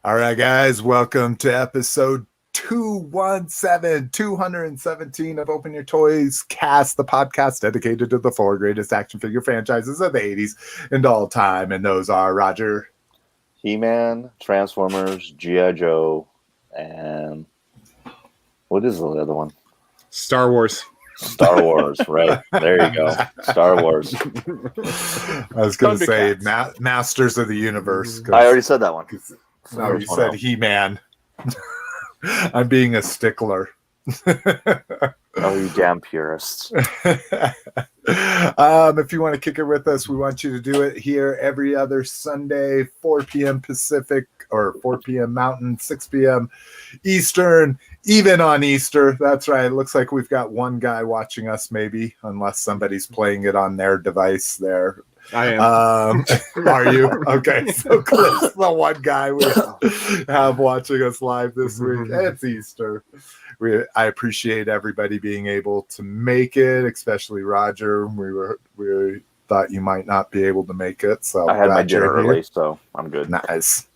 All right, guys, welcome to episode 217 of Open Your Toys Cast, the podcast dedicated to the four greatest action figure franchises of the 80s and all time. And those are Roger, He-Man, Transformers, G.I. Joe, and what is the other one? Star Wars. Star Wars, right. There you go. Star Wars. I was going to say Masters of the Universe. I already said that one. No, you said He-Man. I'm being a stickler. Oh, you damn purists. If you want to kick it with us, we want you to do it here every other Sunday, 4 p.m. Pacific or 4 p.m. Mountain, 6 p.m. Eastern, even on Easter. That's right. It looks like we've got one guy watching us, maybe, unless somebody's playing it on their device there. I am. Are you? Okay, so Cliff's the one guy we have watching us live this week. It's Easter. I appreciate everybody being able to make it, especially Roger. We thought you might not be able to make it, so I had my dinner early, so I'm good. Nice.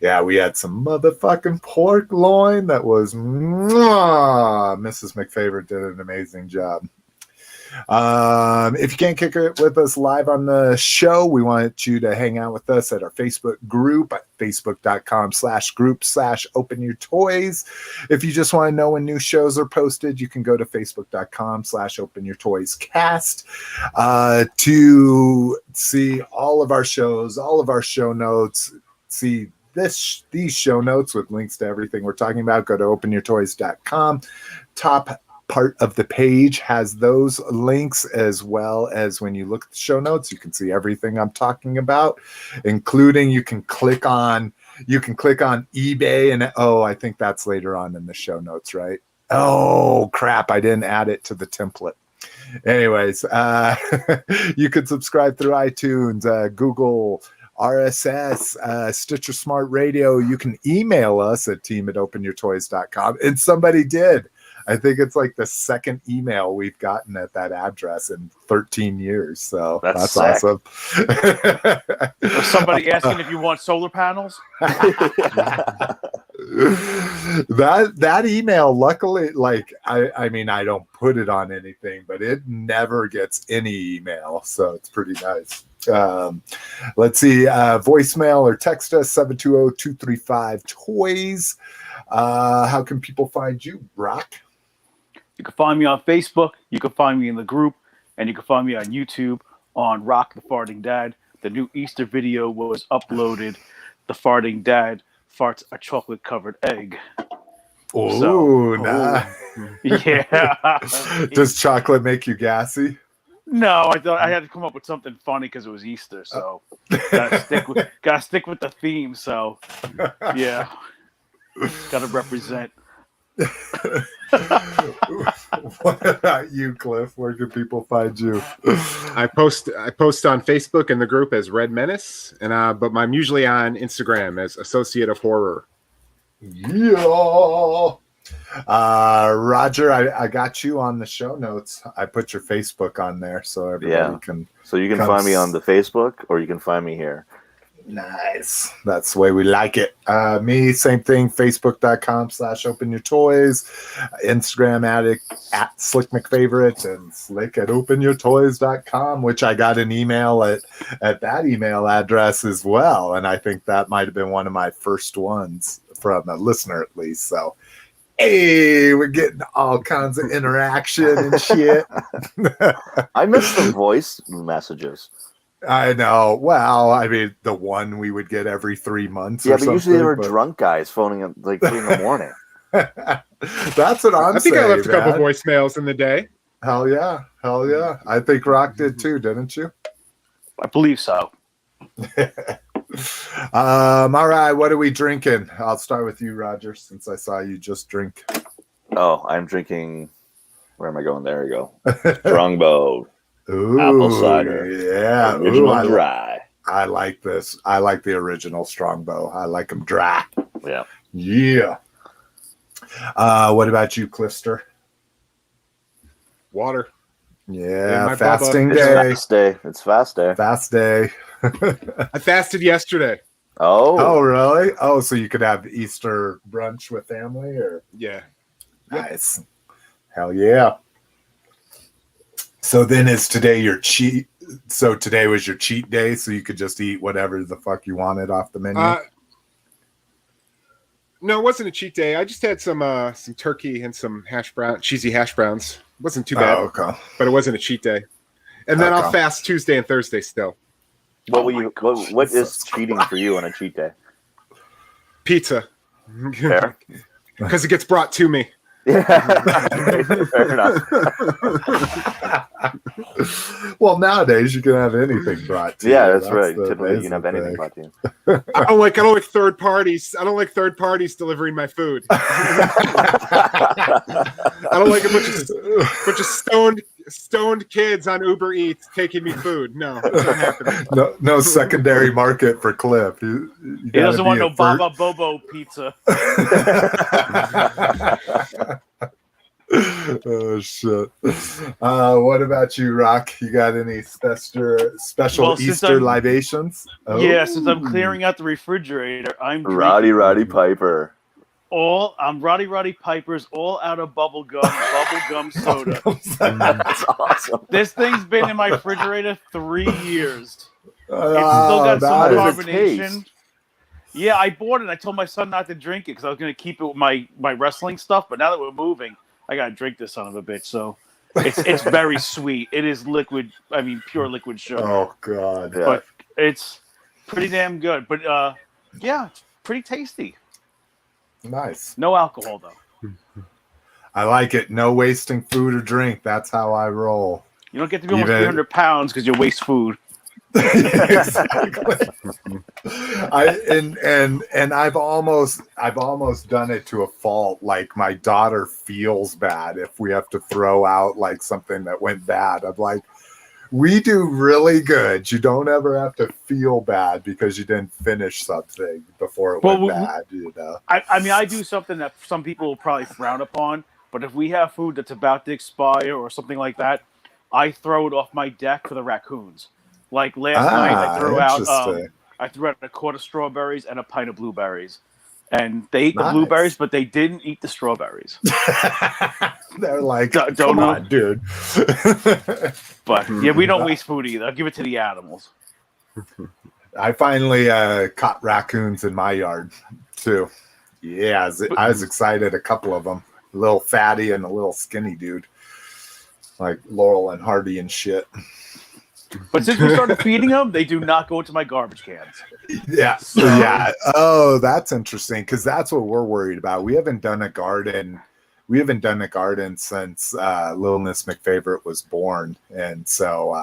Yeah, we had some motherfucking pork loin that was Mrs. McFavorite did an amazing job. If you can't kick it with us live on the show, we want you to hang out with us at our Facebook group at facebook.com/group/openyourtoys. If you just want to know when new shows are posted, you can go to facebook.com/openyourtoyscast to see all of our shows, all of our show notes, see these show notes with links to everything we're talking about. Go to openyourtoys.com. Top part of the page has those links, as well as when you look at the show notes, you can see everything I'm talking about, including you can click on eBay, and I think that's later on in the show notes, right? Oh crap, I didn't add it to the template. Anyways, you can subscribe through iTunes, Google, RSS, Stitcher Smart Radio. You can email us at team@openyourtoys.com, and somebody did. I think it's like the second email we've gotten at that address in 13 years. So that's awesome. Was somebody asking if you want solar panels? that email, luckily, like I mean, I don't put it on anything, but it never gets any email. So it's pretty nice. Let's see, voicemail or text us 720-235-TOYS. How can people find you, Brock? You can find me on Facebook, you can find me in the group, and you can find me on YouTube on Rock the Farting Dad. The new Easter video was uploaded. The Farting Dad farts a chocolate-covered egg. Oh, nice. Yeah. Does chocolate make you gassy? No, I thought I had to come up with something funny because it was Easter, so gotta stick with the theme. So yeah, gotta represent. What about you, Cliff? Where can people find you? I post on Facebook in the group as Red Menace, and but I'm usually on Instagram as Associate of Horror. Yeah. Roger, I got you on the show notes. I put your Facebook on there so everybody can. So you can find me on the Facebook, or you can find me here. Nice. That's the way we like it. Me, same thing. Facebook.com/openyourtoys. Instagram at SlickMcFavorite and Slick@openyourtoys.com, which I got an email at that email address as well. And I think that might have been one of my first ones from a listener, at least. So, hey, we're getting all kinds of interaction and shit. I miss the voice messages. I know. Well, I mean, the one we would get every 3 months. Yeah, but usually they were drunk guys phoning at like 3 in the morning. That's what I'm saying. I think I left a couple voicemails in the day. Hell yeah. Hell yeah. I think Rock did too, didn't you? I believe so. All right. What are we drinking? I'll start with you, Roger, since I saw you just drink. Oh, I'm drinking. Where am I going? There we go. Strongbow. Ooh, apple cider. Yeah. Original dry. I like this. I like the original Strongbow. I like them dry. Yeah. Yeah. What about you, Clifster? Water. Yeah, fasting day. It's fast day. Fast day. I fasted yesterday. Oh, really? Oh, so you could have Easter brunch with family, or Yeah. nice. Hell yeah. So then is today your cheat? So today was your cheat day, so you could just eat whatever the fuck you wanted off the menu? No, it wasn't a cheat day. I just had some turkey and some cheesy hash browns. It wasn't too bad, okay. but it wasn't a cheat day. And then Okay. I'll fast Tuesday and Thursday still. What is cheating for you on a cheat day? Pizza. Fair. Because it gets brought to me. Yeah. Fair enough. Well, nowadays you can have anything brought to you. Yeah, that's right. the Typically, you can have amazing anything thing. brought to you. I don't like third parties. I don't like third parties delivering my food. I don't like a bunch of stoned kids on Uber Eats taking me food. No, it's not happening. No secondary market for Cliff. You He doesn't want no Baba. Baba Bobo pizza. Oh shit! What about you, Rock? You got any special Well, since Easter I'm- libations? Oh. Yeah, since I'm clearing out the refrigerator, I'm Roddy drinking Piper. I'm Roddy Piper's all out of bubblegum soda. That's awesome. This thing's been in my refrigerator 3 years. It's still Oh, got some How does it carbonation. taste? Yeah, I bought it. I told my son not to drink it because I was going to keep it with my wrestling stuff. But now that we're moving, I got to drink this son of a bitch. So it's very sweet. It is liquid. I mean, pure liquid sugar. Oh god! Yeah. But it's pretty damn good. But yeah, it's pretty tasty. Nice. No alcohol though. I like it. No wasting food or drink. That's how I roll. You don't get to be almost Even- 300 pounds because you waste food. Exactly. I've almost done it to a fault. Like my daughter feels bad if we have to throw out like something that went bad. I'm like, we do really good. You don't ever have to feel bad because you didn't finish something before it went bad. You know. I mean, I do something that some people will probably frown upon, but if we have food that's about to expire or something like that, I throw it off my deck for the raccoons. Like last night, I threw out a quart of strawberries and a pint of blueberries, and they ate the blueberries, but they didn't eat the strawberries. They're like, Don't come know. on, dude. But yeah, we don't waste food either. I give it to the animals. I finally caught raccoons in my yard too. Yeah, I was excited. A couple of them, a little fatty and a little skinny dude, like Laurel and Hardy and shit. But since we started feeding them, they do not go into my garbage cans. Yeah, yeah. Oh, that's interesting because that's what we're worried about. We haven't done a garden. We haven't done a garden since Little Miss McFavorite was born, and so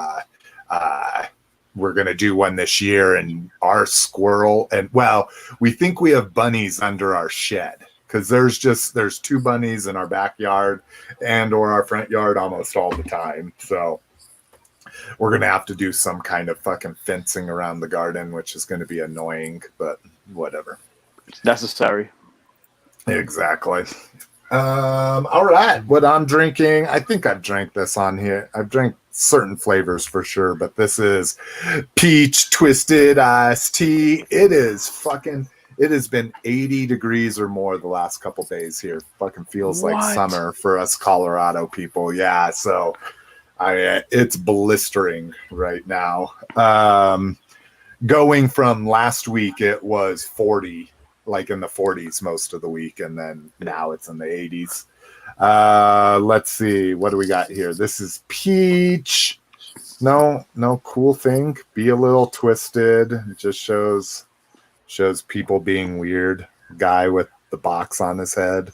we're gonna do one this year. And our squirrel, and well, we think we have bunnies under our shed because there's 2 bunnies in our backyard and or our front yard almost all the time. So we're gonna have to do some kind of fucking fencing around the garden, which is gonna be annoying, but whatever. It's necessary. Exactly. All right. What I'm drinking, I think I've drank this on here. I've drank certain flavors for sure, but this is peach twisted iced tea. It has been 80 degrees or more the last couple days here. Fucking feels like summer for us Colorado people. Yeah. So it's blistering right now. Going from last week, it was 40, like in the 40s most of the week, and then now it's in the 80s. Let's see, what do we got here? This is peach. No cool thing. Be a little twisted. It just shows people being weird. Guy with the box on his head.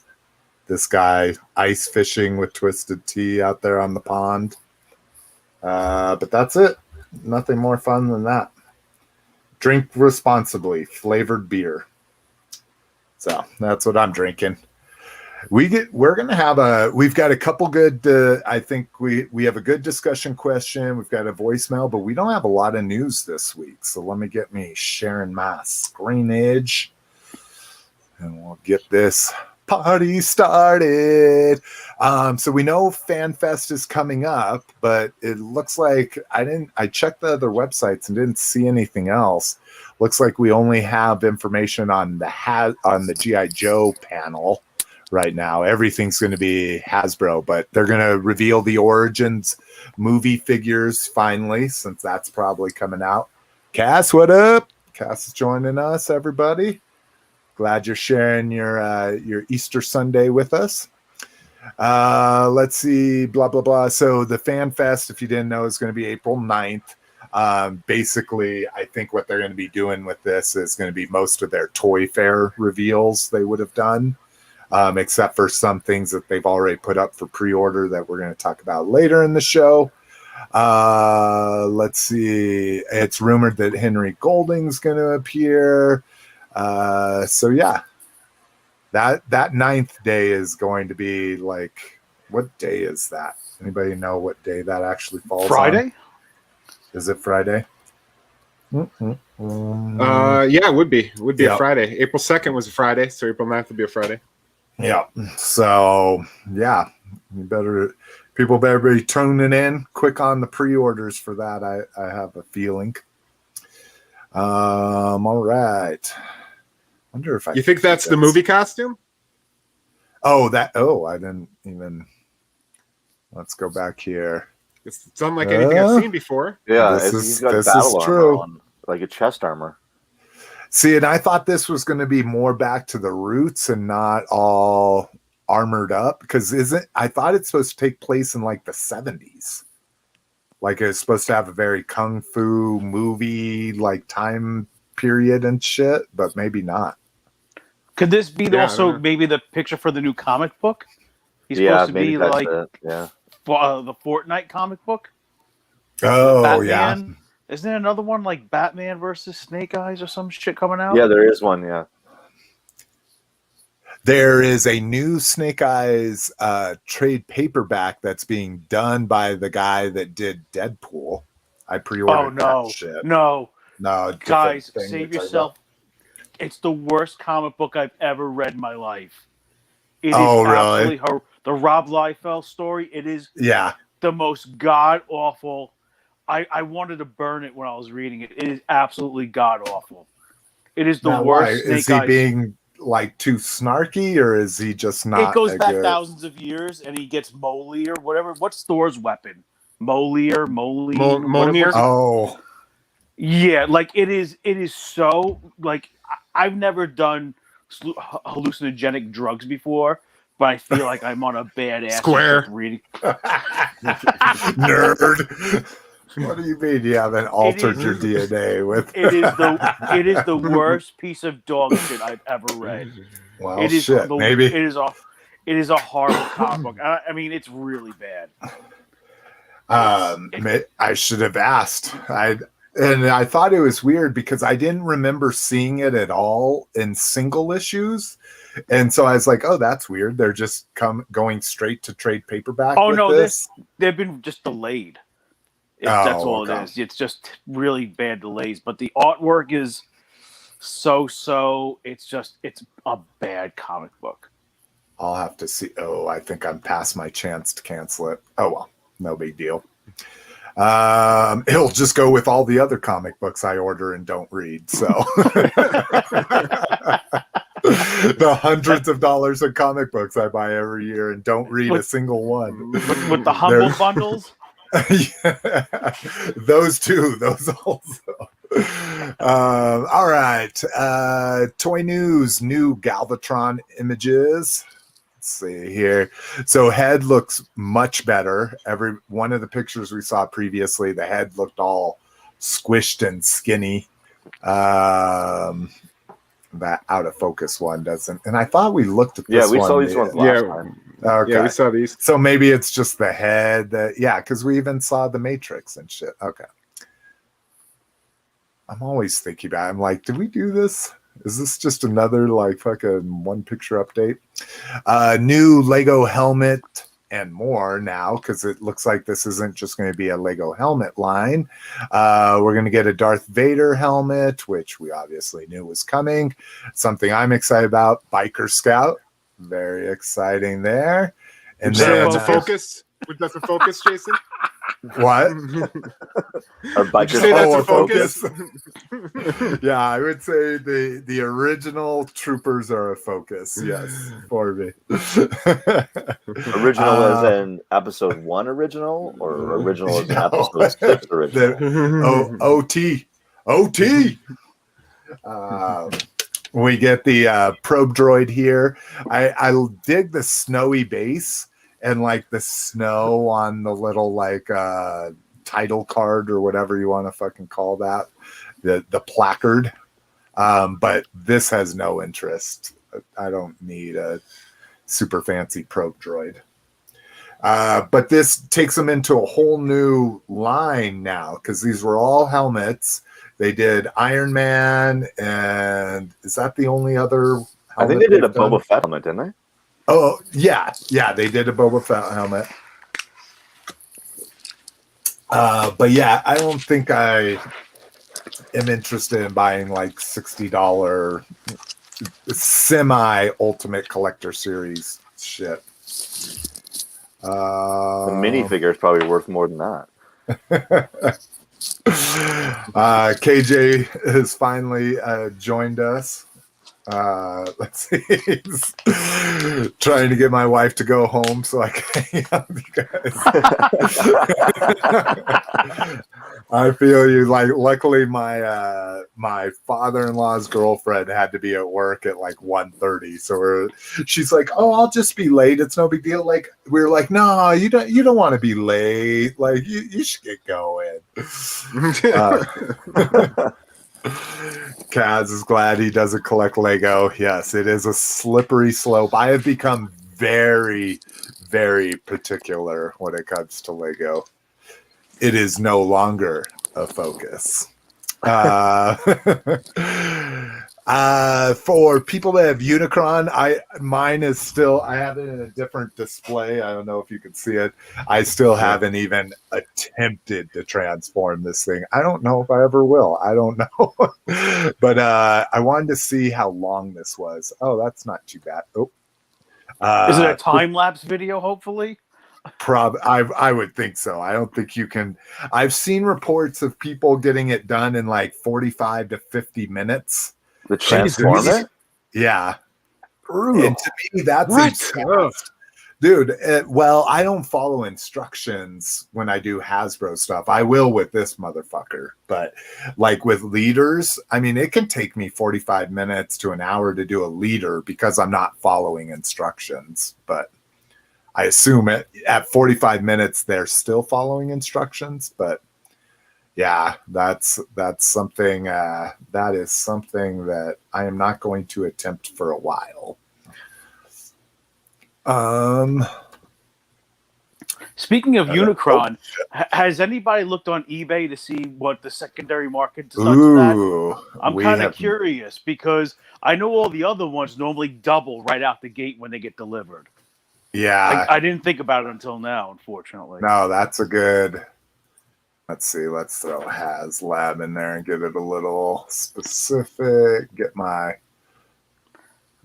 This guy ice fishing with twisted tea out there on the pond. But that's it. Nothing more fun than that. Drink responsibly. Flavored beer. So that's what I'm drinking. We've got a couple good, I think we have a good discussion question. We've got a voicemail, but we don't have a lot of news this week. So let me get me sharing my screenage and we'll get this party started. So we know FanFest is coming up, but it looks like I checked the other websites and didn't see anything else. Looks like we only have information on the G.I. Joe panel right now. Everything's going to be Hasbro, but they're going to reveal the Origins movie figures finally, since that's probably coming out. Kass, what up? Kass is joining us, everybody. Glad you're sharing your Easter Sunday with us. Let's see, blah, blah, blah. So the Fan Fest, if you didn't know, is going to be April 9th. Basically, I think what they're going to be doing with this is going to be most of their Toy Fair reveals they would have done, except for some things that they've already put up for pre-order that we're going to talk about later in the show. Let's see. It's rumored that Henry Golding's going to appear. So yeah, that ninth day is going to be like, what day is that? Anybody know what day that actually falls Friday? on? Is it Friday? Yeah, it would be. It would be a Friday. April 2nd was a Friday, so April 9th would be a Friday. Yeah. So yeah, people better be tuning in quick on the pre-orders for that. I have a feeling. All right. Wonder if You think that's the movie costume? I didn't even. Let's go back here. It's unlike anything I've seen before. Yeah, this got is battle true. armor on, like a chest armor. See, and I thought this was going to be more back to the roots and not all armored up, because I thought it's supposed to take place in like the 70s. Like it's supposed to have a very kung fu movie like time period and shit, but maybe not. Could this be also maybe the picture for the new comic book? He's supposed to be like the Fortnite comic book. Oh, Batman. yeah. Isn't there another one like Batman versus Snake Eyes or some shit coming out? Yeah, there is one, yeah. There is a new Snake Eyes trade paperback that's being done by the guy that did Deadpool. I pre-ordered that shit. No, guys, thing save yourself. It's the worst comic book I've ever read in my life. It is absolutely the Rob Liefeld story. It is the most god-awful. I wanted to burn it when I was reading it. It is absolutely god-awful. It is the worst. Is he being like too snarky, or is he just not? It goes back thousands of years, and he gets Moli or whatever. What's Thor's weapon? Mjolnir. Oh, yeah. Like it is so like I've never done hallucinogenic drugs before, but I feel like I'm on a badass Square reading. Nerd. What do you mean you haven't altered your DNA with? It is the worst piece of dog shit I've ever read. Well, maybe it is a horrible comic book. I mean, it's really bad. I should have asked. I thought it was weird because I didn't remember seeing it at all in single issues, and so I was like, "Oh, that's weird." They're just going straight to trade paperback. Oh no, this. They've been just delayed. That's all it is. It's just really bad delays, but the artwork is so. It's a bad comic book. I'll have to see. Oh, I think I'm past my chance to cancel it. Oh well, no big deal. It'll just go with all the other comic books I order and don't read. So the hundreds of dollars of comic books I buy every year and don't read a single one. With the humble bundles. Yeah, those also. All right. Toy news, new Galvatron Images. Let's see here. So head looks much better. Every one of the pictures we saw previously, the head looked all squished and skinny. That out of focus one doesn't. And I thought we looked at this one. Yeah, we saw these ones last time. Okay. Yeah, we saw these. So maybe it's just the head. Because we even saw the Matrix and shit. Okay. I'm always thinking about it. I'm like, did we do this? Is this just another like fucking one picture update? New Lego helmet and more now, because it looks like this isn't just going to be a Lego helmet line. We're going to get a Darth Vader helmet, which we obviously knew was coming. Something I'm excited about. Biker Scout. Very exciting there. And then then that's a focus. That's a focus, Jason. What? Are Would you bikers say that's Oh, a a focus? Yeah, I would say the original troopers are a focus. Yes, for me. original as in episode 1 original, or original as in No. episode 6 original? OT. We get the probe droid here. I dig the snowy base and like the snow on the little like title card or whatever you want to fucking call that, the placard. But this has no interest. I don't need a super fancy probe droid. But this takes them into a whole new line now, because these were all helmets. They did Iron Man, and is that the only other helmet? I think they did a done? Boba Fett helmet, didn't they? Oh, yeah, they did a Boba Fett helmet. But yeah, I don't think I am interested in buying like $60 semi-ultimate collector series shit. The minifigure is probably worth more than that. KJ has finally joined us. Let's see. He's trying to get my wife to go home so I can hang out with you guys. I feel you. Like, luckily, my father-in-law's girlfriend had to be at work at like 1:30, so she's like, "Oh, I'll just be late. It's no big deal." Like, we were like, "No, you don't want to be late. Like, you should get going." Kaz is glad he doesn't collect Lego. Yes, it is a slippery slope. I have become very, very particular when it comes to Lego. It is no longer a focus. For people that have Unicron, mine is still, I have it in a different display. I don't know if you can see it. I still haven't even attempted to transform this thing. I don't know if I ever will. I don't know. But I wanted to see how long this was. Oh, that's not too bad. Oh. Is it a time-lapse video, hopefully? I would think so. I don't think you can. I've seen reports of people getting it done in like 45 to 50 minutes. The transformer? Yeah. Brutal. And to me, that's fast. Dude, well, I don't follow instructions when I do Hasbro stuff. I will with this motherfucker. But like with leaders, I mean, it can take me 45 minutes to an hour to do a leader because I'm not following instructions. But I assume at 45 minutes, they're still following instructions. But yeah, that's something, that is something that I am not going to attempt for a while. Speaking of Unicron, has anybody looked on eBay to see what the secondary market does? I'm kind of curious because I know all the other ones normally double right out the gate when they get delivered. Yeah. I didn't think about it until now, unfortunately. No, that's a good... Let's see. Let's throw HasLab in there and get it a little specific. Get my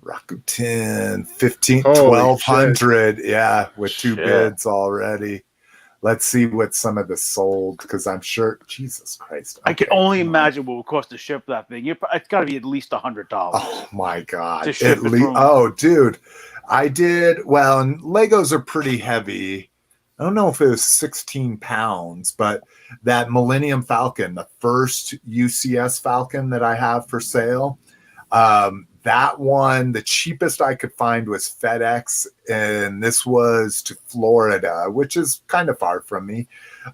Rakuten 1200. Yeah, with two bids already. Let's see what some of the sold, because I'm sure, Jesus Christ. Okay, I can only imagine what it would cost to ship that thing. It's got to be at least $100. Oh, my God. To ship oh, dude. I did, well, and Legos are pretty heavy. I don't know if it was 16 pounds, but that Millennium Falcon, the first UCS Falcon that I have for sale, that one, the cheapest I could find was FedEx, and this was to Florida, which is kind of far from me,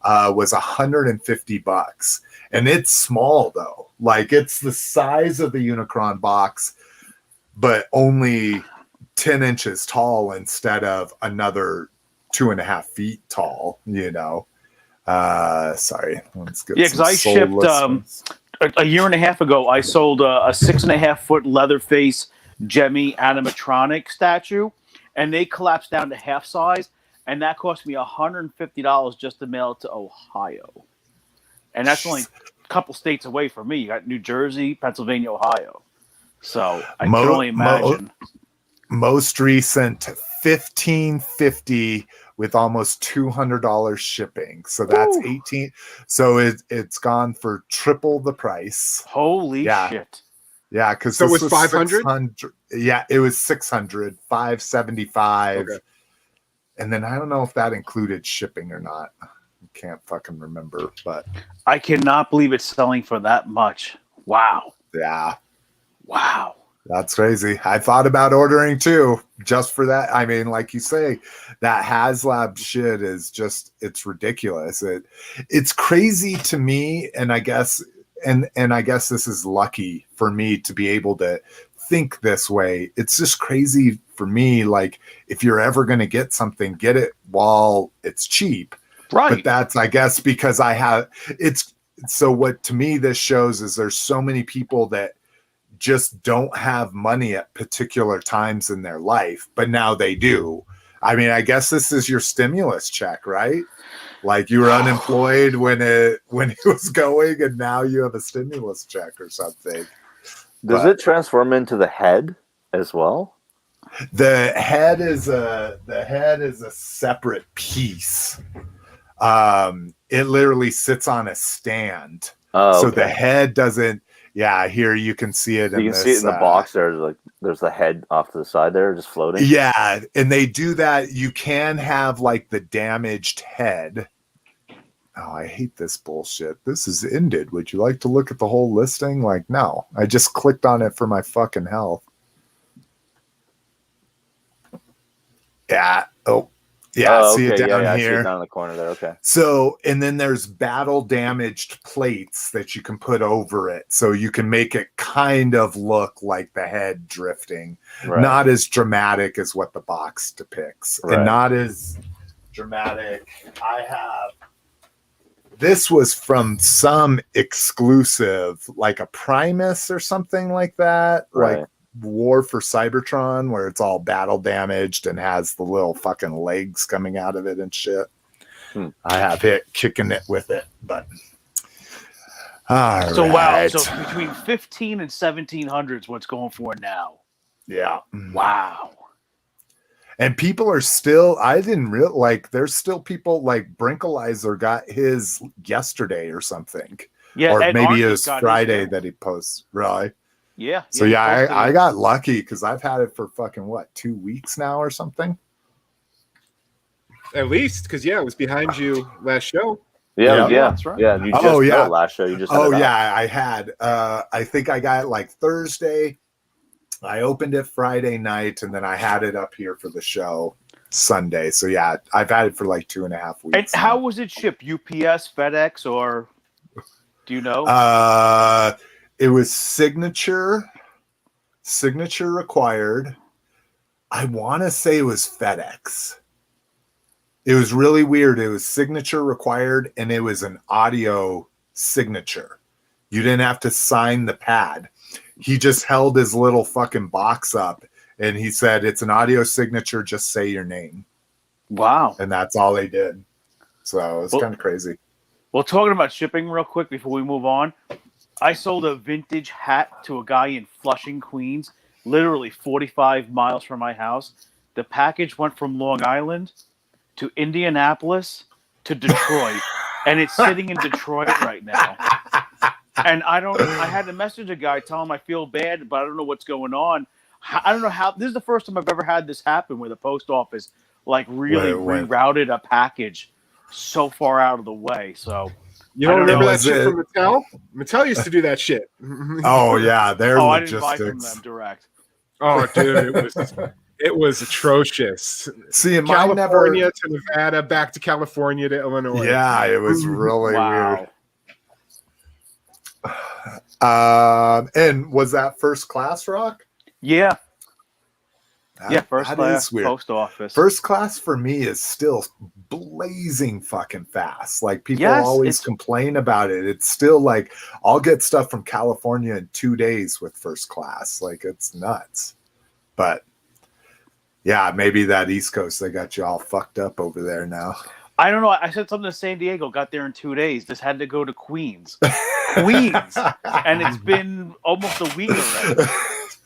was $150. And it's small, though. Like, it's the size of the Unicron box, but only 10 inches tall instead of another 2.5 feet tall, you know. Sorry, let's get because I shipped a year and a half ago. I sold a 6.5 foot Leatherface Jemmy animatronic statue, and they collapsed down to half size, and that cost me $150 just to mail it to Ohio, and that's only a couple states away from me. You got New Jersey, Pennsylvania, Ohio, so I can only imagine. Most recent 1550 with almost $200 shipping. So that's 18. So it's gone for triple the price. Holy shit. Yeah, because so it was 500. Yeah, it was 600, 575. Okay. And then I don't know if that included shipping or not. Can't fucking remember, but I cannot believe it's selling for that much. Wow. Yeah. Wow. That's crazy. I thought about ordering too, just for that. I mean, like you say, that HasLab shit is just, it's ridiculous. It's crazy to me, and I guess I guess this is lucky for me to be able to think this way. It's just crazy for me. Like, if you're ever going to get something, get it while it's cheap. Right. But that's, I guess, because so what to me this shows is there's so many people that just don't have money at particular times in their life, but now they do. I mean, I guess this is your stimulus check, right? Like, you were unemployed when it was going, and now you have a stimulus check or something. Does it transform into the head as well? The head is a separate piece. It literally sits on a stand. Oh, so okay. the head doesn't. Yeah, here you can see it. You can see it in the box there. There's the head off to the side there, just floating. Yeah, and they do that. You can have like the damaged head. Oh, I hate this bullshit. This is ended. Would you like to look at the whole listing? Like, no. I just clicked on it for my fucking health. Yeah. Oh. Yeah, see it down here. I see here. it down in the corner there. Okay. So, and then there's battle damaged plates that you can put over it. So you can make it kind of look like the head drifting. Right. Not as dramatic as what the box depicts. Right. And not as dramatic. This was from some exclusive, like a Primus or something like that. Right. Like War for Cybertron, where it's all battle damaged and has the little fucking legs coming out of it and shit. I have it kicking it with it, but all so right. Wow, so between 15 and 1700s, what's going for now? Yeah. Wow. And people are still, I didn't real like, there's still people like Brinkalizer got his yesterday or something. Yeah, or Ed maybe Arndt it was got Friday his, that he posts. Right. Yeah. So yeah, I got lucky because I've had it for fucking 2 weeks now or something. At least, because it was behind you last show. Yeah, that's right. Yeah, you just got last show. You just I had. I think I got it like Thursday. I opened it Friday night, and then I had it up here for the show Sunday. So yeah, I've had it for like 2.5 weeks. And how was it shipped? UPS, FedEx, or do you know? It was signature required. I want to say it was FedEx. It was really weird. It was signature required, and it was an audio signature. You didn't have to sign the pad. He just held his little fucking box up, and he said, "It's an audio signature. Just say your name." Wow. And that's all they did. So it's kind of crazy. Well, talking about shipping real quick before we move on, I sold a vintage hat to a guy in Flushing, Queens, literally 45 miles from my house. The package went from Long Island to Indianapolis to Detroit, and it's sitting in Detroit right now. And I had to message a guy, tell him I feel bad, but I don't know what's going on. I don't know how. This is the first time I've ever had this happen where the post office really rerouted a package so far out of the way. So you don't remember that shit from Mattel? Mattel used to do that shit. Oh yeah, they're logistics. I didn't buy from them direct. Oh dude, it was atrocious. See, in California to Nevada, back to California to Illinois. Yeah, it was really weird. And was that first class, Rock? Yeah. First class post office. First class for me is still blazing fucking fast. Like people always complain about it. It's still like I'll get stuff from California in 2 days with first class. Like it's nuts. But yeah, maybe that East Coast, they got you all fucked up over there now. I don't know. I said something to San Diego, got there in 2 days. Just had to go to Queens. Queens. And it's been almost a week already.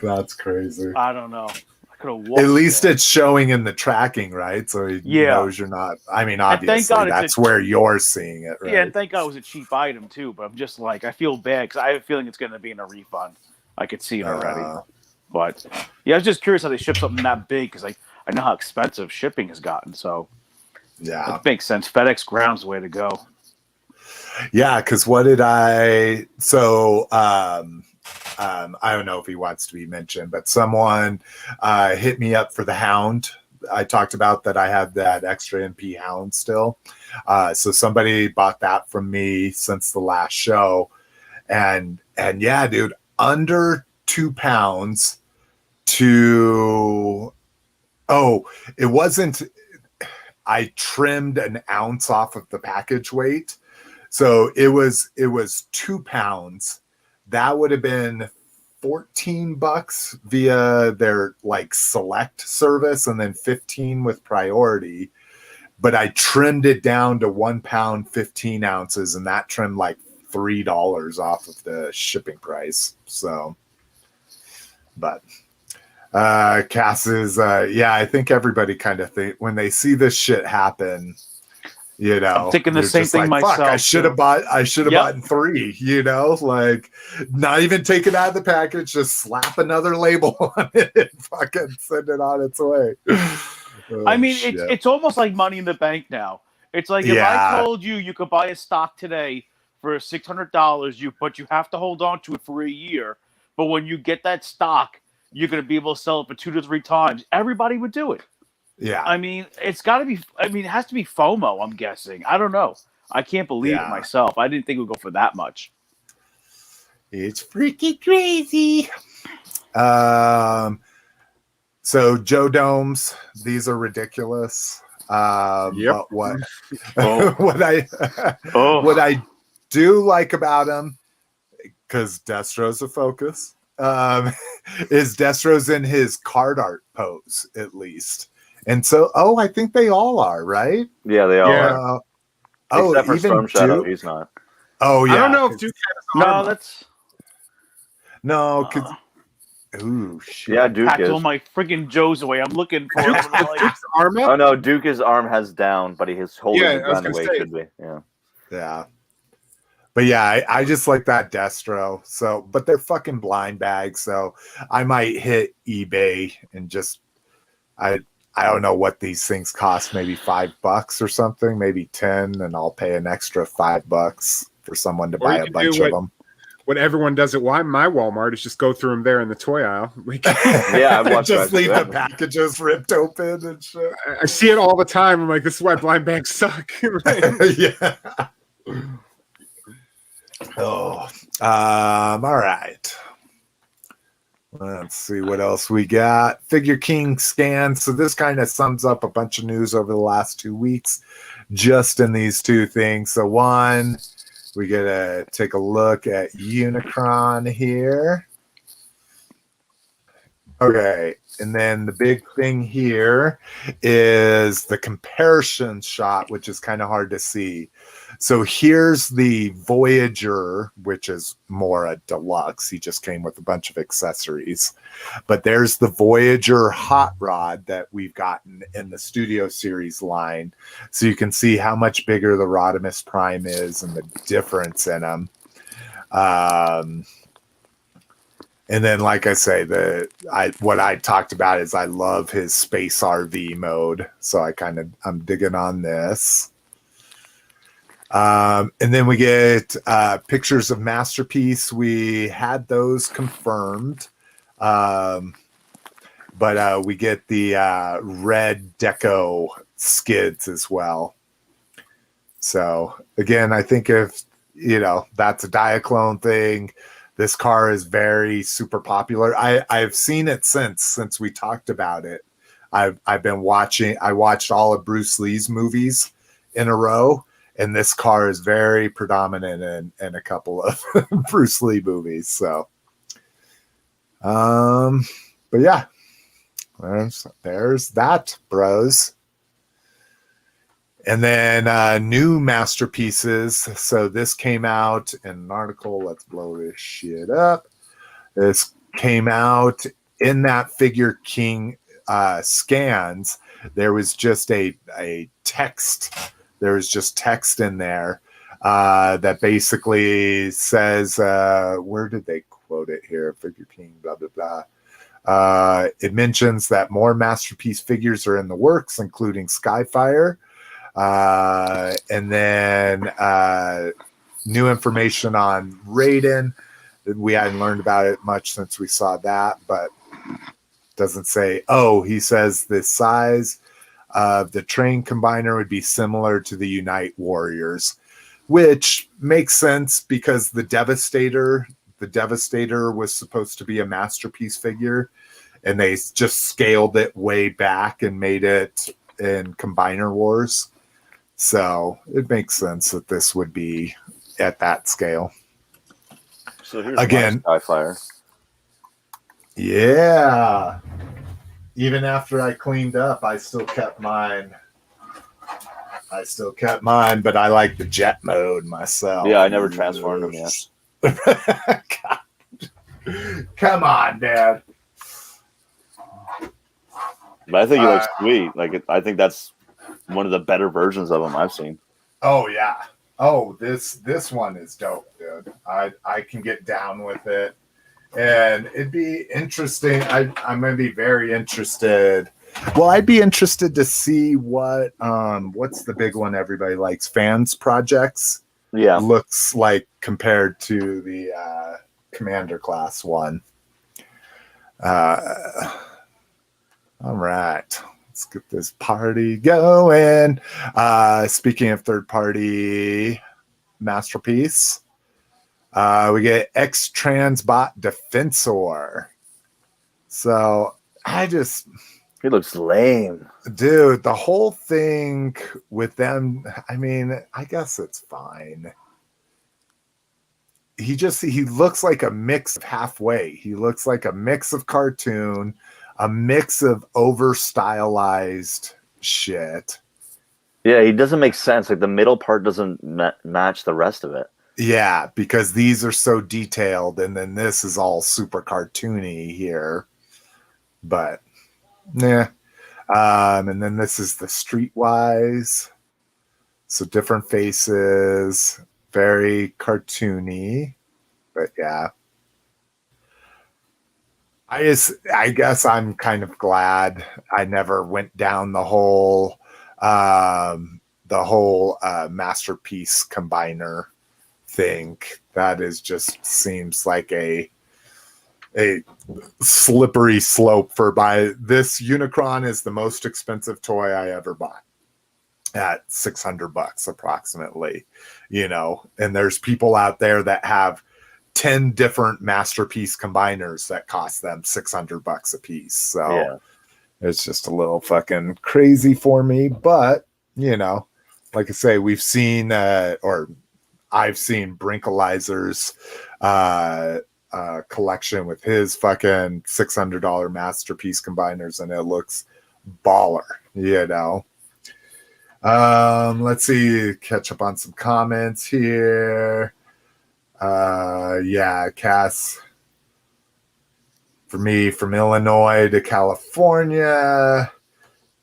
That's crazy. I don't know. could have walked. At least there. it's showing in the tracking, right? So he knows you're not. I mean, obviously, God that's where you're seeing it, right? Yeah, and thank God it was a cheap item too. But I'm just like, I feel bad because I have a feeling it's going to be in a refund. I could see it already. But yeah, I was just curious how they ship something that big because I know how expensive shipping has gotten. So yeah, it makes sense. FedEx Ground's the way to go. Yeah, because what did I? So I don't know if he wants to be mentioned, but someone hit me up for the Hound. I talked about that I have that extra MP Hound still. So somebody bought that from me since the last show, and yeah, dude, under £2 to it wasn't. I trimmed an ounce off of the package weight. So it was £2. That would have been $14 via their like select service, and then 15 with priority. But I trimmed it down to £1, 15 ounces, and that trimmed like $3 off of the shipping price. So, but Kass is I think everybody kind of think when they see this shit happen. You know, I'm thinking the same thing myself. Fuck, I should have bought 3, you know, like not even take it out of the package, just slap another label on it and fucking send it on its way. I mean, it's almost like Money in the Bank now. It's like if I told you could buy a stock today for $600, but you have to hold on to it for a year. But when you get that stock, you're going to be able to sell it for 2 to 3 times. Everybody would do it. Yeah. I mean, it's got to be. I mean, it has to be FOMO. I'm guessing. I don't know. I can't believe it myself. I didn't think it would go for that much. It's freaking crazy. So Joe Domes, these are ridiculous. But what what I do like about them, because Destro's a focus, is Destro's in his card art pose at least. And so, I think they all are, right? Yeah, they all are. Except for even Storm Shadow, Duke? he's not. Oh, yeah. I don't know if Duke has armor. No, because... Ooh, shit. Yeah, Duke Packed is. all my friggin' Joes away. I'm looking for him. Duke's armor? Oh, no, Duke's arm has down, but he's holding the gun the way it should be. Yeah. But yeah, I just like that Destro. So, but they're fucking blind bags. So I might hit eBay and just... I don't know what these things cost, maybe $5 or something, maybe 10, and I'll pay an extra $5 for someone to buy a bunch of them. What everyone does at my Walmart is just go through them there in the toy aisle. Yeah, I've watched just leave the packages ripped open and shit. I see it all the time. I'm like, this is why blind bags suck. Yeah. All right. Let's see what else we got. Figure King scan. So this kind of sums up a bunch of news over the last 2 weeks, just in these 2 things. So one, we get to take a look at Unicron here. Okay, and then the big thing here is the comparison shot, which is kind of hard to see. So here's the Voyager, which is more a deluxe. He just came with a bunch of accessories. But there's the Voyager hot rod that we've gotten in the Studio Series line. So you can see how much bigger the Rodimus Prime is and the difference in them. And then, like I say, what I talked about is I love his space RV mode. So I'm digging on this. And then we get pictures of Masterpiece. We had those confirmed. But we get the red deco skids as well. So again, I think if, that's a Diaclone thing, this car is very super popular. I've seen it since we talked about it. I watched all of Bruce Lee's movies in a row, and this car is very predominant in a couple of Bruce Lee movies. So, but yeah, there's that, bros. And then new masterpieces. So this came out in an article. Let's blow this shit up. This came out in that Figure King scans, there was just a text. There was just text in there that basically says, where did they quote it here? Figure King, blah, blah, blah. It mentions that more Masterpiece figures are in the works, including Skyfire. And then new information on Raiden. We hadn't learned about it much since we saw that, but doesn't say. Oh, he says the size of the train combiner would be similar to the Unite Warriors, which makes sense because the Devastator was supposed to be a Masterpiece figure, and they just scaled it way back and made it in Combiner Wars. So it makes sense that this would be at that scale. So here's again, my Skyfire. Yeah. Even after I cleaned up, I still kept mine. But I like the jet mode myself. Yeah, I never transformed them yet. Come on, Dad. But I think he looks sweet. Like I think that's one of the better versions of him I've seen. Oh yeah. Oh, this one is dope, dude. I can get down with it, and it'd be interesting. I'm gonna be very interested. Well, I'd be interested to see what's the big one everybody likes, Fans Projects. Yeah, looks like compared to the Commander class one. All right. Let's get this party going. Speaking of third-party Masterpiece, we get X-Transbot Defensor. So he looks lame. Dude, the whole thing with them, I mean, I guess it's fine. He looks like a mix of halfway. He looks like a mix of cartoon, a mix of over stylized shit. Yeah, he doesn't make sense. Like the middle part doesn't match the rest of it. Yeah, because these are so detailed, and then this is all super cartoony here. But yeah. And then this is the Streetwise. So different faces, very cartoony. But yeah. I guess I'm kind of glad I never went down the whole Masterpiece combiner thing. That is just seems like a slippery slope for this Unicron is the most expensive toy I ever bought at $600 approximately, and there's people out there that have 10 different Masterpiece combiners that cost them $600 a piece. So yeah. It's just a little fucking crazy for me, but like I say, we've seen or I've seen Brinkalizer's collection with his fucking $600 Masterpiece combiners, and it looks baller. Let's see, catch up on some comments here. Kass, for me, from Illinois to California,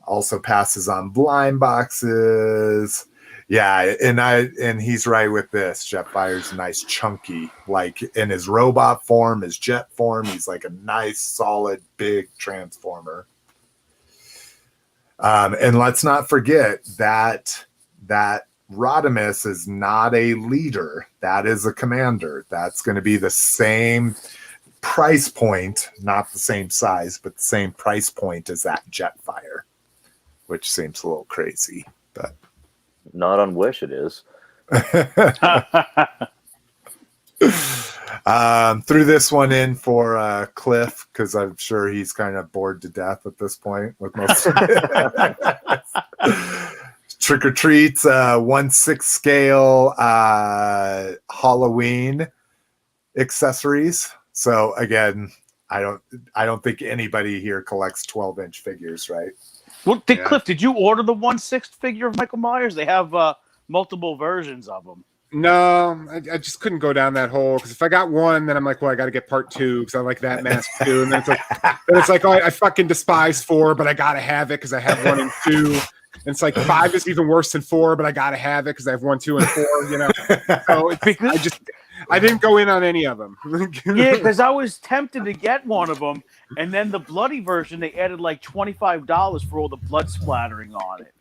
also passes on blind boxes. Yeah, and he's right with this. Jetfire's nice, chunky, like in his robot form, his jet form. He's like a nice, solid, big transformer. And let's not forget that Rodimus is not a leader. That is a commander. That's going to be the same price point, not the same size, but the same price point as that Jetfire, which seems a little crazy, but. Not on Wish, it is. Threw this one in for Cliff because I'm sure he's kind of bored to death at this point with most of it. Trick or Treats, 1/6 scale Halloween accessories. So again, I don't think anybody here collects 12-inch figures, right? Well, Cliff, did you order the 1/6 figure of Michael Myers? They have multiple versions of them. No, I just couldn't go down that hole because if I got one, then I'm like, well, I got to get part 2 because I like that mask too. And then it's like, oh, I fucking despise 4, but I gotta have it because I have 1 and 2. And it's like 5 is even worse than 4, but I gotta have it because I have 1, 2, and 4. You know, so I didn't go in on any of them. Yeah, because I was tempted to get one of them, and then the bloody version they added like $25 for all the blood splattering on it,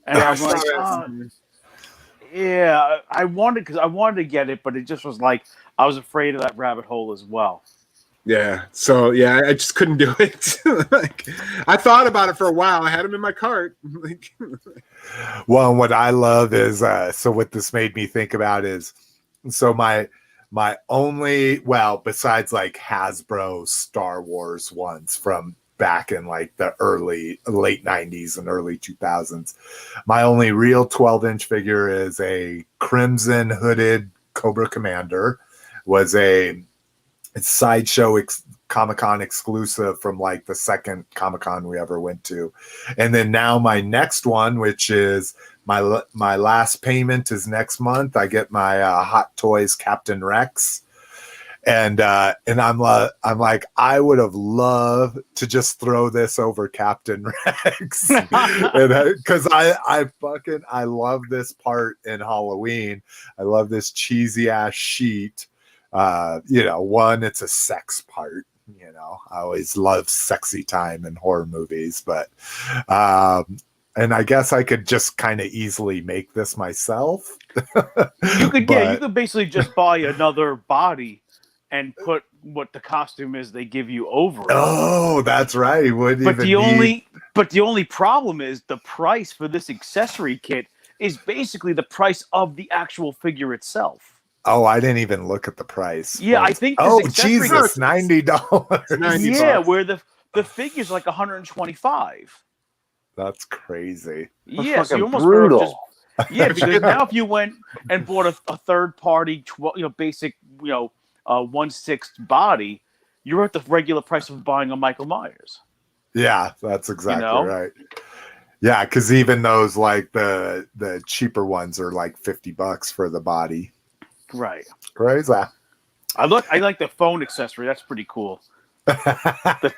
and I was like, oh. Yeah, I wanted to get it, but it just was like I was afraid of that rabbit hole as well. Yeah, so yeah, I just couldn't do it. Like, I thought about it for a while. I had them in my cart. Well, what I love is so what this made me think about is so my only besides like Hasbro Star Wars ones from back in like the late 90s and early 2000s. My only real 12-inch figure is a crimson hooded Cobra Commander. Was a Sideshow Comic-Con exclusive from like the second Comic-Con we ever went to. And then now my next one, which is my last payment is next month. I get my Hot Toys Captain Rex. And I'm like, I would have loved to just throw this over Captain Rex, because I love this part in Halloween. I love this cheesy ass sheet. One, it's a sex part. You know, I always love sexy time in horror movies, but and I guess I could just kind of easily make this myself. You could basically just buy another body and put what the costume is they give you over it. Oh, that's right. But the only problem is the price for this accessory kit is basically the price of the actual figure itself. Oh, I didn't even look at the price. Yeah, I think. Oh, Jesus, $90. Yeah, where the figure's like $125. That's crazy. Yeah, so you almost brutal. Because now if you went and bought a third party, basic, 1/6 body, you're at the regular price of buying a Michael Myers. Yeah, that's exactly right. Yeah, because even those like the cheaper ones are like $50 for the body. Right. Crazy. I like the phone accessory. That's pretty cool. Look at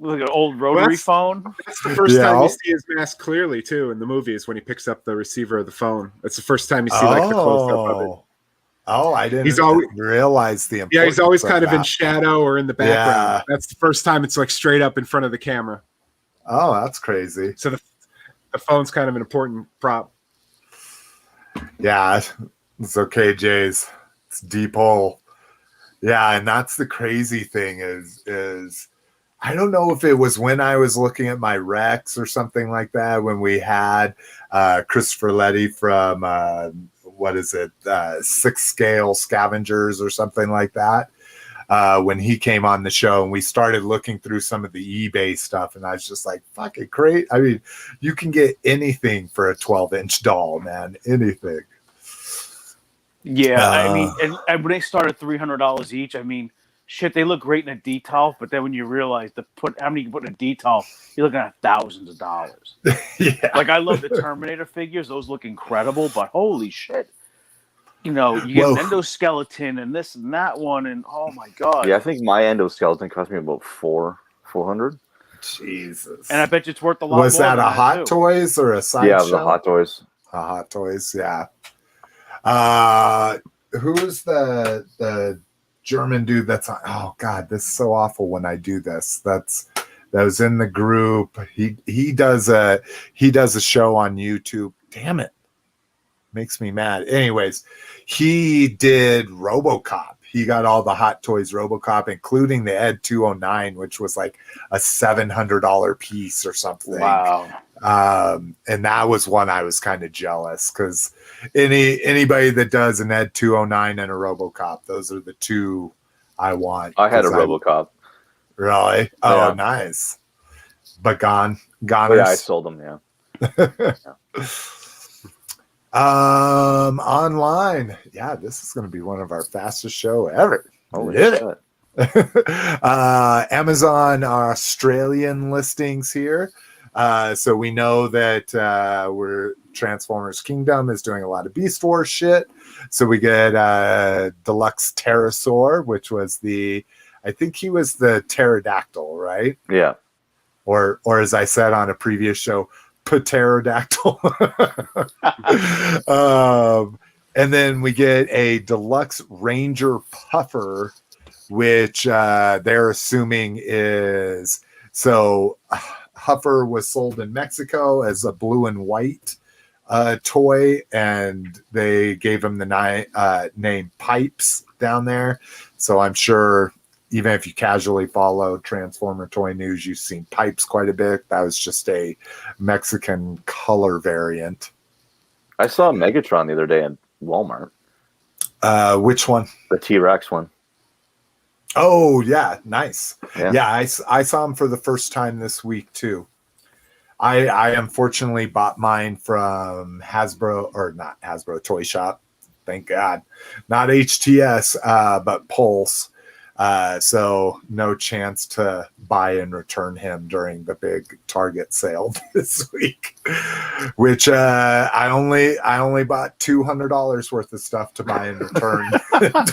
an old rotary phone. That's the first time you see his mask clearly too in the movies when he picks up the receiver of the phone. That's the first time you see like the close up of it. Oh, I didn't realize the importance. Yeah, he's always kind of in shadow or in the background. Yeah. That's the first time it's like straight up in front of the camera. Oh, that's crazy. So the phone's kind of an important prop. Yeah, it's okay, Jays. It's deep hole. Yeah, and that's the crazy thing is I don't know if it was when I was looking at my Rex or something like that when we had Christopher Letty from what is it, 6 Scale Scavengers or something like that. When he came on the show and we started looking through some of the eBay stuff, and I was just like, fucking great. I mean, you can get anything for a 12-inch doll, man. Anything. Yeah, and when they start at $300 each, shit, they look great in a detail, but then when you realize how many you put in a detail, you're looking at thousands of dollars. Yeah. Like, I love the Terminator figures; those look incredible. But holy shit, you get an endoskeleton and this and that one, and oh my god. Yeah, I think my endoskeleton cost me about $400. Jesus. And I bet you it's worth a lot. Was more that than a Hot Toys or a Sideshow? Yeah, it was a Hot Toys. A Hot Toys, yeah. Who's the German dude that's on? Oh God, this is so awful when I do this. That was in the group. He does a show on YouTube. Damn it. Makes me mad. Anyways, he did RoboCop. He got all the Hot Toys RoboCop, including the Ed 209, which was like a $700 piece or something. Wow. And that was one I was kind of jealous because anybody that does an Ed 209 and a RoboCop, those are the two I want. I had a RoboCop. Really? Oh, yeah. Nice. But goners. Yeah, I sold them. Yeah. Online. Yeah, this is going to be one of our fastest show ever. Oh, yeah. Amazon Australian listings here. So we know that we're Transformers Kingdom is doing a lot of Beast Wars shit. So we get Deluxe Pterosaur, which was I think he was the pterodactyl, right? Yeah. Or as I said on a previous show, pterodactyl. And then we get a Deluxe Ranger Puffer, which they're assuming is Huffer was sold in Mexico as a blue and white toy, and they gave him the name Pipes down there. So I'm sure even if you casually follow Transformer toy news, you've seen Pipes quite a bit. That was just a Mexican color variant. I saw Megatron the other day at Walmart. Which one? The T-Rex one. Oh, yeah. Nice. Yeah. I saw him for the first time this week, too. I unfortunately bought mine from Hasbro, or not Hasbro, Toy Shop. Thank God. Not HTS, but Pulse. So no chance to buy and return him during the big Target sale this week, which I only bought $200 worth of stuff to buy and return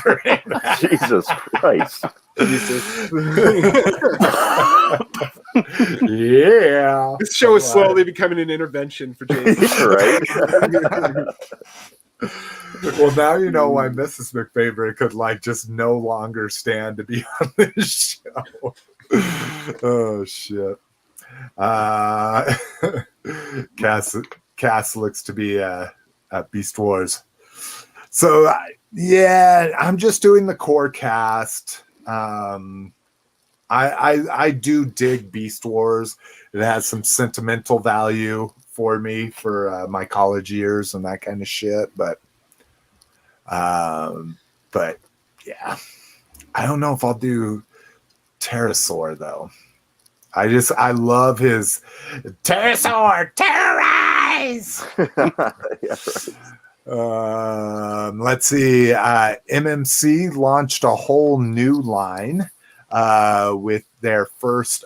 during that. Jesus Christ. Yeah. This show is slowly becoming an intervention for Jason. Right. Well, now you know why Mrs. McFavorite could just no longer stand to be on this show. Oh shit. Kass looks to be at Beast Wars. So yeah, I'm just doing the core cast. I do dig Beast Wars. It has some sentimental value for me for my college years and that kind of shit. But yeah, I don't know if I'll do Pterosaur though. I love his Pterosaur terrorize. Yeah, right. Let's see. MMC launched a whole new line with their first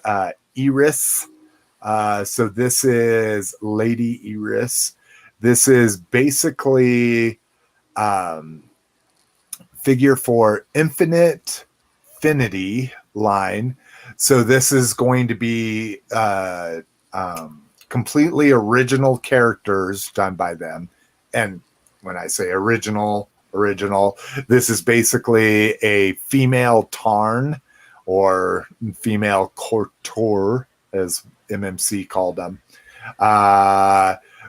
Eris. So this is Lady Eris. This is basically figure for Infinity line. So this is going to be completely original characters done by them. And when I say original, this is basically a female Tarn or female Cortor, as MMC called them.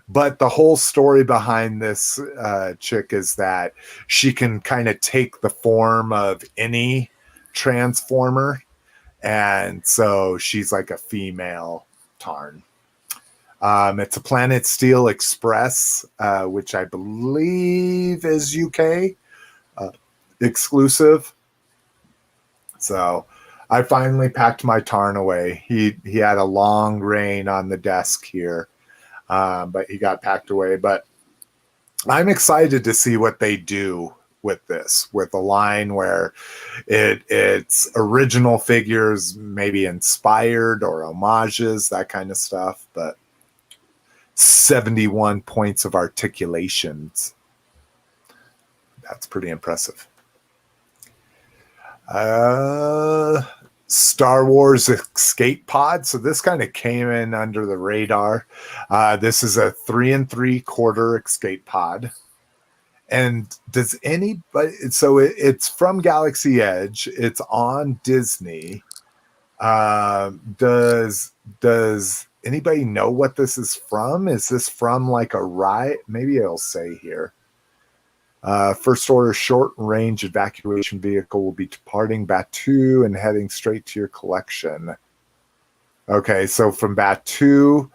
But the whole story behind this chick is that she can kind of take the form of any Transformer. And so she's like a female Tarn. It's a Planet Steel Express, which I believe is UK exclusive. So I finally packed my Tarn away. He had a long reign on the desk here, but he got packed away. But I'm excited to see what they do with this, with a line where it's original figures, maybe inspired or homages, that kind of stuff. But 71 points of articulations. That's pretty impressive. Star Wars Escape Pod. So this kind of came in under the radar. This is a 3 3/4 escape pod. And does anybody, so it's from Galaxy Edge. It's on Disney. Does anybody know what this is from? Is this from like a ride? Maybe it'll say here. First order short range evacuation vehicle will be departing Batuu and heading straight to your collection. Okay, so from Batuu.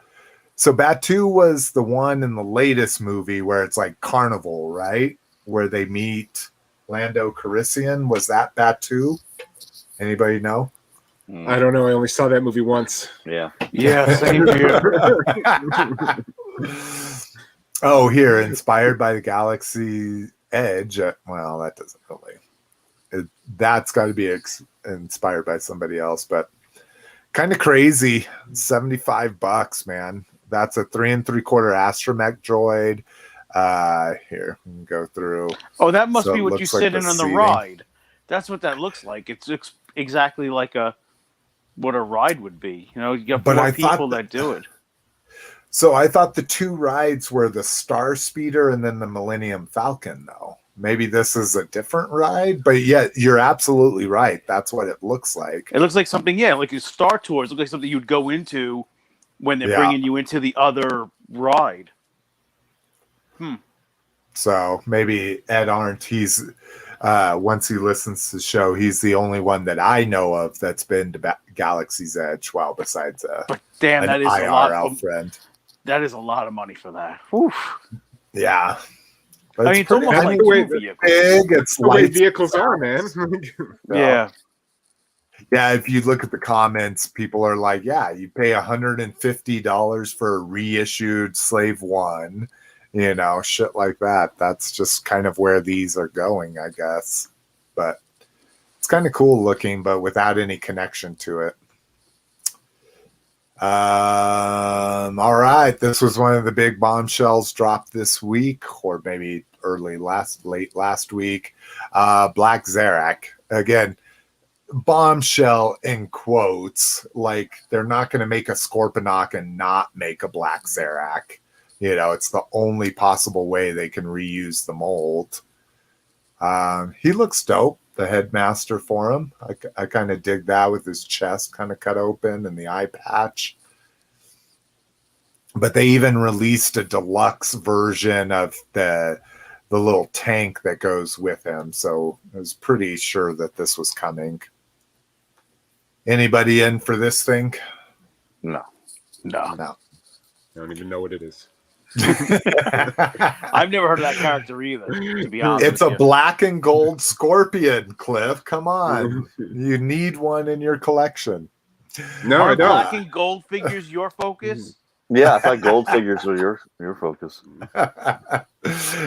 So Batuu was the one in the latest movie where it's like Carnival, right? Where they meet Lando Calrissian. Was that Batuu? Anybody know? I don't know. I only saw that movie once. Yeah. Yeah, same here. Oh, here, inspired by the Galaxy Edge. Well, that doesn't really. That's got to be inspired by somebody else, but Kind of crazy. $75, man. That's a 3 3/4 astromech droid. Here, we can go through. Oh, that must So be it what you looks like sit the in on the seating. ride. That's what that looks like. It's exactly like what a ride would be. You know, you got But four I thought people that do it. So I thought the two rides were the Star Speeder and then the Millennium Falcon, though. Maybe this is a different ride, but yeah, you're absolutely right. That's what it looks like. It looks like something, yeah, like your Star Tours. It looks like something you'd go into when they're bringing you into the other ride. So maybe Ed Arndt, he's once he listens to the show, he's the only one that I know of that's been to Galaxy's Edge. Well, besides But damn, an that is a IRL lot. friend. That is a lot of money for that. Oof. Yeah. But I mean, it's almost like anyway, two vehicles. big. It's The way lights vehicles and are, man. sounds. Yeah. Yeah, if you look at the comments, people are like, yeah, you pay $150 for a reissued Slave One, you know, shit like that. That's just kind of where these are going, I guess. But it's kind of cool looking, but without any connection to it. All right. This was one of the big bombshells dropped this week, or maybe late last week. Black Zarak. Again, bombshell in quotes. Like, they're not going to make a Scorponok and not make a Black Zarak. You know, it's the only possible way they can reuse the mold. He looks dope. The headmaster for him. I kind of dig that with his chest kind of cut open and the eye patch. But they even released a deluxe version of the little tank that goes with him. So I was pretty sure that this was coming. Anybody in for this thing? No. No. I don't even know what it is. I've never heard of that character either, to be honest. It's a black and gold scorpion, Cliff. Come on. You need one in your collection. No, I Are don't. black and gold figures your focus? Yeah, I thought gold figures were your focus.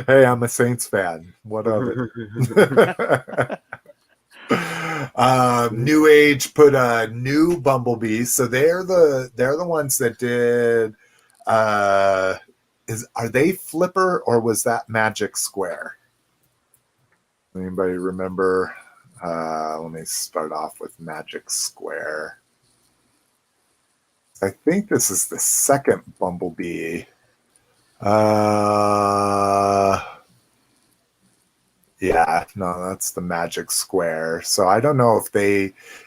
Hey, I'm a Saints fan. What of it? Newage put a new Bumblebee, so they're the ones that did. Are they Flipper or was that Magic Square? Anybody remember? Let me start off with Magic Square. I think this is the second Bumblebee. Yeah, no, that's the Magic Square. So I don't know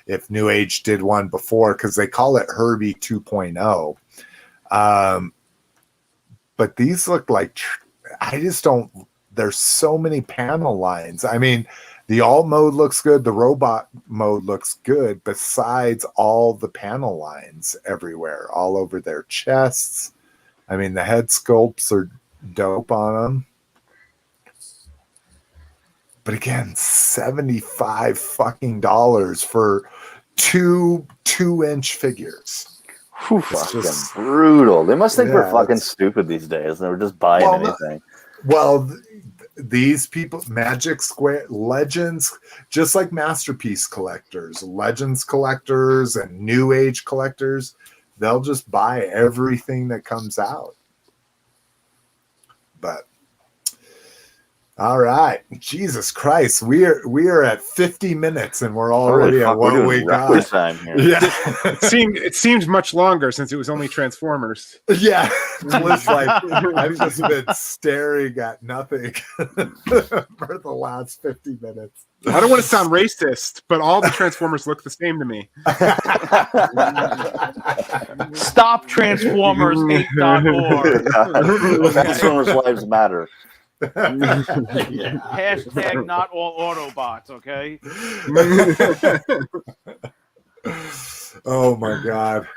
if Newage did one before, because they call it Herbie 2.0. But these look like, I just don't, there's so many panel lines. I mean, the alt mode looks good. The robot mode looks good, besides all the panel lines everywhere, all over their chests. I mean, the head sculpts are dope on them. But again, $75 fucking dollars for two 2-inch figures. Whew, fucking brutal. They must think we're fucking it's stupid these days. They're just buying anything. Well, these people, Magic Square Legends, just like Masterpiece collectors, Legends collectors, and New Age collectors, they'll just buy everything that comes out. But all right, Jesus Christ, we are at 50 minutes and we're already at what we got. Time here. Yeah, It seemed much longer since it was only Transformers. yeah. It was like I've just been staring at nothing for the last 50 minutes. I don't want to sound racist, but all the Transformers look the same to me. Stop Transformers 8.org. Transformers Lives Matter. Hashtag not all Autobots, okay? Oh my God.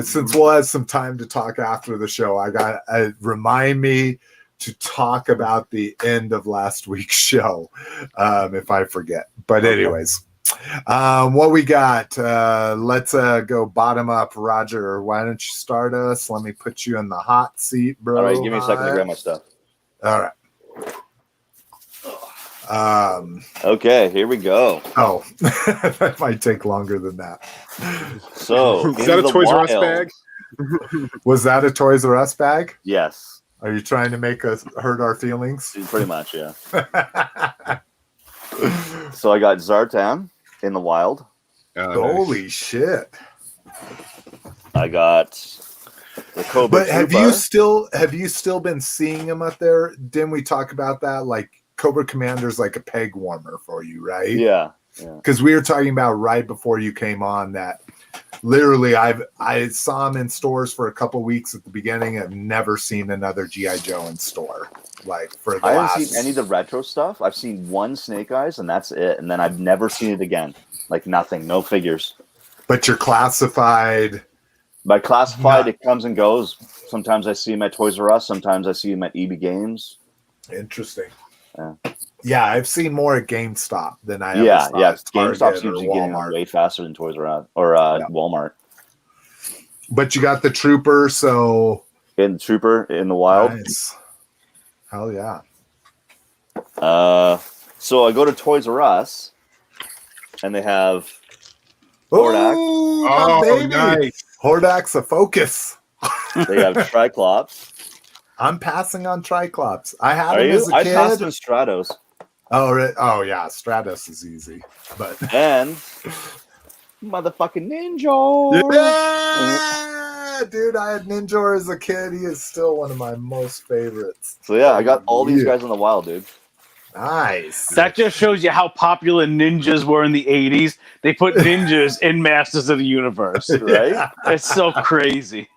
Since we'll have some time to talk after the show, I got remind me to talk about the end of last week's show if I forget. But anyways, what we got? Let's go bottom up. Roger, why don't you start us? Let me put you in the hot seat, bro. All right, give me a second to grab my stuff. All right. Okay, here we go. Oh, that might take longer than that. So, Is that a in the Toys R Us wild- bag? Was that a Toys R Us bag? Yes, Are you trying to make us hurt our feelings? pretty much, yeah. So I got Zartan in the wild. Holy shit! I got the Cobra. But have you still been seeing them up there? Didn't we talk about that? Like Cobra Commander's like a peg warmer for you, right? Yeah. Because we were talking about right before you came on that literally I saw them in stores for a couple weeks at the beginning. I've never seen another G.I. Joe in store. Like for the I last... haven't seen any of the retro stuff. I've seen one Snake Eyes, and that's it. And then I've never seen it again. Like nothing, no figures. But you're classified. By classified, it comes and goes. Sometimes I see them at Toys R Us. Sometimes I see them at EB Games. Interesting. Yeah. Yeah, I've seen more at GameStop than I ever Yeah. saw at GameStop's Target or usually getting them Walmart. way faster than Toys R Us or Walmart. But you got the Trooper, so In Trooper in the wild. nice. Hell yeah. So I go to Toys R Us, and they have Hordak. Oh, Oh, baby. nice. Hordak's a focus. They have Triclops. I'm passing on Triclops. I had Are him you? as a I passed kid. in Stratos. Oh yeah, Stratus is easy. But And motherfucking Ninja. yeah, dude, I had Ninja as a kid. He is still one of my most favorites. So yeah, I got all these Yeah. guys in the wild, dude. Nice. That just shows you how popular ninjas were in the 80s. They put ninjas in Masters of the Universe. Right? Yeah. It's so crazy.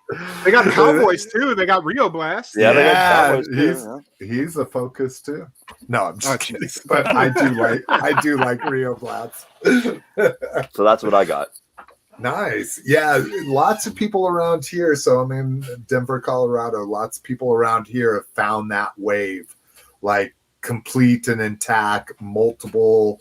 They got Cowboys too. They got Rio Blast. Yeah, they got Yeah, Cowboys too, he's a focus too. No, I'm just Oh, kidding. jeez. But I do like Rio Blast. So that's what I got. Nice. Yeah, lots of people around here. So I'm in Denver, Colorado. Lots of people around here have found that wave, like complete and intact, multiple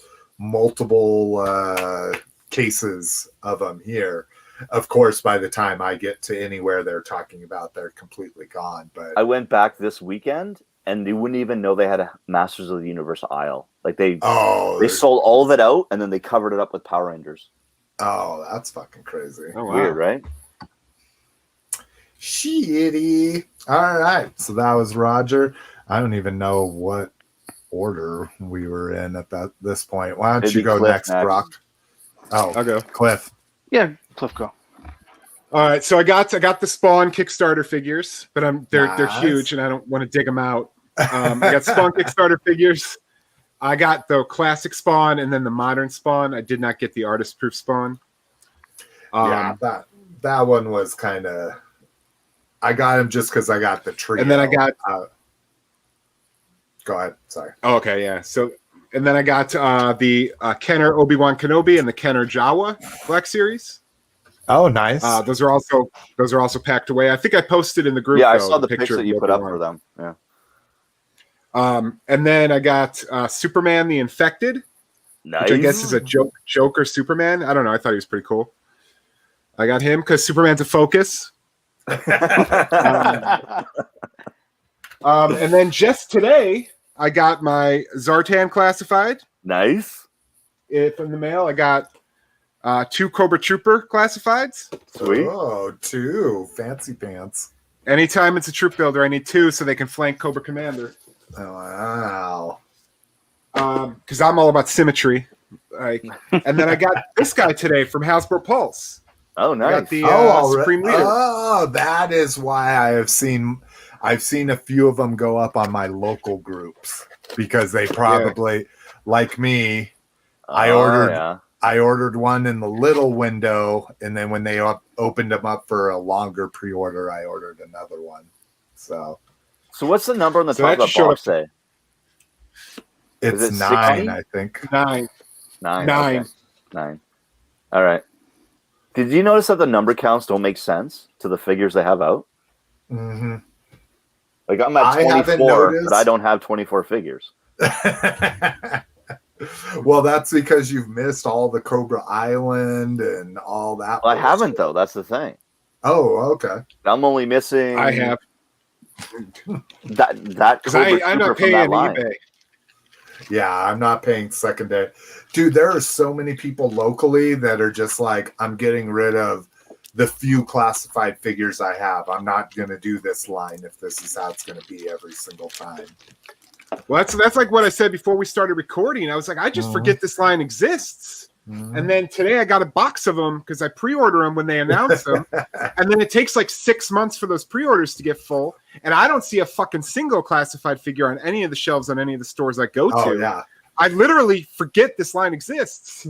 cases of them here. Of course, by the time I get to anywhere they're talking about, they're completely gone. But I went back this weekend, and they wouldn't even know they had a Masters of the Universe aisle. Like they sold all of it out, and then they covered it up with Power Rangers. oh, that's fucking crazy. Oh, wow. Weird, right? Shitty. All right. So that was Roger. I don't even know what order we were in at this point. Why don't It'd you be go Cliff next, next. Brock? Oh, I'll go. Cliff. Yeah, Cliff, go. All right, so I got the Spawn Kickstarter figures, but they're Nice. huge, and I don't want to dig them out. I got Spawn Kickstarter figures. I got the classic Spawn and then the modern Spawn. I did not get the artist proof Spawn. Yeah, that one was kind of. I got him just because I got the tree. And then I got. Go ahead. Sorry. Oh, okay, yeah. So, and then I got the Kenner Obi-Wan Kenobi and the Kenner Jawa Black Series. Oh, nice. Those are also packed away. I think I posted in the group. Yeah, I though, saw the picture that of you put up Obi-Wan. for them. Yeah. And then I got Superman the Infected, Nice. which I guess is a Joker Superman. I don't know. I thought he was pretty cool. I got him because Superman's a focus. And then just today, I got my Zartan classified. Nice. From the mail, I got 2 Cobra Trooper classifieds. Sweet. Oh, 2 fancy pants. Anytime it's a troop builder, I need 2 so they can flank Cobra Commander. Oh, wow. Because I'm all about symmetry. And then I got this guy today from Hasbro Pulse. Oh, I nice. got the already- Supreme Leader. Oh, that is why I've seen a few of them go up on my local groups because they probably, like me, I ordered one in the little window, and then when they opened them up for a longer pre-order, I ordered another one. So what's the number on the So top that of the showed box up- say? it's it 9, 60? I think. 9. 9. 9. Okay. 9. All right. Did you notice that the number counts don't make sense to the figures they have out? Mm-hmm. Like I'm at I haven't 24, noticed. but I don't have 24 figures. Well, that's because you've missed all the Cobra Island and all that. Well, I haven't though. That's the thing. Oh, okay. I'm only missing. I have. that Because Cobra I'm Trooper not from that paying line. eBay. Yeah, I'm not paying secondary. Dude, there are so many people locally that are just like, I'm getting rid of the few classified figures I have. I'm not going to do this line if this is how it's going to be every single time. Well, that's like what I said before we started recording. I was like, I just forget this line exists. And then today I got a box of them because I pre-order them when they announce them. And then it takes like 6 months for those pre-orders to get full. And I don't see a fucking single classified figure on any of the shelves on any of the stores I go to. Yeah. I literally forget this line exists.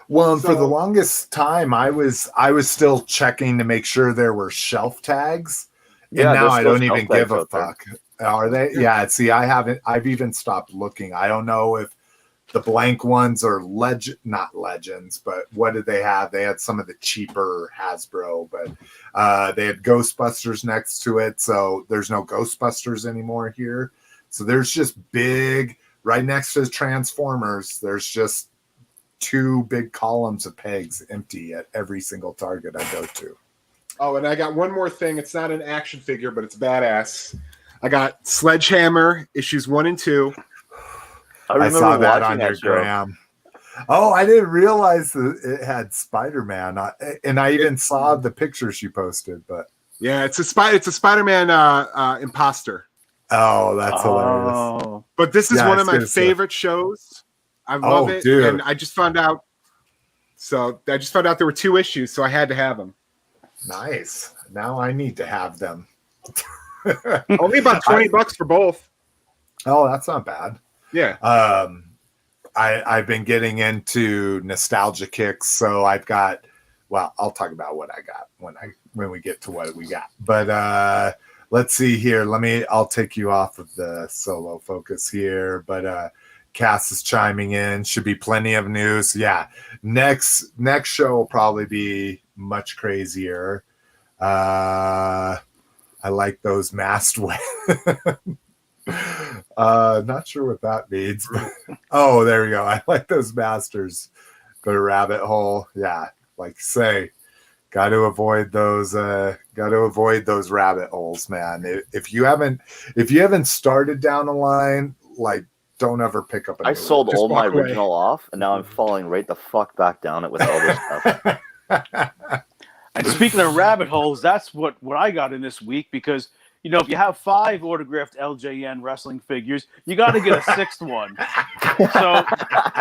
Well, for the longest time, I was still checking to make sure there were shelf tags. And now I don't even give a fuck. Are they? Yeah. See, I've even stopped looking. I don't know if the blank ones are not legends, but what did they have? They had some of the cheaper Hasbro, but they had Ghostbusters next to it. So there's no Ghostbusters anymore here. So there's just big, right next to the Transformers, there's just 2 big columns of pegs empty at every single Target I go to. Oh, and I got one more thing. It's not an action figure, but it's badass. I got Sledgehammer issues 1 and 2. I saw that on your gram. Oh, I didn't realize that it had Spider-Man, and I even saw the pictures you posted. But yeah, it's a Spider-Man imposter. Oh, that's hilarious! But this is one of my favorite shows. I love it, dude. And I just found out. So I just found out there were 2 issues, so I had to have them. Nice. Now I need to have them. Only about $20 for both. Oh, that's not bad. Yeah. I've been getting into nostalgia kicks, so I've got. Well, I'll talk about what I got when we get to what we got. But let's see here. I'll take you off of the solo focus here. But Kass is chiming in. Should be plenty of news. Yeah. Next show will probably be much crazier. I like those masked not sure what that means. Oh, there we go. I like those masters. Go to rabbit hole. Yeah, like say, got to avoid those rabbit holes, man. If you haven't started down a line, like don't ever pick up. I sold all my original off, and now I'm falling right the fuck back down it with all this stuff. And speaking of rabbit holes, that's what I got in this week because. You know, if you have 5 autographed LJN wrestling figures, you got to get a 6th one. So,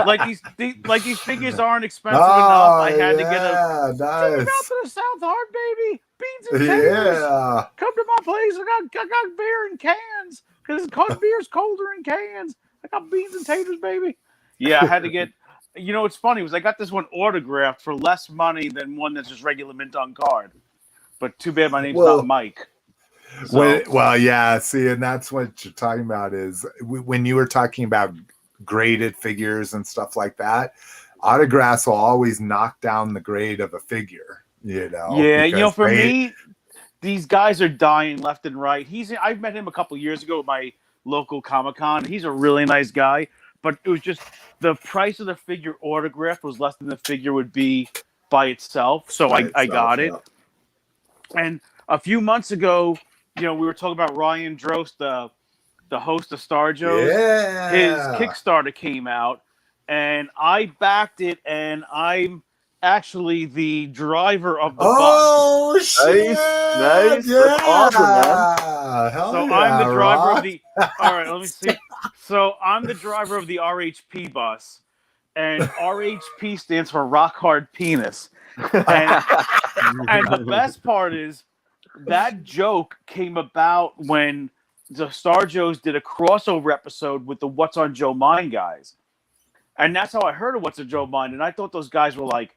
like these figures aren't expensive enough. I had to get a. Nice. Take out to the South Hard, baby. Beans and taters. Yeah. Come to my place. I got beer in cans because beer's colder in cans. I got beans and taters, baby. Yeah, I had to get. You know, what's funny was I got this one autographed for less money than one that's just regular mint on card. But too bad my name's not Mike. So. Well, yeah. See, and that's what you're talking about is when you were talking about graded figures and stuff like that. Autographs will always knock down the grade of a figure. You know. Yeah, you know, for me, these guys are dying left and right. I've met him a couple years ago at my local Comic-Con. He's a really nice guy, but it was just the price of the figure autograph was less than the figure would be by itself. So I got it. And a few months ago. You know, we were talking about Ryan Drost, the host of Star Joe's. Yeah. His Kickstarter came out, and I backed it, and I'm actually the driver of the bus. Oh, shit! Nice. Yeah. That's awesome, man. So I'm the driver of the. All right, let me see. So I'm the driver of the RHP bus, and RHP stands for Rock Hard Penis. And the best part is. That joke came about when the Star Joes did a crossover episode with the What's on Joe Mind guys. And that's how I heard of What's on Joe Mind. And I thought those guys were like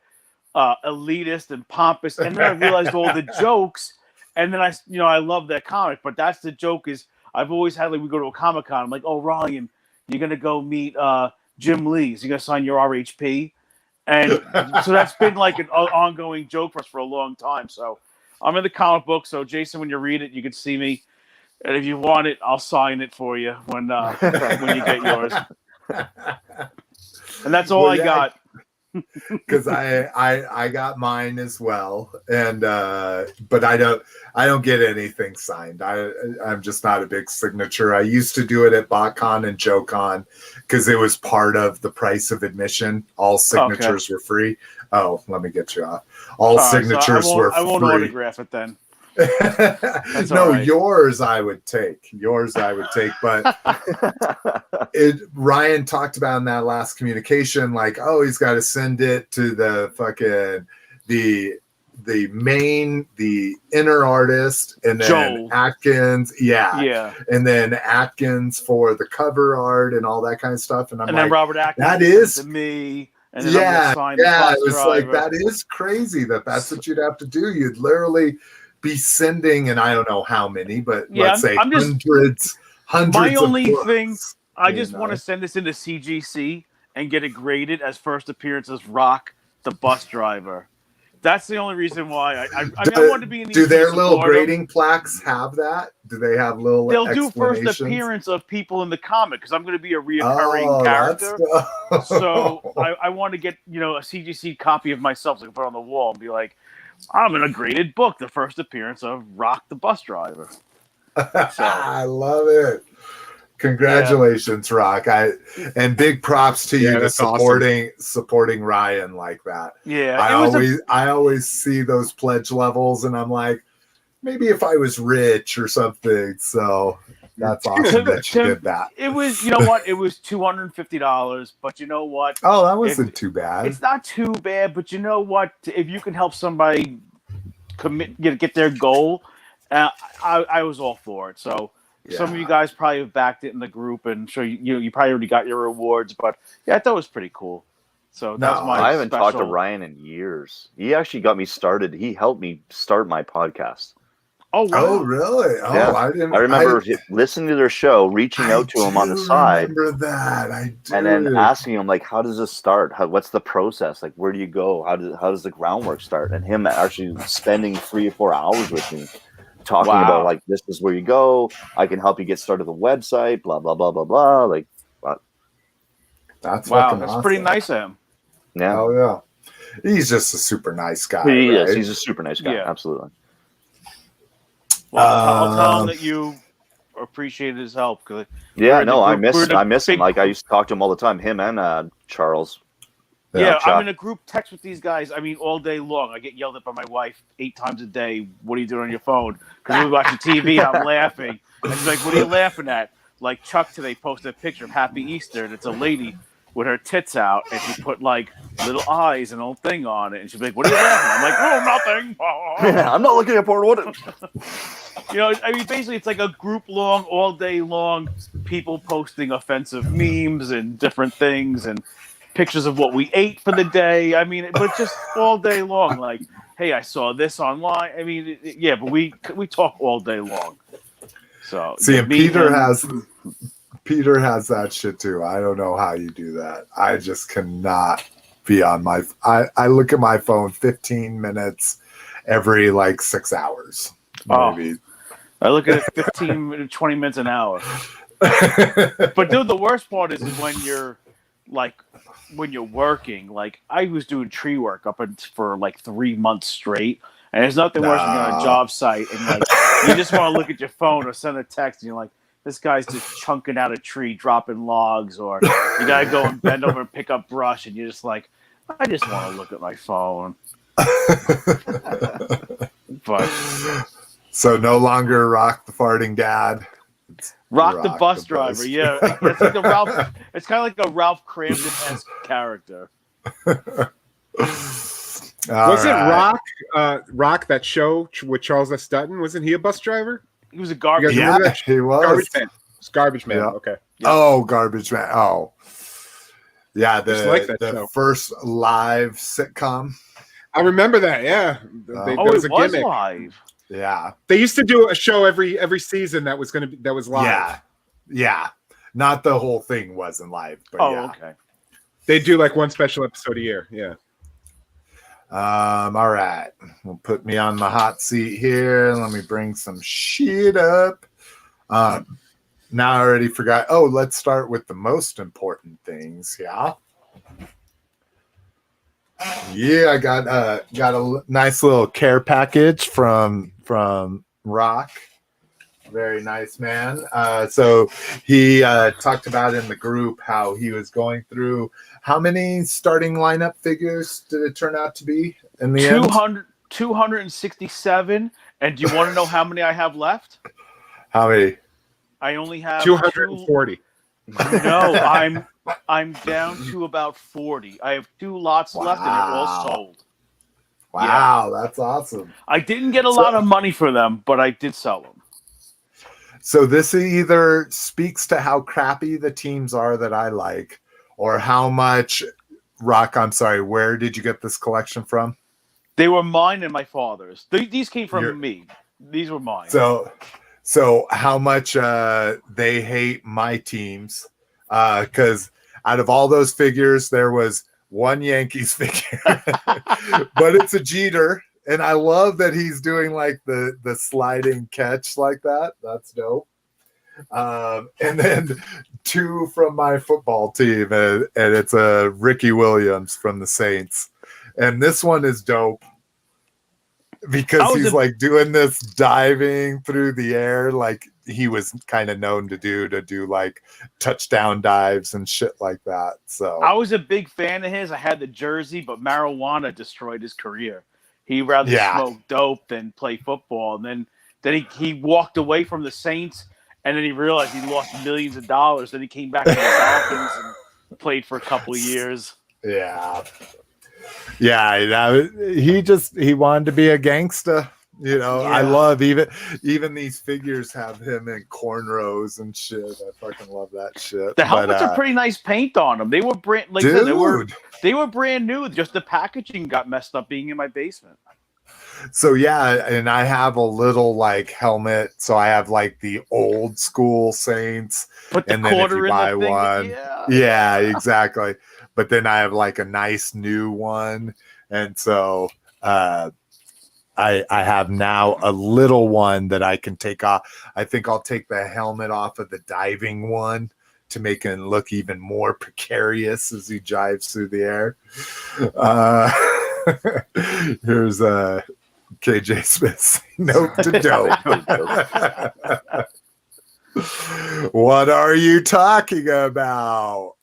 elitist and pompous. And then I realized all the jokes. And then I love that comic. But that's the joke is I've always had, like, we go to a Comic-Con. I'm like, oh, Ryan, you're going to go meet Jim Lee. Is he going to sign your RHP? And so that's been like an ongoing joke for us for a long time. So I'm in the comic book, so Jason, when you read it, you can see me. And if you want it, I'll sign it for you when you get yours. And that's all I got. because I got mine as well, and but I don't get anything signed. I'm just not a big signature. I used to do it at BotCon and JoeCon because it was part of the price of admission. All signatures were free. Oh, let me get you off. All signatures were free. I won't autograph it then. No, right. Yours I would take. But Ryan talked about in that last communication, like, oh, he's got to send it to the fucking the inner artist, and then Joel. Atkins, yeah, and then Atkins for the cover art and all that kind of stuff. And then Robert Atkins, that is to me. And then it was like, that is crazy that's what you'd have to do. You'd literally be sending, and I don't know how many, but let's say hundreds. My only thing, I just want to send this into CGC and get it graded as first appearance as Rock, the bus driver. That's the only reason why I want to be in the. Do their little grading plaques have that? Do they have little? They'll do first appearance of people in the comic because I'm going to be a reoccurring character. So I want to get a CGC copy of myself so I can put it on the wall and be like, I'm in a graded book, the first appearance of Rock the bus driver. So, I love it. Congratulations, Rock. And big props to you to supporting Ryan like that. Yeah. I always see those pledge levels and I'm like, maybe if I was rich or something. So that's awesome that you did that. It was, you know what? It was $250, but you know what? Oh, that wasn't too bad. It's not too bad, but you know what? If you can help somebody get their goal, I was all for it. So some of you guys probably have backed it in the group, and so you probably already got your rewards. But yeah, I thought it was pretty cool. So I haven't talked to Ryan in years. He actually got me started. He helped me start my podcast. Oh, wow. Oh, really? Oh, yeah. I remember listening to their show, reaching out to him on the side. Remember that? I do. And then asking him, like, how does this start? What's the process? Like, where do you go? How does the groundwork start? And him actually spending 3 or 4 hours with me, talking about, like, this is where you go. I can help you get started with the website. Blah blah blah blah blah. Like, that's awesome. Pretty nice of him. Yeah. Oh yeah. He's just a super nice guy. He is. He's a super nice guy. Yeah. Absolutely. Well, I'll tell him that you appreciated his help. I miss him. Like, I used to talk to him all the time. Him and Charles. Yeah, I'm in a group text with these guys. I mean, all day long. I get yelled at by my wife 8 times a day. What are you doing on your phone? Because we're watching TV and I'm laughing. And she's like, what are you laughing at? Like, Chuck today posted a picture of Happy Easter, and it's a lady with her tits out, and she put, like, little eyes and a little thing on it. And she's like, what are you laughing at? I'm like, oh, nothing. I'm not looking at porn. What? I mean, basically, it's like a group long, all day long, people posting offensive memes and different things and pictures of what we ate for the day. I mean, but just all day long. Like, hey, I saw this online. I mean, but we talk all day long. So see, and Peter has that shit too. I don't know how you do that. I just cannot be on my. I look at my phone 15 minutes every like 6 hours. Maybe. I look at it 15, 20 minutes an hour. But dude, the worst part is when you're working. Like, I was doing tree work for like 3 months straight, and there's nothing worse than on a job site and like you just want to look at your phone or send a text and you're like, this guy's just chunking out a tree, dropping logs, or you gotta go and bend over and pick up brush, and you're just like, I just want to look at my phone. But so no longer Rock the farting dad. Rock the bus driver, yeah. It's like it's kind of like a Ralph Cramden-esque character. Wasn't Rock that show with Charles S. Dutton? Wasn't he a bus driver? He was a garbage man. Yeah, he was. Garbage man. Yeah. Okay. Yeah. Oh, Garbage Man. Oh. Yeah, the first live sitcom. I remember that, yeah. That was a gimmick. Live. Yeah. They used to do a show every season that was live. Yeah. Yeah. Not the whole thing wasn't live, but okay. They do like one special episode a year, yeah. All right. We'll put me on the hot seat here. Let me bring some shit up. Now I already forgot. Oh, let's start with the most important things. Yeah. Yeah, I got a nice little care package from Rock. Very nice, man. So he talked about in the group how he was going through how many starting lineup figures did it turn out to be in the end? 267. And do you want to know how many I have left? How many? I only have 240. No, I'm down to about 40. I have 2 lots left, and they're all sold. Wow, that's awesome. I didn't get a lot of money for them, but I did sell them. So this either speaks to how crappy the teams are that I like, or how much Rock. I'm sorry. Where did you get this collection from? They were mine and my father's. These came from me. These were mine. So how much they hate my teams? Because out of all those figures, there was one Yankees figure, but it's a Jeter. And I love that he's doing like the sliding catch like that. That's dope. And then 2 from my football team, and it's a Ricky Williams from the Saints. And this one is dope because he's like doing this diving through the air like he was kind of known to do like touchdown dives and shit like that. So I was a big fan of his. I had the jersey, but marijuana destroyed his career. He rather smoke dope than play football. And then he walked away from the Saints, and then he realized he lost millions of dollars. Then he came back to the Falcons and played for a couple of years. Yeah. He wanted to be a gangster. You know, I love even these figures have him in cornrows and shit. I fucking love that shit. The helmets are pretty nice paint on them. They were brand like they were brand new. Just the packaging got messed up being in my basement. So yeah, and I have a little like helmet. So I have like the old school Saints. Put the and then if you buy one, yeah, exactly. But then I have like a nice new one, and so I have now a little one that I can take off. I think I'll take the helmet off of the diving one to make him look even more precarious as he jives through the air. Here's KJ Smith. Note to dope. What are you talking about?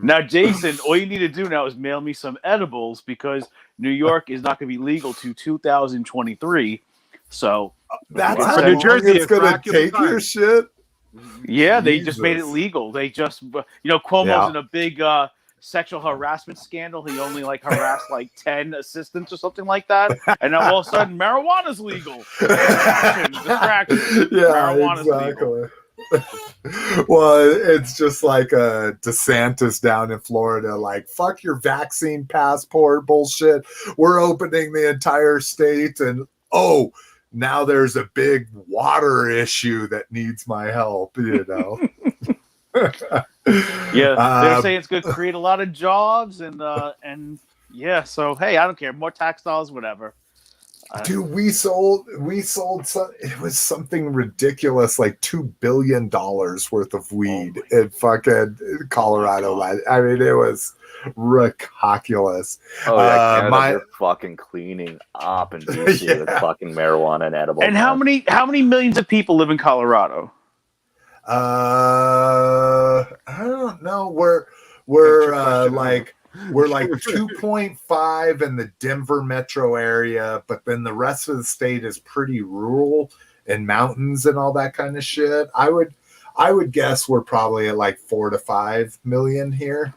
Now, Jason, all you need to do now is mail me some edibles because New York is not going to be legal to 2023. So that's how New Jersey it's going to take your shit. Yeah, they just made it legal. They just, Cuomo's in a big sexual harassment scandal. He only harassed 10 assistants or something like that, and now all of a sudden marijuana's legal. Distraction. Yeah, marijuana's legal. Well, it's just like DeSantis down in Florida, fuck your vaccine passport bullshit. We're opening the entire state, and now there's a big water issue that needs my help, they're saying it's going to create a lot of jobs, and so hey, I don't care, more tax dollars, whatever. Dude, we sold some, it was something ridiculous, like $2 billion worth of weed in fucking Colorado. I mean, it was ridiculous. They're fucking cleaning up in DC with fucking marijuana and edible. And how many millions of people live in Colorado? I don't know. We're 2.5 in the Denver metro area, but then the rest of the state is pretty rural and mountains and all that kind of shit. I would guess we're probably at 4 to 5 million here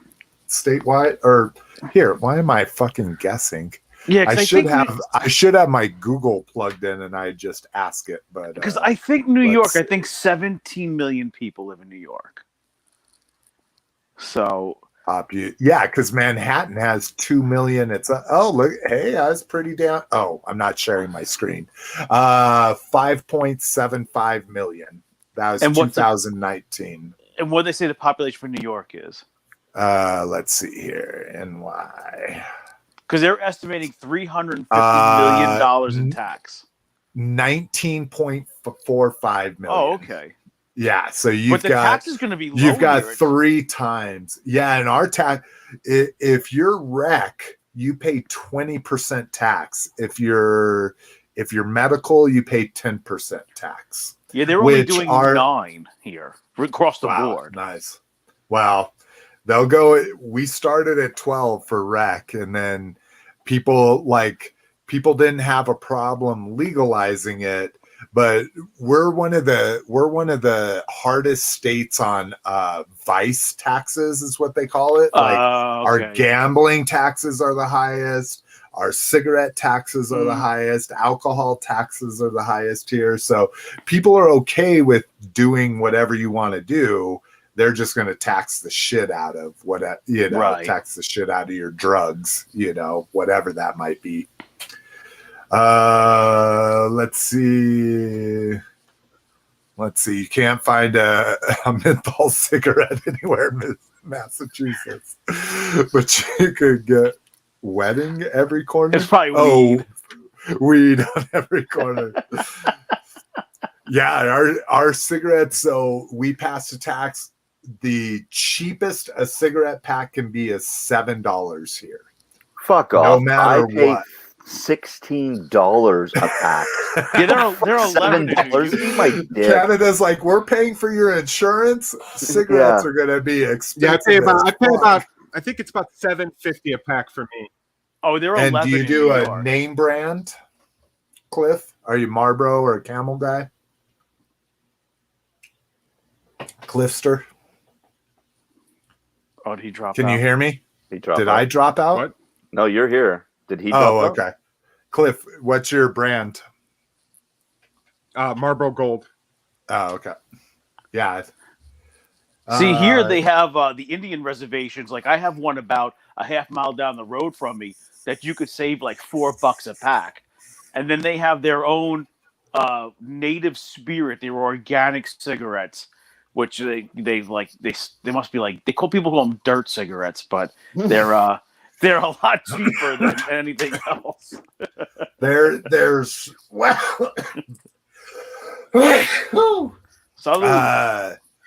statewide. Or here, why am I fucking guessing? Yeah, I should have my Google plugged in and I just ask it, but because I think New York, 17 million people live in New York. So because Manhattan has 2 million. It's look, hey, that's pretty down. I'm not sharing my screen. 5.75 million. That was 2019. And what do they say the population for New York is? Let's see here, NY. Because they're estimating $350 million in tax. 19.45 million. Oh, okay. Yeah, so But the tax is going to be low. You've got here. 3 times. Yeah, and our tax, if you're rec, you pay 20% tax. If you're medical, you pay 10% tax. Yeah, they're only doing 9 here across the board. Nice. Wow. We started at 12 for rec, and then people didn't have a problem legalizing it. But we're one of the hardest states on vice taxes, is what they call it. Our gambling taxes are the highest. Our cigarette taxes are the highest. Alcohol taxes are the highest here. So people are okay with doing whatever you want to do. They're just going to tax the shit out of tax the shit out of your drugs, whatever that might be. Let's see. You can't find a menthol cigarette anywhere in Massachusetts, but you could get wedding every corner. It's probably weed on every corner. Yeah, our cigarettes. So we passed a tax. The cheapest a cigarette pack can be is $7 here. Fuck off! No matter what. $16 a pack. Yeah, they're $11. Canada's like, we're paying for your insurance. Cigarettes are going to be expensive. Yeah, I think it's about $7.50 a pack for me. Oh, they're and 11. Do you do a name brand, Cliff? Are you Marlboro or Camel guy? Cliffster? Oh, did he drop out? Can you hear me? Did I drop out? What? No, you're here. Did he drop out? Okay. Cliff, what's your brand? Marlboro Gold. Oh, okay. Yeah. See, here they have the Indian reservations. Like, I have one about a half mile down the road from me that you could save like $4 a pack. And then they have their own native spirit, their organic cigarettes, which they must be like, people call them dirt cigarettes, but they're a lot cheaper than anything else. There's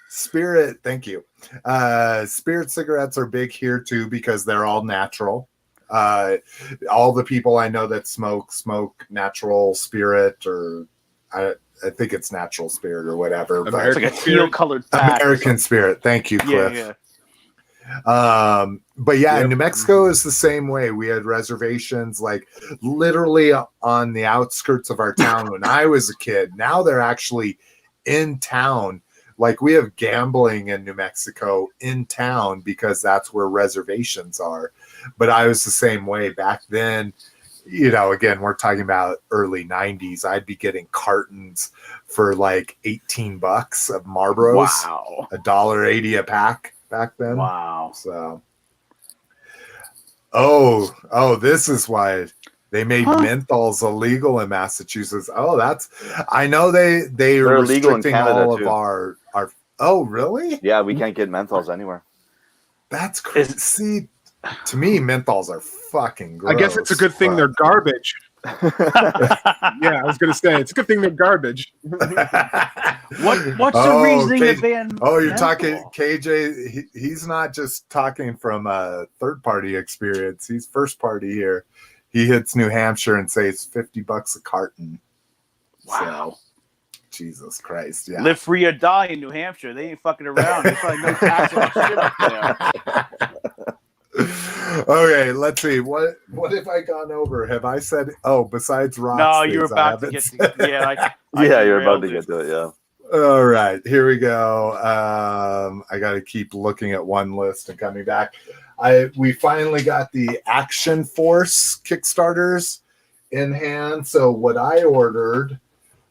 Spirit. Thank you. Spirit cigarettes are big here too because they're all natural. All the people I know that smoke natural Spirit, or I think it's natural Spirit or whatever. It's like a teal colored American Spirit. Thank you, Cliff. Yeah. But yeah, New Mexico is the same way. We had reservations like literally on the outskirts of our town when I was a kid. Now they're actually in town. Like, we have gambling in New Mexico in town because that's where reservations are. But I was the same way back then. Again, we're talking about early 90s. I'd be getting cartons for like $18 of Marlboros. Wow. $1.80 a pack back then. Wow. So, this is why they made menthols illegal in Massachusetts. I know they're restricting all of our. Oh, really? Yeah, we can't get menthols anywhere. That's crazy. See, to me, menthols are fucking gross. I guess it's a good thing they're garbage. Yeah, I was going to say, it's a good thing they're garbage. What's the reasoning to ban? Oh, you're talking KJ. He's not just talking from a third-party experience. He's first-party here. He hits New Hampshire and saves $50 a carton. Wow. So, Jesus Christ. Yeah. Live free or die in New Hampshire. They ain't fucking around. There's probably no tax on shit up there. Okay, let's see. What have I gone over? Have I said? Oh, besides rocks. No, you're about to get to. Yeah, you're about to get to it. Yeah. All right, here we go. I got to keep looking at one list and coming back. We finally got the Action Force Kickstarters in hand. So what I ordered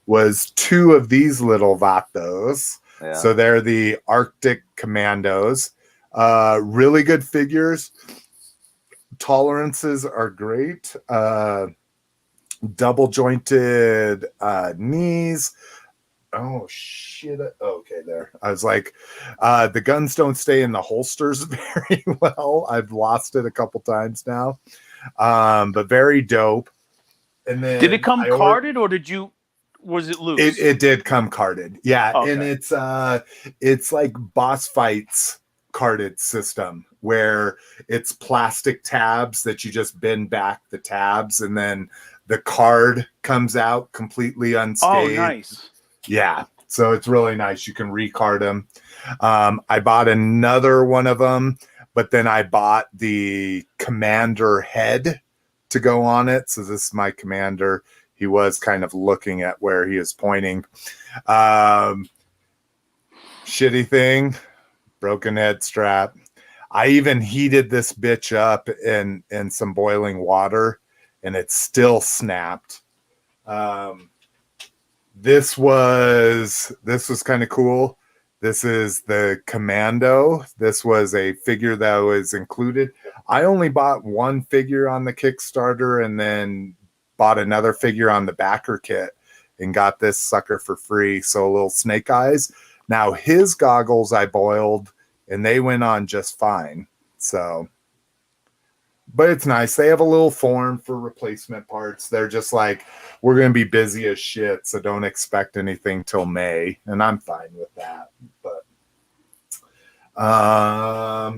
was 2 of these little vatos. Yeah. So they're the Arctic Commandos. Really good figures. Tolerances are great. Double jointed knees. Oh shit. Okay, there. I was like, the guns don't stay in the holsters very well. I've lost it a couple times now. But very dope. And then did it come carded or did you was it loose? It did come carded. Yeah, Okay. and it's like boss fights carded system where it's plastic tabs that you just bend back the tabs and then the card comes out completely unscathed. Oh, nice. Yeah, so it's really nice. You can recard them. I bought another one of them, but then I bought the commander head to go on it. So this is my commander. He was kind of looking at where he is pointing. Shitty thing, broken head strap. I even heated this bitch up in some boiling water, and it still snapped. This was kind of cool. This is the Commando. This was a figure that was included. I only bought one figure on the Kickstarter and then bought another figure on the backer kit and got this sucker for free. So a little Snake Eyes. Now his goggles I boiled and they went on just fine. So, but it's nice. They have a little form for replacement parts. They're just like, we're going to be busy as shit, so don't expect anything till May. And I'm fine with that. But a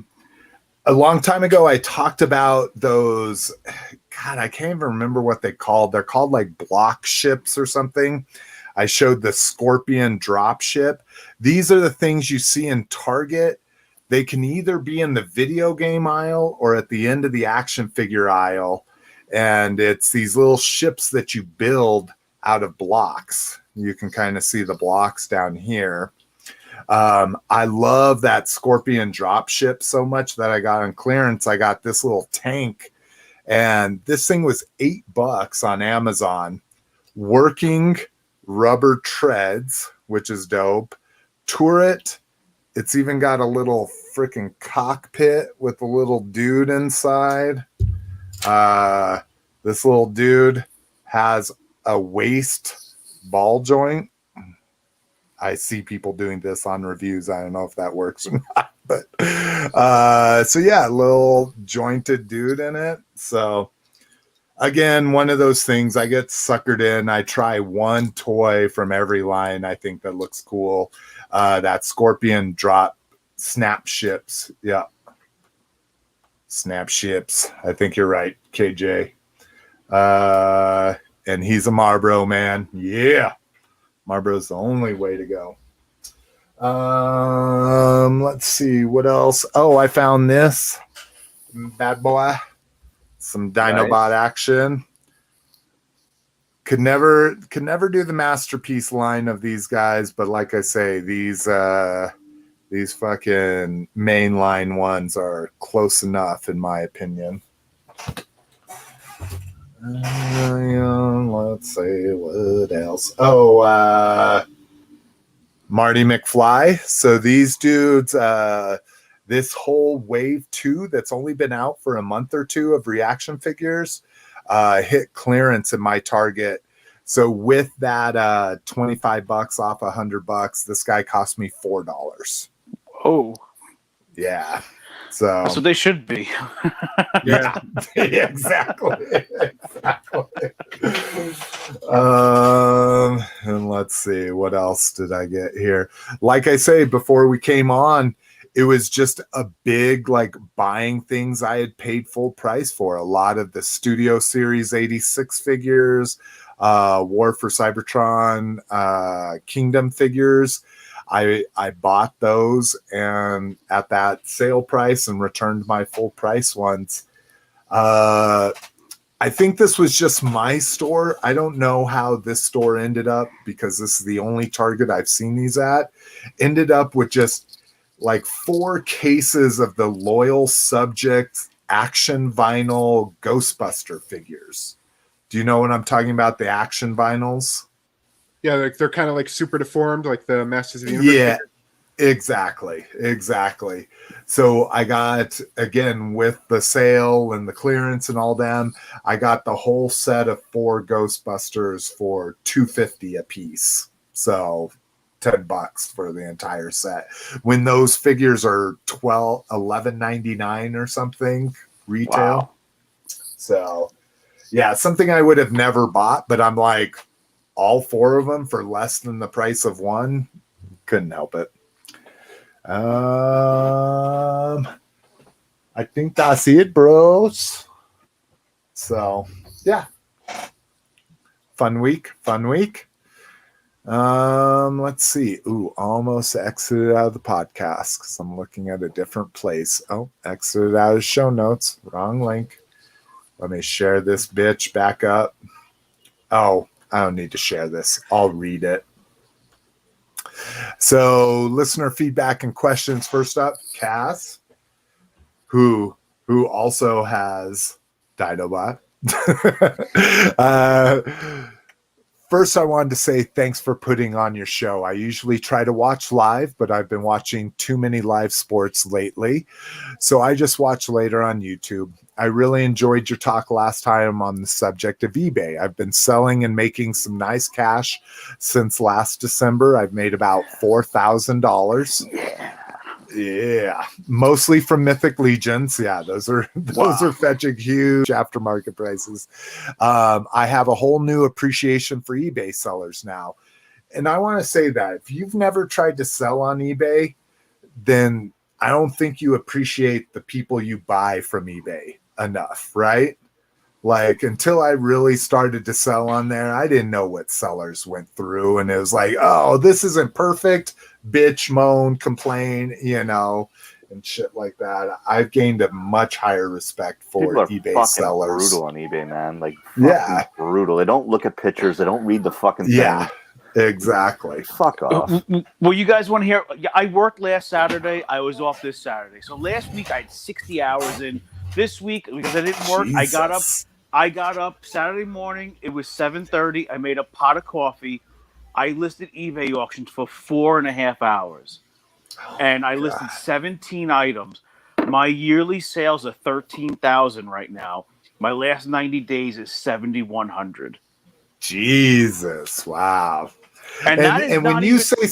long time ago, I talked about those. God, I can't even remember what they called. They're called like block ships or something. I showed the Scorpion drop ship. These are the things you see in Target. They can either be in the video game aisle or at the end of the action figure aisle. And it's these little ships that you build out of blocks. You can kind of see the blocks down here. I love that Scorpion drop ship so much that I got on clearance. I got this little tank, and this thing was $8 on Amazon. Working rubber treads, which is dope. Turret. It's even got a little freaking cockpit with a little dude inside. This little dude has a waist ball joint. I see people doing this on reviews. I don't know if that works or not, but so yeah, little jointed dude in it. So again, one of those things I get suckered in. I try one toy from every line I think that looks cool. That Scorpion drop snap ships. Yeah. Snap ships. I think you're right, KJ. And he's a Marlboro man. Yeah. Marlboro's the only way to go. Let's see what else. Oh, I found this bad boy. Some Dinobot action. Could never do the masterpiece line of these guys, but like I say, these fucking mainline ones are close enough in my opinion. Let's see what else. Oh, Marty Mcfly. So these dudes, this whole wave 2 that's only been out for a month or two of reaction figures hit clearance in my Target. So with that $25 off $100, this guy cost me $4. Oh, yeah. So that's what they should be. Yeah, exactly. And let's see, what else did I get here? Like I say, before we came on, it was just a big like buying things I had paid full price for. A lot of the Studio Series 86 figures, War for Cybertron, Kingdom figures. I bought those and at that sale price and returned my full price ones. I think this was just my store. I don't know how this store ended up because this is the only Target I've seen these at. Ended up with just like 4 cases of the Loyal Subject action vinyl Ghostbuster figures. Do you know what I'm talking about? The action vinyls? Yeah, like they're kind of like super deformed, like the Masters of the Universe. Yeah, exactly. So I got, again, with the sale and the clearance and all them, I got the whole set of 4 Ghostbusters for $250 a piece. So $10 for the entire set. When those figures are $11.99 or something retail. Wow. So yeah, something I would have never bought, but I'm like, all 4 of them for less than the price of one. Couldn't help it. I think that's it, bros. So yeah, fun week. Let's see. Ooh, almost exited out of the podcast because I'm looking at a different place. Oh, exited out of show notes. Wrong link. Let me share this bitch back up. Oh, I don't need to share this. I'll read it. So, listener feedback and questions. First up, Kass, who also has Dinobot. First, I wanted to say thanks for putting on your show. I usually try to watch live, but I've been watching too many live sports lately, so I just watch later on YouTube. I really enjoyed your talk last time on the subject of eBay. I've been selling and making some nice cash since last December. I've made about $4,000. Yeah, mostly from Mythic Legions. Yeah, those are fetching huge aftermarket prices. I have a whole new appreciation for eBay sellers now. And I want to say that if you've never tried to sell on eBay, then I don't think you appreciate the people you buy from eBay enough, right? Like, until I really started to sell on there, I didn't know what sellers went through. And it was like, oh, this isn't perfect. Bitch, moan, complain, and shit like that. I've gained a much higher respect for eBay sellers. Brutal on eBay, man. Like, yeah, brutal. They don't look at pictures. They don't read the fucking thing. Yeah, exactly. Fuck off. Well, you guys want to hear? I worked last Saturday. I was off this Saturday. So last week I had 60 hours in. This week, because I didn't work, Jesus. I got up Saturday morning. It was 7:30. I made a pot of coffee. I listed eBay auctions for 4.5 hours. And I listed 17 items. My yearly sales are 13,000 right now. My last 90 days is 7,100. Jesus, wow. And when you say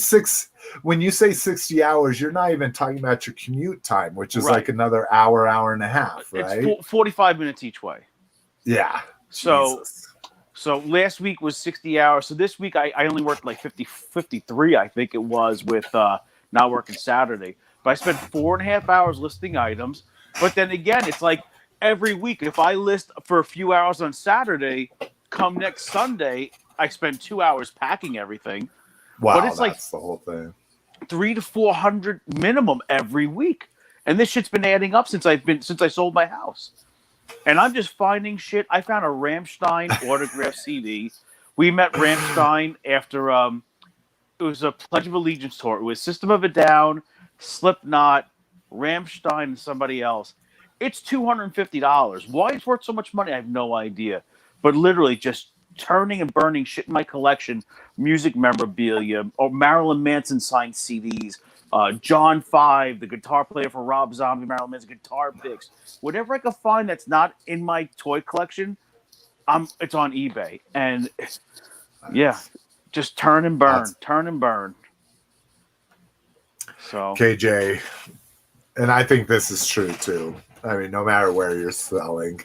60 hours, you're not even talking about your commute time, which is like another hour and a half, right? It's 45 minutes each way. Yeah. So last week was 60 hours. So this week I only worked like 53, I think it was, with not working Saturday. But I spent 4.5 hours listing items. But then again, it's like every week, if I list for a few hours on Saturday, come next Sunday, I spend 2 hours packing everything. Wow, but it's that's the whole thing. 300 to 400 minimum every week. And this shit's been adding up since I sold my house. And I'm just finding shit. I found a Rammstein autographed CD. We met Rammstein after it was a Pledge of Allegiance tour. It was System of a Down, Slipknot, Rammstein, and somebody else. It's $250. Why it's worth so much money, I have no idea. But literally just turning and burning shit in my collection, music memorabilia, or Marilyn Manson signed CDs, John 5, the guitar player for Rob Zombie, Marilyn Manson guitar picks. Whatever I can find that's not in my toy collection, it's on eBay. And yeah, just turn and burn. So KJ, and I think this is true too. I mean, no matter where you're selling,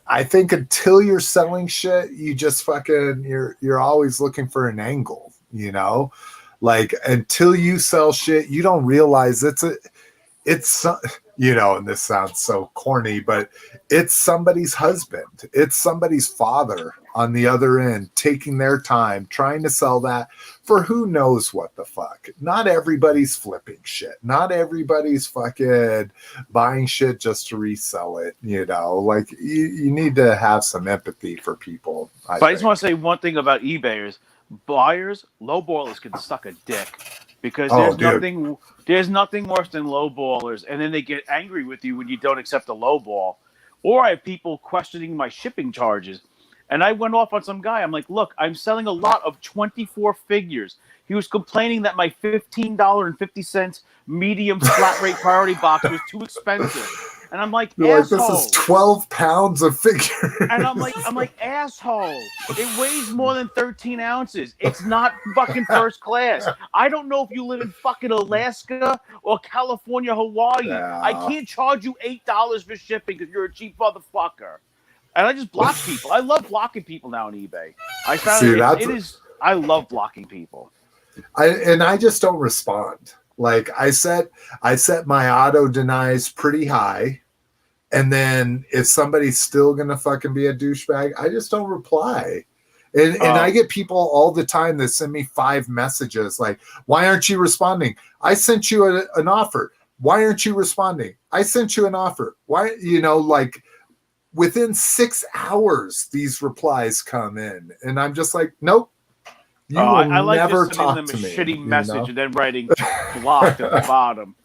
I think until you're selling shit, you just fucking you're always looking for an angle, Like, until you sell shit, you don't realize it's and this sounds so corny, but it's somebody's husband, it's somebody's father on the other end, taking their time, trying to sell that for who knows what the fuck. Not everybody's flipping shit. Not everybody's fucking buying shit just to resell it, Like, you need to have some empathy for people. I just want to say one thing about eBayers. Buyers, lowballers can suck a dick. Because there's nothing worse than lowballers, and then they get angry with you when you don't accept a lowball. Or I have people questioning my shipping charges. And I went off on some guy. I'm like, look, I'm selling a lot of 24 figures. He was complaining that my $15.50 medium flat rate priority box was too expensive. And I'm like, asshole. Like, this is 12 pounds of figure. And I'm like, asshole. It weighs more than 13 ounces. It's not fucking first class. I don't know if you live in fucking Alaska or California, Hawaii. Yeah. I can't charge you $8 for shipping because you're a cheap motherfucker. and I just block people. I love blocking people now on eBay. I found See, it is. I love blocking people. I just don't respond. Like I set my auto denies pretty high, and then if somebody's still gonna fucking be a douchebag, I just don't reply. And I get people all the time that send me 5 messages like, "Why aren't you responding? I sent you an offer. Why aren't you responding? I sent you an offer. Why?" Like within 6 hours, these replies come in, and I'm just like, "Nope." You will I like never just talk sending them to a me, shitty message know? and then writing blocked at the bottom.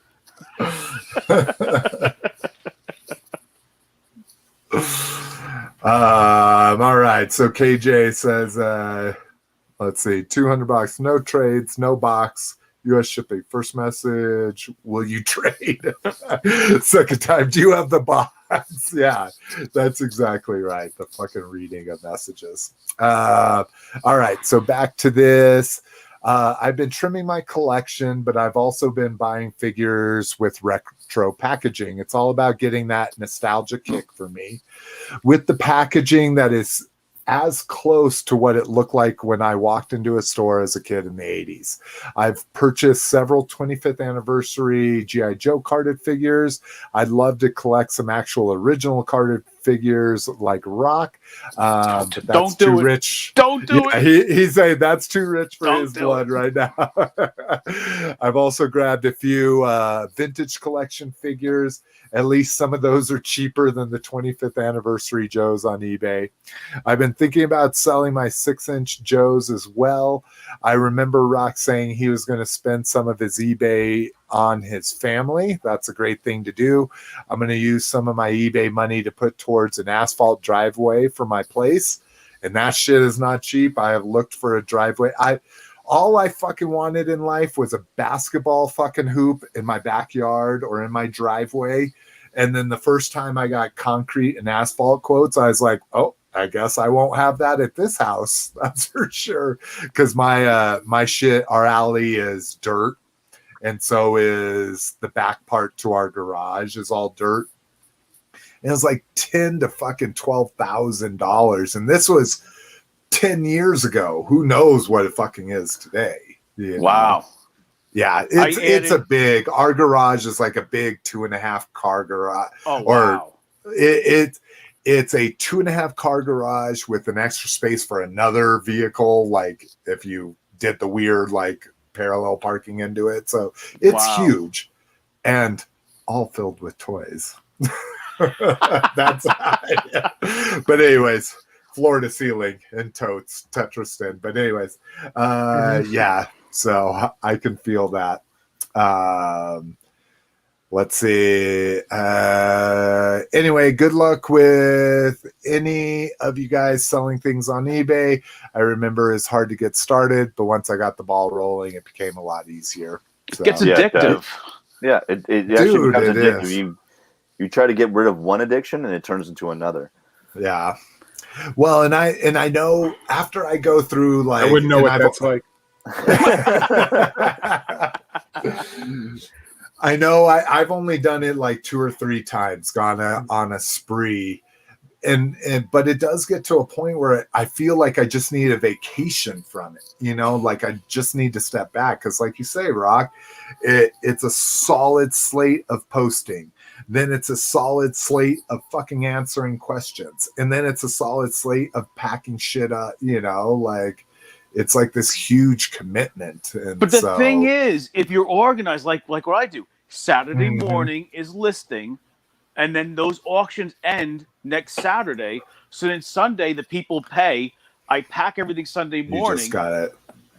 All right. So KJ says, let's see, $200, no trades, no box, U.S. shipping. First message, will you trade? Second time, do you have the box? Yeah, that's exactly right. The fucking reading of messages. All right. So back to this. I've been trimming my collection, but I've also been buying figures with retro packaging. It's all about getting that nostalgia kick for me with the packaging that is as close to what it looked like when I walked into a store as a kid in the 80s. I've purchased several 25th anniversary G.I. Joe carded figures. I'd love to collect some actual original carded figures like Rock. But that's too rich. Don't do it. He's saying that's too rich for his blood right now. I've also grabbed a few vintage collection figures. At least some of those are cheaper than the 25th anniversary Joes on eBay. I've been thinking about selling my 6-inch Joes as well. I remember Rock saying he was going to spend some of his eBay on his family. That's a great thing to do. I'm going to use some of my eBay money to put towards an asphalt driveway for my place. And that shit is not cheap. I have looked for a driveway. All I fucking wanted in life was a basketball fucking hoop in my backyard or in my driveway. And then the first time I got concrete and asphalt quotes, I was like, oh, I guess I won't have that at this house. That's for sure. Because my shit, our alley is dirt. And so is the back part to our garage is all dirt. And it was like $10,000 to fucking $12,000. And this was 10 years ago. Who knows what it fucking is today? Wow. Yeah, it's a big, our garage is like a big 2.5 car garage. Oh, wow. It's a 2.5 car garage with an extra space for another vehicle. Like if you did the weird, like parallel parking into it. So it's huge and all filled with toys. That's yeah. But anyways, floor to ceiling and totes, Tetriston. But anyways, yeah. So I can feel that. Let's see. Anyway, good luck with any of you guys selling things on eBay. I remember it's hard to get started, but once I got the ball rolling, it became a lot easier. So, it gets addictive. Yeah, it actually becomes addictive. You try to get rid of one addiction, and it turns into another. Yeah. Well, and I know after I go through like I wouldn't know what that's like. I know I've only done it like 2 or 3 times, gone on a spree, and but it does get to a point where I feel like I just need a vacation from it, like I just need to step back because, like you say, Rock, it's a solid slate of posting, then it's a solid slate of fucking answering questions, and then it's a solid slate of packing shit up, like. It's like this huge commitment. And but the thing is, if you're organized, like what I do, Saturday morning is listing, and then those auctions end next Saturday. So then Sunday, the people pay. I pack everything Sunday morning. You just got it.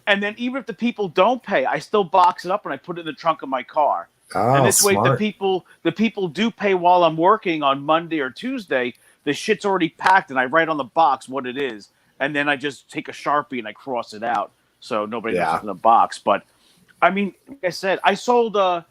And then even if the people don't pay, I still box it up and I put it in the trunk of my car. Oh, and this smart. way, the people do pay while I'm working on Monday or Tuesday. The shit's already packed, and I write on the box what it is. And then I just take a Sharpie and I cross it out so nobody knows it's in a box. But, I mean, like I said, I sold a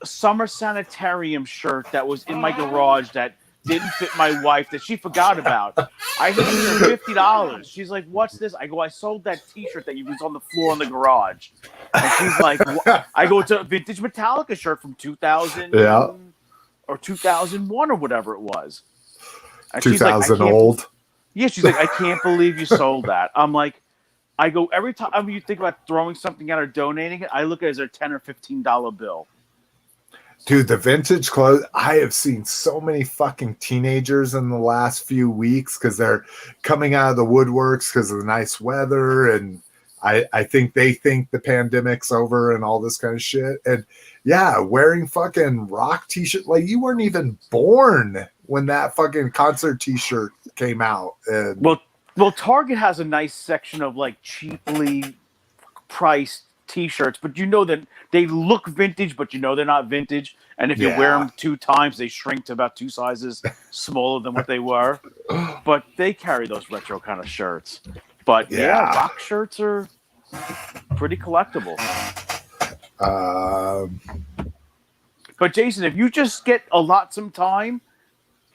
summer sanitarium shirt that was in my garage that didn't fit my wife that she forgot about. I hit her $50. She's like, what's this? I go, I sold that T-shirt that you was on the floor in the garage. And she's like, what? I go, it's a vintage Metallica shirt from 2000 or 2001 or whatever it was. And she's like, 2000 old. Yeah, she's like, I can't believe you sold that. I'm like, I go every time you think about throwing something out or donating it, I look at it as a $10 or $15 bill. Dude, the vintage clothes, I have seen so many fucking teenagers in the last few weeks because they're coming out of the woodworks because of the nice weather. And I think they think the pandemic's over and all this kind of shit. And yeah, wearing fucking rock t-shirt. Like, you weren't even born when that fucking concert t-shirt came out. And Well, Target has a nice section of like cheaply priced t-shirts, but you know that they look vintage, but you know they're not vintage. And if you wear them 2 times, they shrink to about 2 sizes smaller than what they were. But they carry those retro kind of shirts. But yeah, rock shirts are pretty collectible. But Jason, if you just allot some time,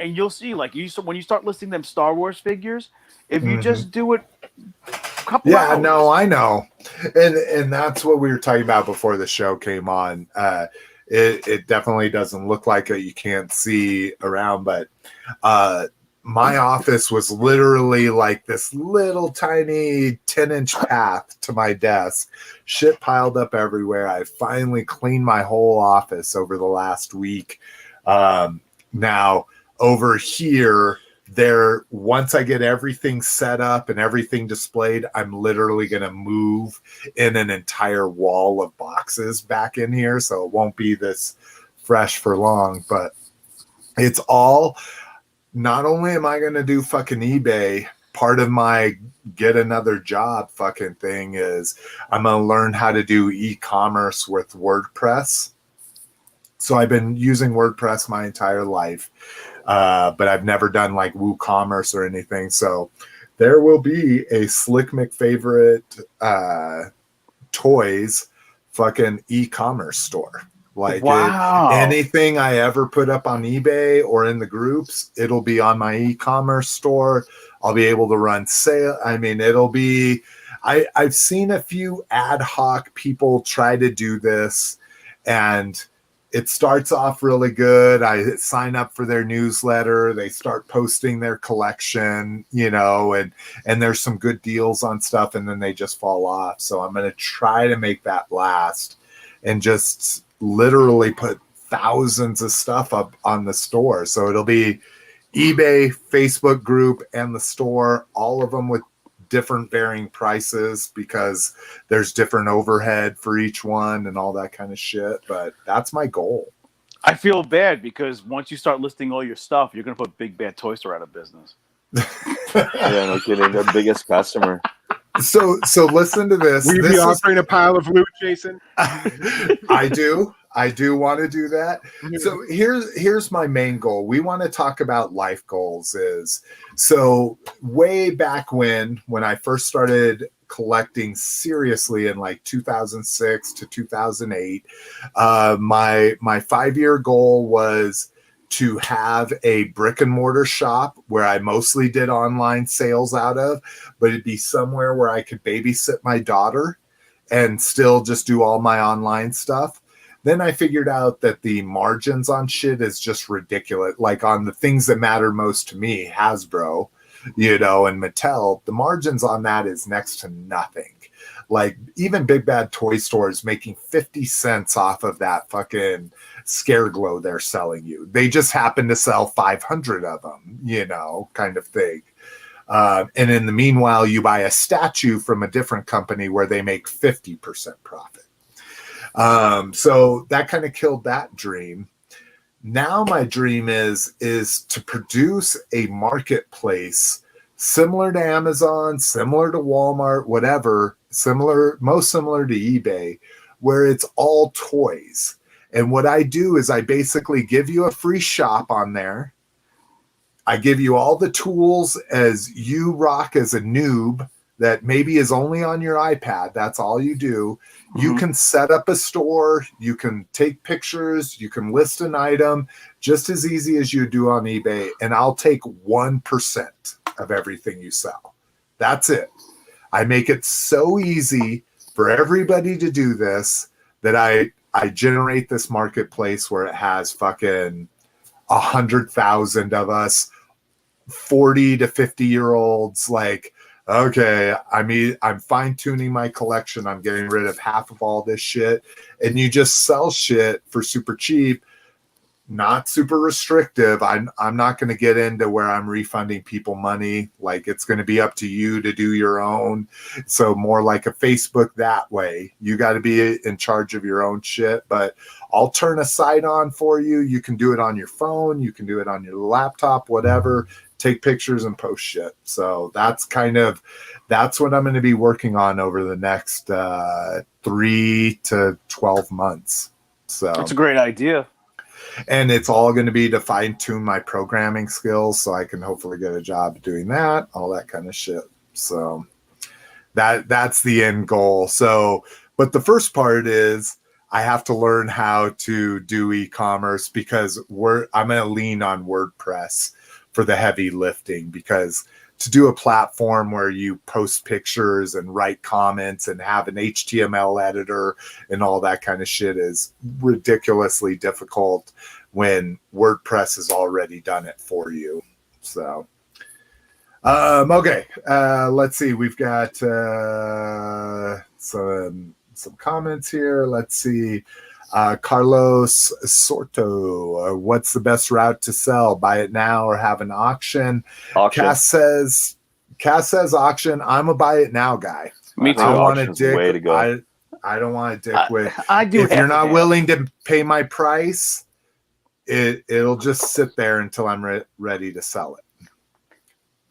and you'll see, like when you start listing them Star Wars figures, if you just do it a couple hours. No, I know. And that's what we were talking about before the show came on. It definitely doesn't look like it. You can't see around, but my office was literally like this little tiny 10-inch path to my desk. Shit piled up everywhere. I finally cleaned my whole office over the last week. Now, over here, once I get everything set up and everything displayed, I'm literally going to move in an entire wall of boxes back in here, so it won't be this fresh for long. But it's all, not only am I going to do fucking eBay, part of my get another job fucking thing is I'm going to learn how to do e-commerce with WordPress. So I've been using WordPress my entire life. But I've never done like WooCommerce or anything. So there will be a Slick McFavorite Toys fucking e-commerce store. Like anything I ever put up on eBay or in the groups, it'll be on my e-commerce store. I'll be able to run sale. I mean, it'll be, I've seen a few ad hoc people try to do this, and it starts off really good. I sign up for their newsletter. They start posting their collection, and there's some good deals on stuff, and then they just fall off. So I'm going to try to make that last and just literally put thousands of stuff up on the store. So it'll be eBay, Facebook group, and the store, all of them with different varying prices because there's different overhead for each one and all that kind of shit. But that's my goal. I feel bad because once you start listing all your stuff, you're going to put Big Bad Toy Store out of business. Yeah, no kidding. Their biggest customer. So listen to this. Will you be offering a pile of loot, Jason? I do want to do that. So here's my main goal. We want to talk about life goals. So way back when I first started collecting seriously in like 2006 to 2008, my 5-year goal was to have a brick and mortar shop where I mostly did online sales out of, but it'd be somewhere where I could babysit my daughter and still just do all my online stuff. Then I figured out that the margins on shit is just ridiculous. Like on the things that matter most to me, Hasbro, and Mattel, the margins on that is next to nothing. Like even Big Bad Toy Stores making 50 cents off of that fucking scare glow they're selling you. They just happen to sell 500 of them, kind of thing. And in the meanwhile, you buy a statue from a different company where they make 50% profit. So that kind of killed that dream. Now my dream is to produce a marketplace similar to Amazon, similar to Walmart, whatever, most similar to eBay, where it's all toys. And what I do is I basically give you a free shop on there. I give you all the tools as you rock as a noob that maybe is only on your iPad. That's all you do. Mm-hmm. You can set up a store. You can take pictures. You can list an item just as easy as you do on eBay. And I'll take 1% of everything you sell. That's it. I make it so easy for everybody to do this that I generate this marketplace where it has fucking 100,000 of us 40 to 50-year-olds like, okay, I'm fine-tuning my collection. I'm getting rid of half of all this shit. And you just sell shit for super cheap, not super restrictive. I'm not going to get into where I'm refunding people money. Like, it's going to be up to you to do your own. So more like a Facebook that way. You got to be in charge of your own shit, but I'll turn a site on for you. You can do it on your phone. You can do it on your laptop, whatever. Take pictures and post shit. So that's what I'm going to be working on over the next 3 to 12 months. So That's a great idea. And it's all going to be to fine tune my programming skills so I can hopefully get a job doing that, all that kind of shit. So that's the end goal. So, but the first part is I have to learn how to do e-commerce because I'm going to lean on WordPress for the heavy lifting, because to do a platform where you post pictures and write comments and have an HTML editor and all that kind of shit is ridiculously difficult when WordPress has already done it for you. So, okay. Let's see. We've got some comments here. Let's see. Carlos Sorto, what's the best route to sell? Buy it now or have an auction? Kass says auction. I'm a buy it now guy. Me too. I want to dick. Way to go. I don't want to dick with. I do. If you're not willing to pay my price, it'll just sit there until I'm ready to sell it.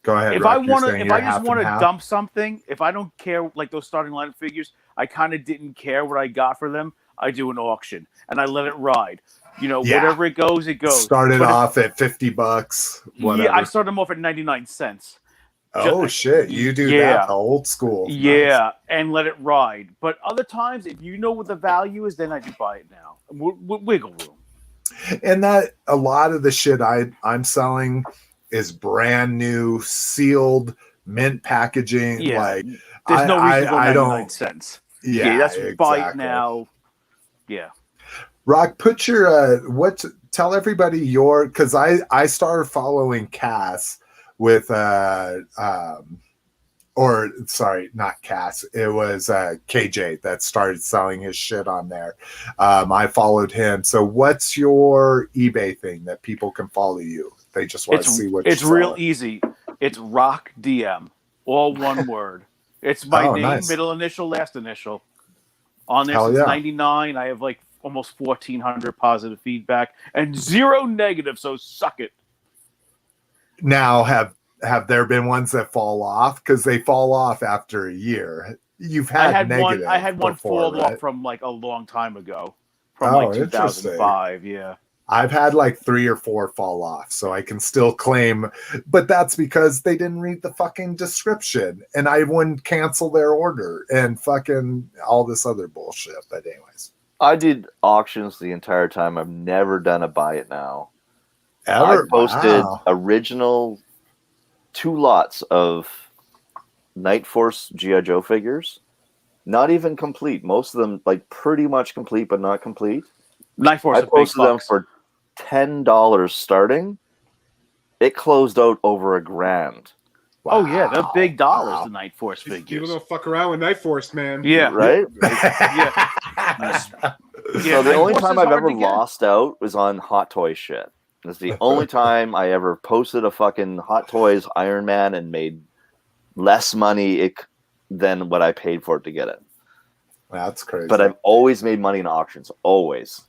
Go ahead. If Rock, I just want to dump something, if I don't care, like those starting line figures, I kind of didn't care what I got for them. I do an auction and I let it ride. Whatever it goes, it goes. Started off at $50. Whatever. Yeah, I started them off at 99 cents. Oh shit! You do that the old school. Yeah, nice. And let it ride. But other times, if you know what the value is, then I do buy it now. Wiggle room. And that a lot of the shit I'm selling is brand new, sealed, mint packaging. Yeah. Like there's no reason to go 99 cents. Yeah, that's exactly. Buy it now. Yeah. Rock, put your tell everybody because I started following Kass with sorry, not Kass. It was KJ that started selling his shit on there. I followed him. So what's your eBay thing that people can follow you? They just want to see what it's you're real selling. easy. It's Rock DM, all one word. It's my name, nice. Middle initial, last initial. On there since 99, I have like almost 1,400 positive feedback and 0 negative. So suck it. Now, have there been ones that fall off? Because they fall off after a year. You've had negative. I had one before, fall right? off from like a long time ago, from like 2005. Yeah. I've had like 3 or 4 fall off, so I can still claim, but that's because they didn't read the fucking description and I wouldn't cancel their order and fucking all this other bullshit. But anyways, I did auctions the entire time. I've never done a buy it now. Ever? I posted original 2 lots of Night Force G.I. Joe figures, not even complete. Most of them like pretty much complete, but not complete. Night Force. I posted them for $10 starting. It closed out over $1,000. Wow. Oh yeah, they're big dollars. The Night Force figures. People don't fuck around with Night Force, man. Yeah, right. Yeah. So the only time I've ever lost out was on Hot Toy shit. It's the only time I ever posted a fucking Hot Toys Iron Man and made less money than what I paid for it to get it. That's crazy. But I've always made money in auctions. Always.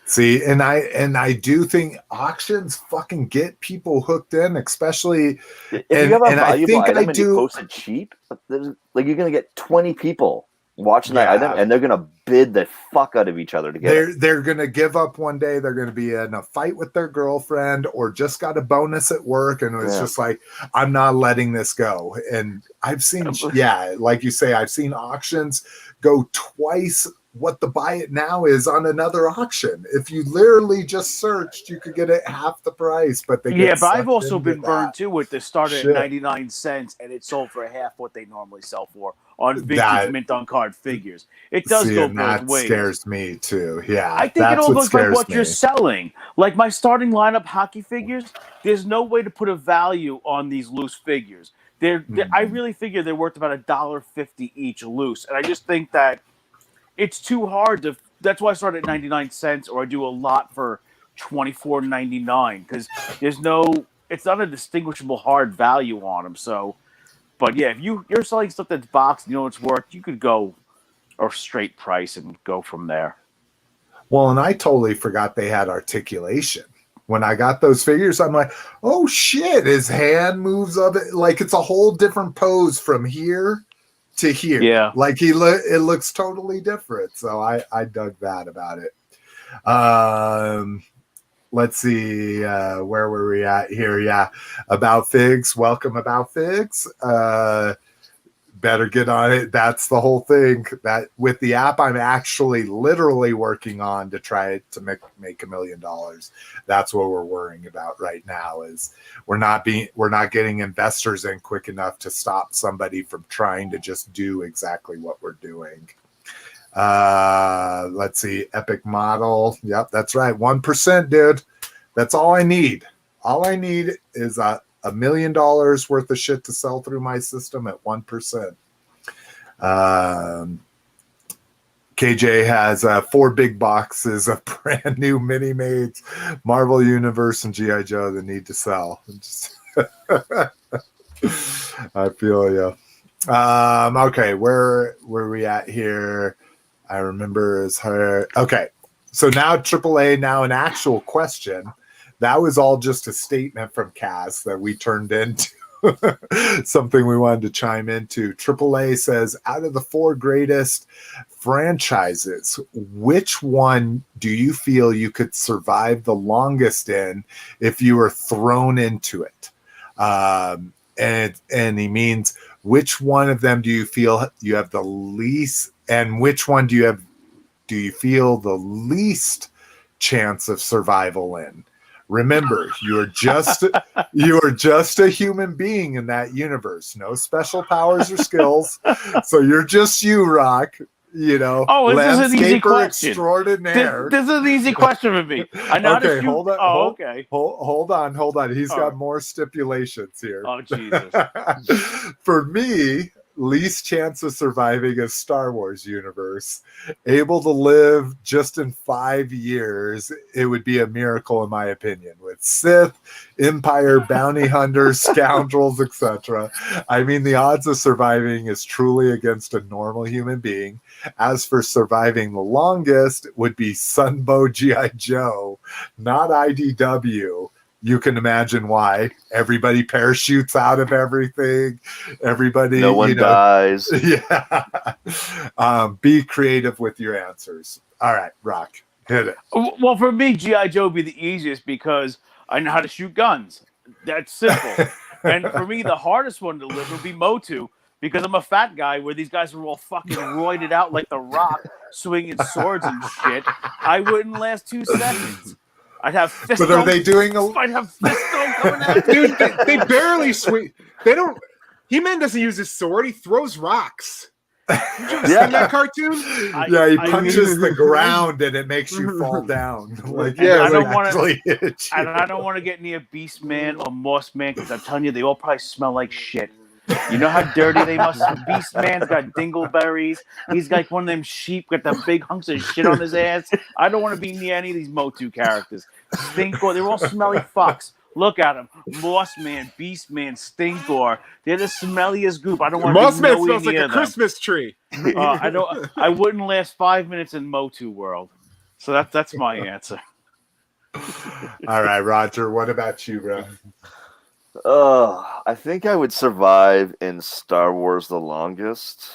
See, and I do think auctions fucking get people hooked in, especially. If you have a valuable item and you post it cheap, like you're gonna get 20 people watching that item, and they're gonna bid the fuck out of each other to get it. They're gonna give up one day. They're gonna be in a fight with their girlfriend, or just got a bonus at work, and it's just like, I'm not letting this go. And I've seen, like you say, I've seen auctions go twice what the buy it now is on another auction. If you literally just searched, you could get it half the price. But they but I've also been burned too with the start at Shit. 99 cents and it sold for half what they normally sell for on vintage mint on card figures. It does go both that ways. Scares me too. Yeah, I think it all goes by what you're selling. Like my starting lineup hockey figures, there's no way to put a value on these loose figures. I really figure they're worth about $1.50 each loose, and I just think that it's too hard to. That's why I start at 99 cents, or I do a lot for $24.99 because it's not a distinguishable hard value on them. So, but yeah, if you're selling stuff that's boxed, you know it's worth, you could go or straight price and go from there. Well, and I totally forgot they had articulation. When I got those figures, I'm like, oh shit, his hand moves up. Like it's a whole different pose from here to here. Yeah. Like it looks totally different. So I dug that about it. Let's see, where were we at here? Yeah. About Figs. Welcome, About Figs. Better get on it. That's the whole thing. That with the app, I'm actually literally working on to try to make $1 million. That's what we're worrying about right now. Is we're not getting investors in quick enough to stop somebody from trying to just do exactly what we're doing. Let's see, Epic Model. Yep, that's right. 1%, dude. That's all I need. All I need is $1 million worth of shit to sell through my system at 1%. KJ has 4 big boxes of brand new mini maids, Marvel Universe and G.I. Joe that need to sell. I feel you. Okay, where were we at here? I remember is her. Okay, so now AAA, now an actual question. That was all just a statement from Kass that we turned into something we wanted to chime into. AAA says, out of the 4 greatest franchises, which one do you feel you could survive the longest in if you were thrown into it? And he means, which one of them do you feel you have the least, and which one do you feel the least chance of survival in? Remember, you are just a human being in that universe. No special powers or skills. So you're just you, Rock. You know, this is an easy question. Extraordinaire. This is an easy question for me. I know okay, to shoot. hold on. Okay. Hold on. He's got more stipulations here. Oh, Jesus. For me, least chance of surviving a Star Wars universe, able to live just in 5 years, it would be a miracle in my opinion. With Sith, Empire, bounty hunters, scoundrels, etc. I mean, the odds of surviving is truly against a normal human being. As for surviving the longest, would be Sunbow G.I. Joe, not IDW. You can imagine why. Everybody parachutes out of everything. Everybody, no one dies. Yeah. Be creative with your answers. All right, Rock, hit it. Well, for me, G.I. Joe would be the easiest because I know how to shoot guns. That's simple. And for me, the hardest one to live would be Motu because I'm a fat guy where these guys are all fucking roided out like The Rock, swinging swords and shit. I wouldn't last 2 seconds. I'd have Fisto. But are they doing I'd have Fisto coming at me. Dude, they barely swing. They don't. He-Man doesn't use his sword. He throws rocks. Did you ever see that cartoon? He punches the ground and it makes you fall down. Like, I don't want to. I don't want to get near Beast Man or Moss Man because I'm telling you, they all probably smell like shit. You know how dirty they must be? Beast Man's got dingleberries. He's like one of them sheep with the big hunks of shit on his ass. I don't want to be near any of these Motu characters. Stinkor, they're all smelly fucks. Look at them. Moss Man, Beast Man, Stinkor. They're the smelliest group. I don't want to Moss be Man nowhere smells like near a them. Christmas tree. I wouldn't last 5 minutes in Motu world. So that's my answer. All right, Roger. What about you, bro? I think I would survive in Star Wars the longest.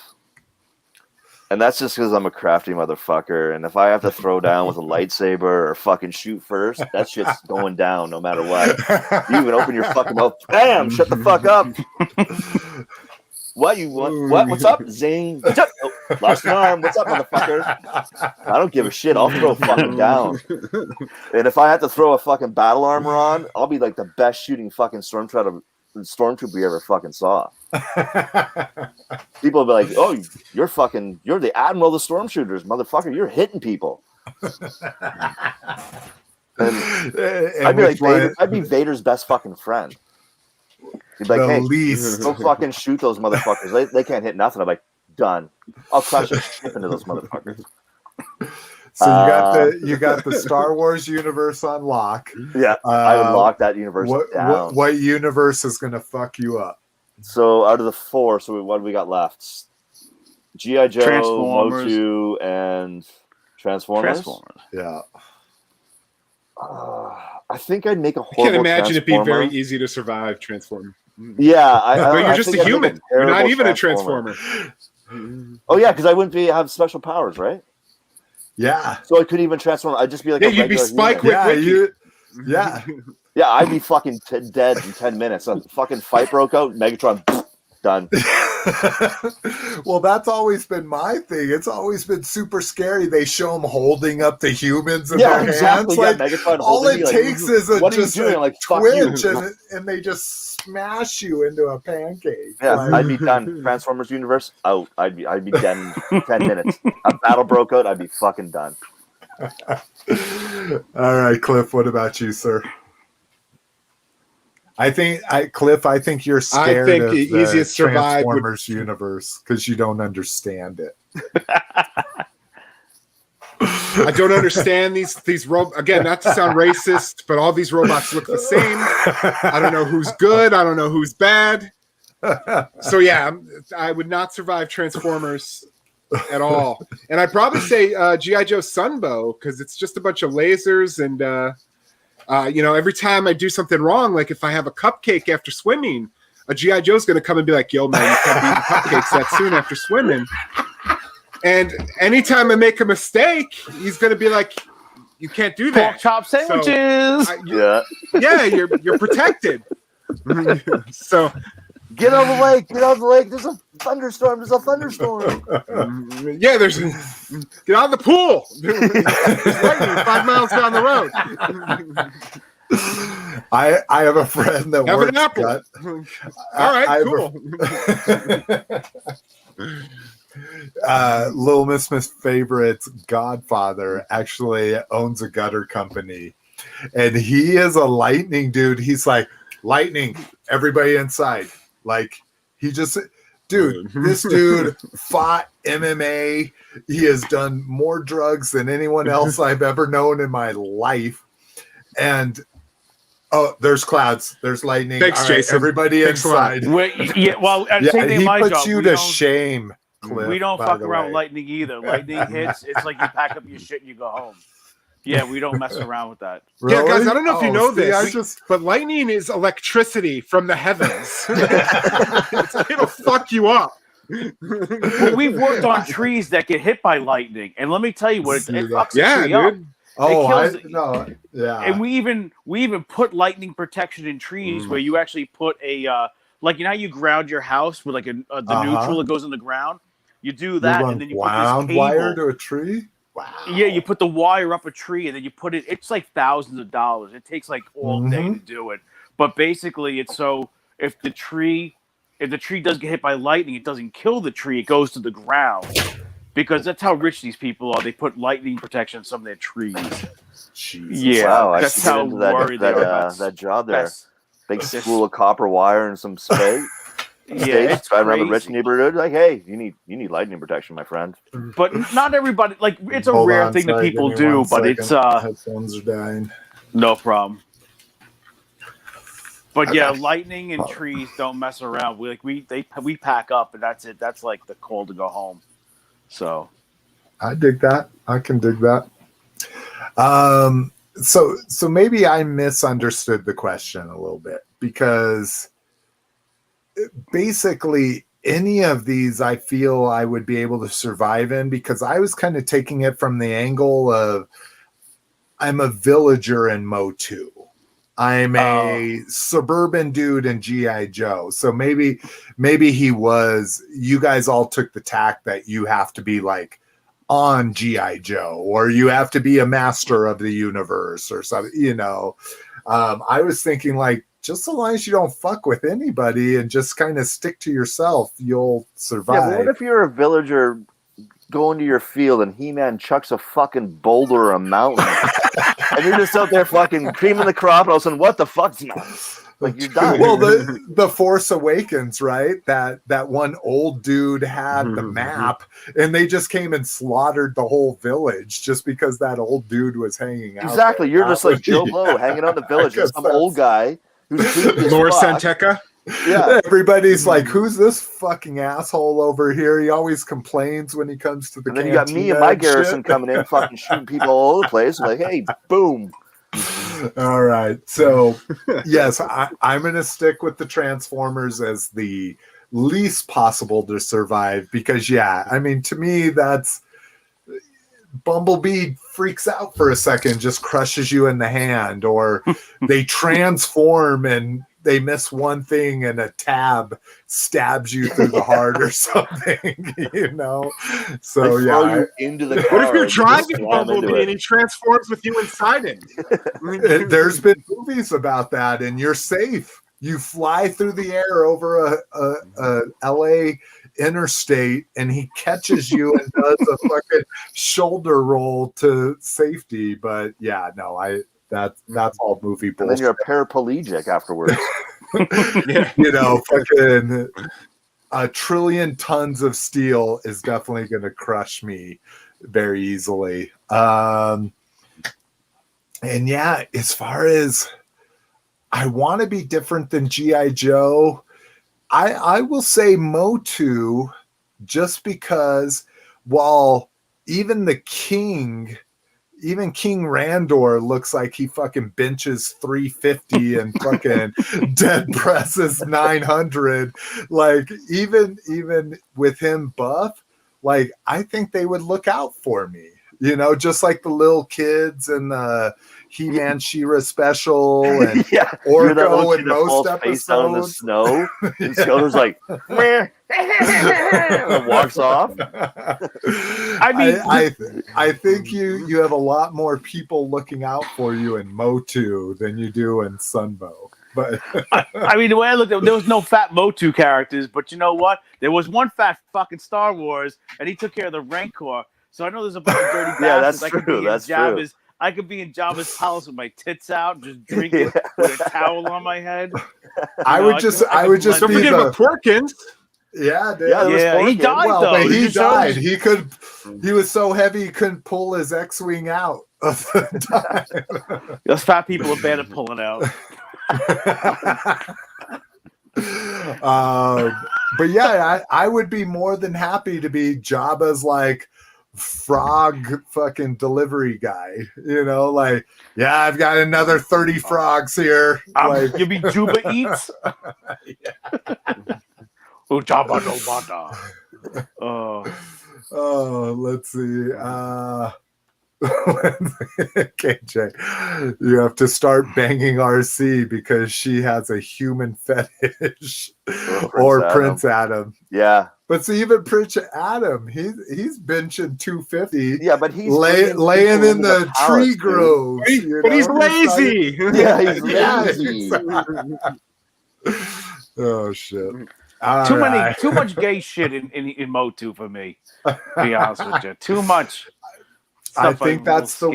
And that's just because I'm a crafty motherfucker. And if I have to throw down with a lightsaber or fucking shoot first, that shit's going down no matter what. You even open your fucking mouth. Bam! Shut the fuck up. What you want? What? What's up? Zane. Lost an arm. What's up, motherfucker? I don't give a shit. I'll throw fucking down. And if I have to throw a fucking battle armor on, I'll be like the best shooting fucking stormtrooper you ever fucking saw. People will be like, "Oh, you're the admiral of the stormshooters, motherfucker. You're hitting people." And I'd be like, I'd be Vader's best fucking friend. He'd be like, "Hey, go fucking shoot those motherfuckers. They can't hit nothing." I'm like, "Done. I'll crush a ship into those motherfuckers." So you got the Star Wars universe on lock. Yeah, I unlocked that universe down. What universe is going to fuck you up? So out of the 4, so what do we got left? G.I. Joe, Motu, and Transformers. Yeah. I think I'd make a horrible. I can't imagine it being very easy to survive Transformer. Yeah, but you're just a human. You're not even a Transformer. Oh yeah, because I wouldn't have special powers, right? Yeah. So I couldn't even transform. I'd just be like, you'd be Spike Wiki. Yeah, I'd be fucking dead in 10 minutes. A fucking fight broke out. Megatron, done. Well, that's always been my thing. It's always been super scary. They show them holding up the humans in their hands. Like, all it takes is a twitch, and they just smash you into a pancake. Yeah, I'd be done. Transformers universe out. I'd be done in 10 minutes. A battle broke out. I'd be fucking done. All right, Cliff. What about you, sir? Cliff, I think you're scared of the easiest Transformers universe because you don't understand it. I don't understand these robots. Again, not to sound racist, but all these robots look the same. I don't know who's good. I don't know who's bad. So yeah, I would not survive Transformers at all. And I'd probably say G.I. Joe Sunbow because it's just a bunch of lasers and every time I do something wrong, like if I have a cupcake after swimming, a G.I. Joe's going to come and be like, "Yo, man, you can't be eating cupcakes that soon after swimming." And anytime I make a mistake, he's going to be like, "You can't do that." Pork chop sandwiches. So, you're protected. So get on the lake. Get on the lake. There's a thunderstorm. Get out of the pool. There's lightning 5 miles down the road. I have a friend that have works. An apple. All right, cool. Little Miss Favorite's godfather actually owns a gutter company, and he is a lightning dude. He's like, "Lightning, everybody inside!" Like he just. Dude, this dude fought MMA. He has done more drugs than anyone else I've ever known in my life. And there's clouds, there's lightning. Thanks, all right, Jason. Everybody inside. Same thing. He my puts job. you to shame. Cliff, we don't fuck around with lightning either. Lightning hits. It's like you pack up your shit and you go home. Yeah, we don't mess around with that. Really? Yeah, guys, I don't know if you know this, but lightning is electricity from the heavens. It'll fuck you up. Well, we've worked on trees that get hit by lightning, and let me tell you what, it fucks the tree up. Yeah. And we even put lightning protection in trees where you actually put a like how you ground your house with like the neutral that goes in the ground. You do that, and then you put this cable wire to a tree. Wow. Yeah, you put the wire up a tree and then you put it. It's like thousands of dollars. It takes like all day to do it. But basically, it's so if the tree does get hit by lightning, it doesn't kill the tree. It goes to the ground because that's how rich these people are. They put lightning protection on some of their trees. Jesus. Yeah, wow, that's how worried they are. That job there. Big spool of copper wire and some spade. Yeah, I remember rich neighborhood. Like, hey, you need lightning protection, my friend. But not everybody. Like, it's a rare thing that people do. But it's headphones are dying. No problem. But yeah, lightning and trees don't mess around. We pack up and that's it. That's like the call to go home. So, I dig that. I can dig that. So maybe I misunderstood the question a little bit because. Basically, any of these I feel I would be able to survive in because I was kind of taking it from the angle of I'm a villager in Motu. I'm a suburban dude in G.I. Joe. So maybe he was, you guys all took the tack that you have to be like on G.I. Joe, or you have to be a master of the universe or something, you know. I was thinking like, just so long as you don't fuck with anybody and just kind of stick to yourself, you'll survive. Yeah, but what if you're a villager going to your field and He-Man chucks a fucking boulder or a mountain and you're just out there fucking creaming the crop and all of a sudden, what the fuck's not? Like, you're dying. Well, the Force Awakens, right? That one old dude had the map, and they just came and slaughtered the whole village just because that old dude was hanging out. Exactly. There. You're just like Joe Blow hanging out in the village. There's some old guy who's Lord Santeca. Yeah. Everybody's like, who's this fucking asshole over here? He always complains when he comes to the And then you got me and my garrison coming in, fucking shooting people all over the place. Like, hey, boom. All right. So, yes, I'm going to stick with the Transformers as the least possible to survive because, yeah, I mean, to me, that's Bumblebee freaks out for a second, just crushes you in the hand, or they transform and they miss one thing and a tab stabs you through the heart or something, you know? So, they throw yeah. you into the car. What if you're and driving Bumblebee and he transforms with you inside him? There's been movies about that, and you're safe. You fly through the air over a LA interstate, and he catches you and does a fucking shoulder roll to safety. But yeah, no, that's all movie bullshit. And then you're a paraplegic afterwards. Yeah. You know, fucking a trillion tons of steel is definitely going to crush me very easily. And yeah, as far as I want to be different than G.I. Joe, I will say Motu, just because while even King Randor looks like he fucking benches 350 and fucking dead presses 900. Like even with him buff, like I think they would look out for me. You know, just like the little kids and the He-Man She-Ra special and Orko in most episodes. Down in the snow. And Skeletor's like, meh, and walks off. I mean, I think you have a lot more people looking out for you in Motu than you do in Sunbow. But I mean, the way I looked at it, there was no fat Motu characters, but you know what? There was one fat fucking Star Wars, and he took care of the Rancor. So I know there's a bunch of dirty bastards. Yeah, that's true. That's true. I could be in Jabba's palace with my tits out, just drinking with a towel on my head. I would just don't be forget about Porkins. Yeah, dude. Yeah, he died though. But he died. He was so heavy he couldn't pull his X-wing out of the time. Those fat people are bad at pulling out. But yeah, I would be more than happy to be Jabba's like frog fucking delivery guy, you know, like, yeah, I've got another 30 frogs here. Like, You'll be Juba Eats. Oh, Jabba no Bata. Oh, let's see. KJ, you have to start banging RC because she has a human fetish. Or Prince Adam. Yeah. But see, even Prince Adam, he's benching 250. Yeah, but he's laying in the tree groves. But he's lazy. Yeah, he's lazy. Oh shit. Too much gay shit in Motu for me. To be honest with you, too much. I think that's the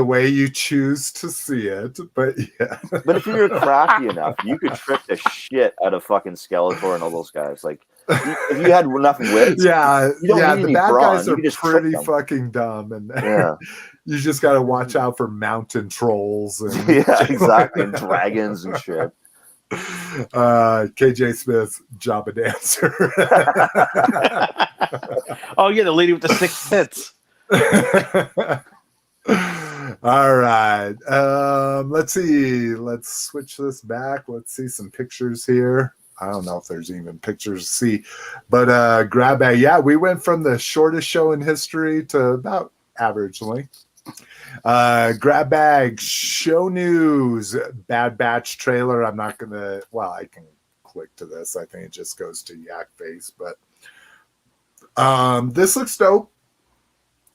way you choose to see it, but yeah. But if you're crafty enough, you could trick the shit out of fucking Skeletor and all those guys. Like, if you had enough wits, the bad guys are pretty fucking dumb, and you just got to watch out for mountain trolls. And yeah, exactly, and dragons and shit. KJ Smith's Jabba Dancer. Oh yeah, the lady with the 6 tits. All right. Let's see. Let's switch this back. Let's see some pictures here. I don't know if there's even pictures to see, but grab bag. Yeah, we went from the shortest show in history to about average length. Grab bag, show news, Bad Batch trailer. I'm not gonna. Well, I can click to this. I think it just goes to Yak Face, but this looks dope.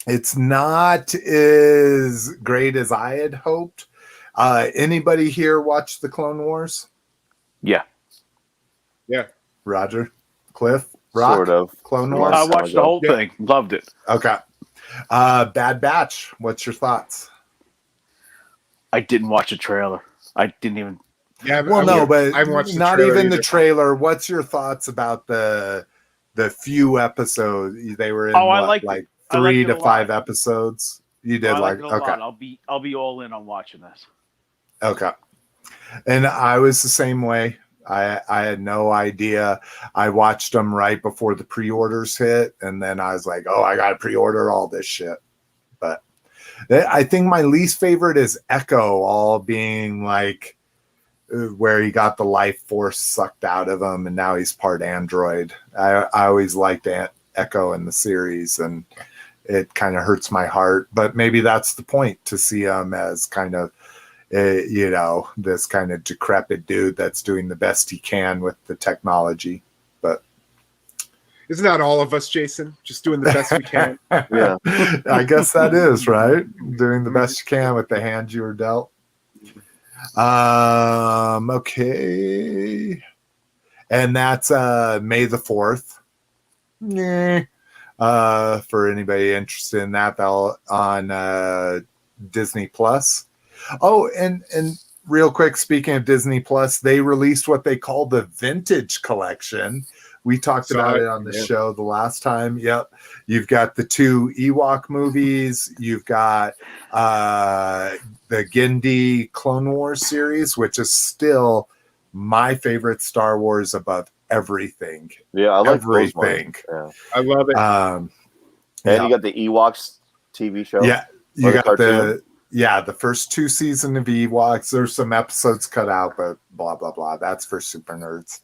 It's not as great as I had hoped. Anybody here watch the Clone Wars? Yeah. Roger, Cliff, Rock, Sort of. Clone Wars. I watched the whole thing. Loved it. Okay. Bad Batch. What's your thoughts? I didn't watch a trailer. I didn't even. Yeah, Well, no, but I haven't watched the not trailer even the either. trailer. What's your thoughts about the few episodes they were in? I liked like it. I liked 3 it to a 5 lot. episodes. You did I like liked it a okay, lot. I'll be all in on watching this. okay. And I was the same way. I had no idea. I watched them right before the pre-orders hit, and then I was like, "Oh, I got to pre-order all this shit." But I think my least favorite is Echo, all being like where he got the life force sucked out of him, and now he's part android. I always liked Echo in the series, and it kind of hurts my heart. But maybe that's the point, to see him as kind of this kind of decrepit dude that's doing the best he can with the technology. But Isn't that all of us, Jason? Just doing the best we can. Yeah. I guess that is right. Doing the best you can with the hand you were dealt. Okay. And that's May the 4th. Yeah. For anybody interested in that, they'll on Disney Plus. Oh, and real quick, speaking of Disney Plus, they released what they call the Vintage Collection. We talked about it on the show the last time. Yep. You've got the 2 Ewok movies. You've got the Gindi Clone Wars series, which is still my favorite Star Wars above everything. Yeah, I like everything. Yeah. I love it. And you got the Ewoks TV show. Yeah, you Or the got cartoon? the first 2 seasons of Ewoks. There's some episodes cut out, but blah blah blah. That's for super nerds.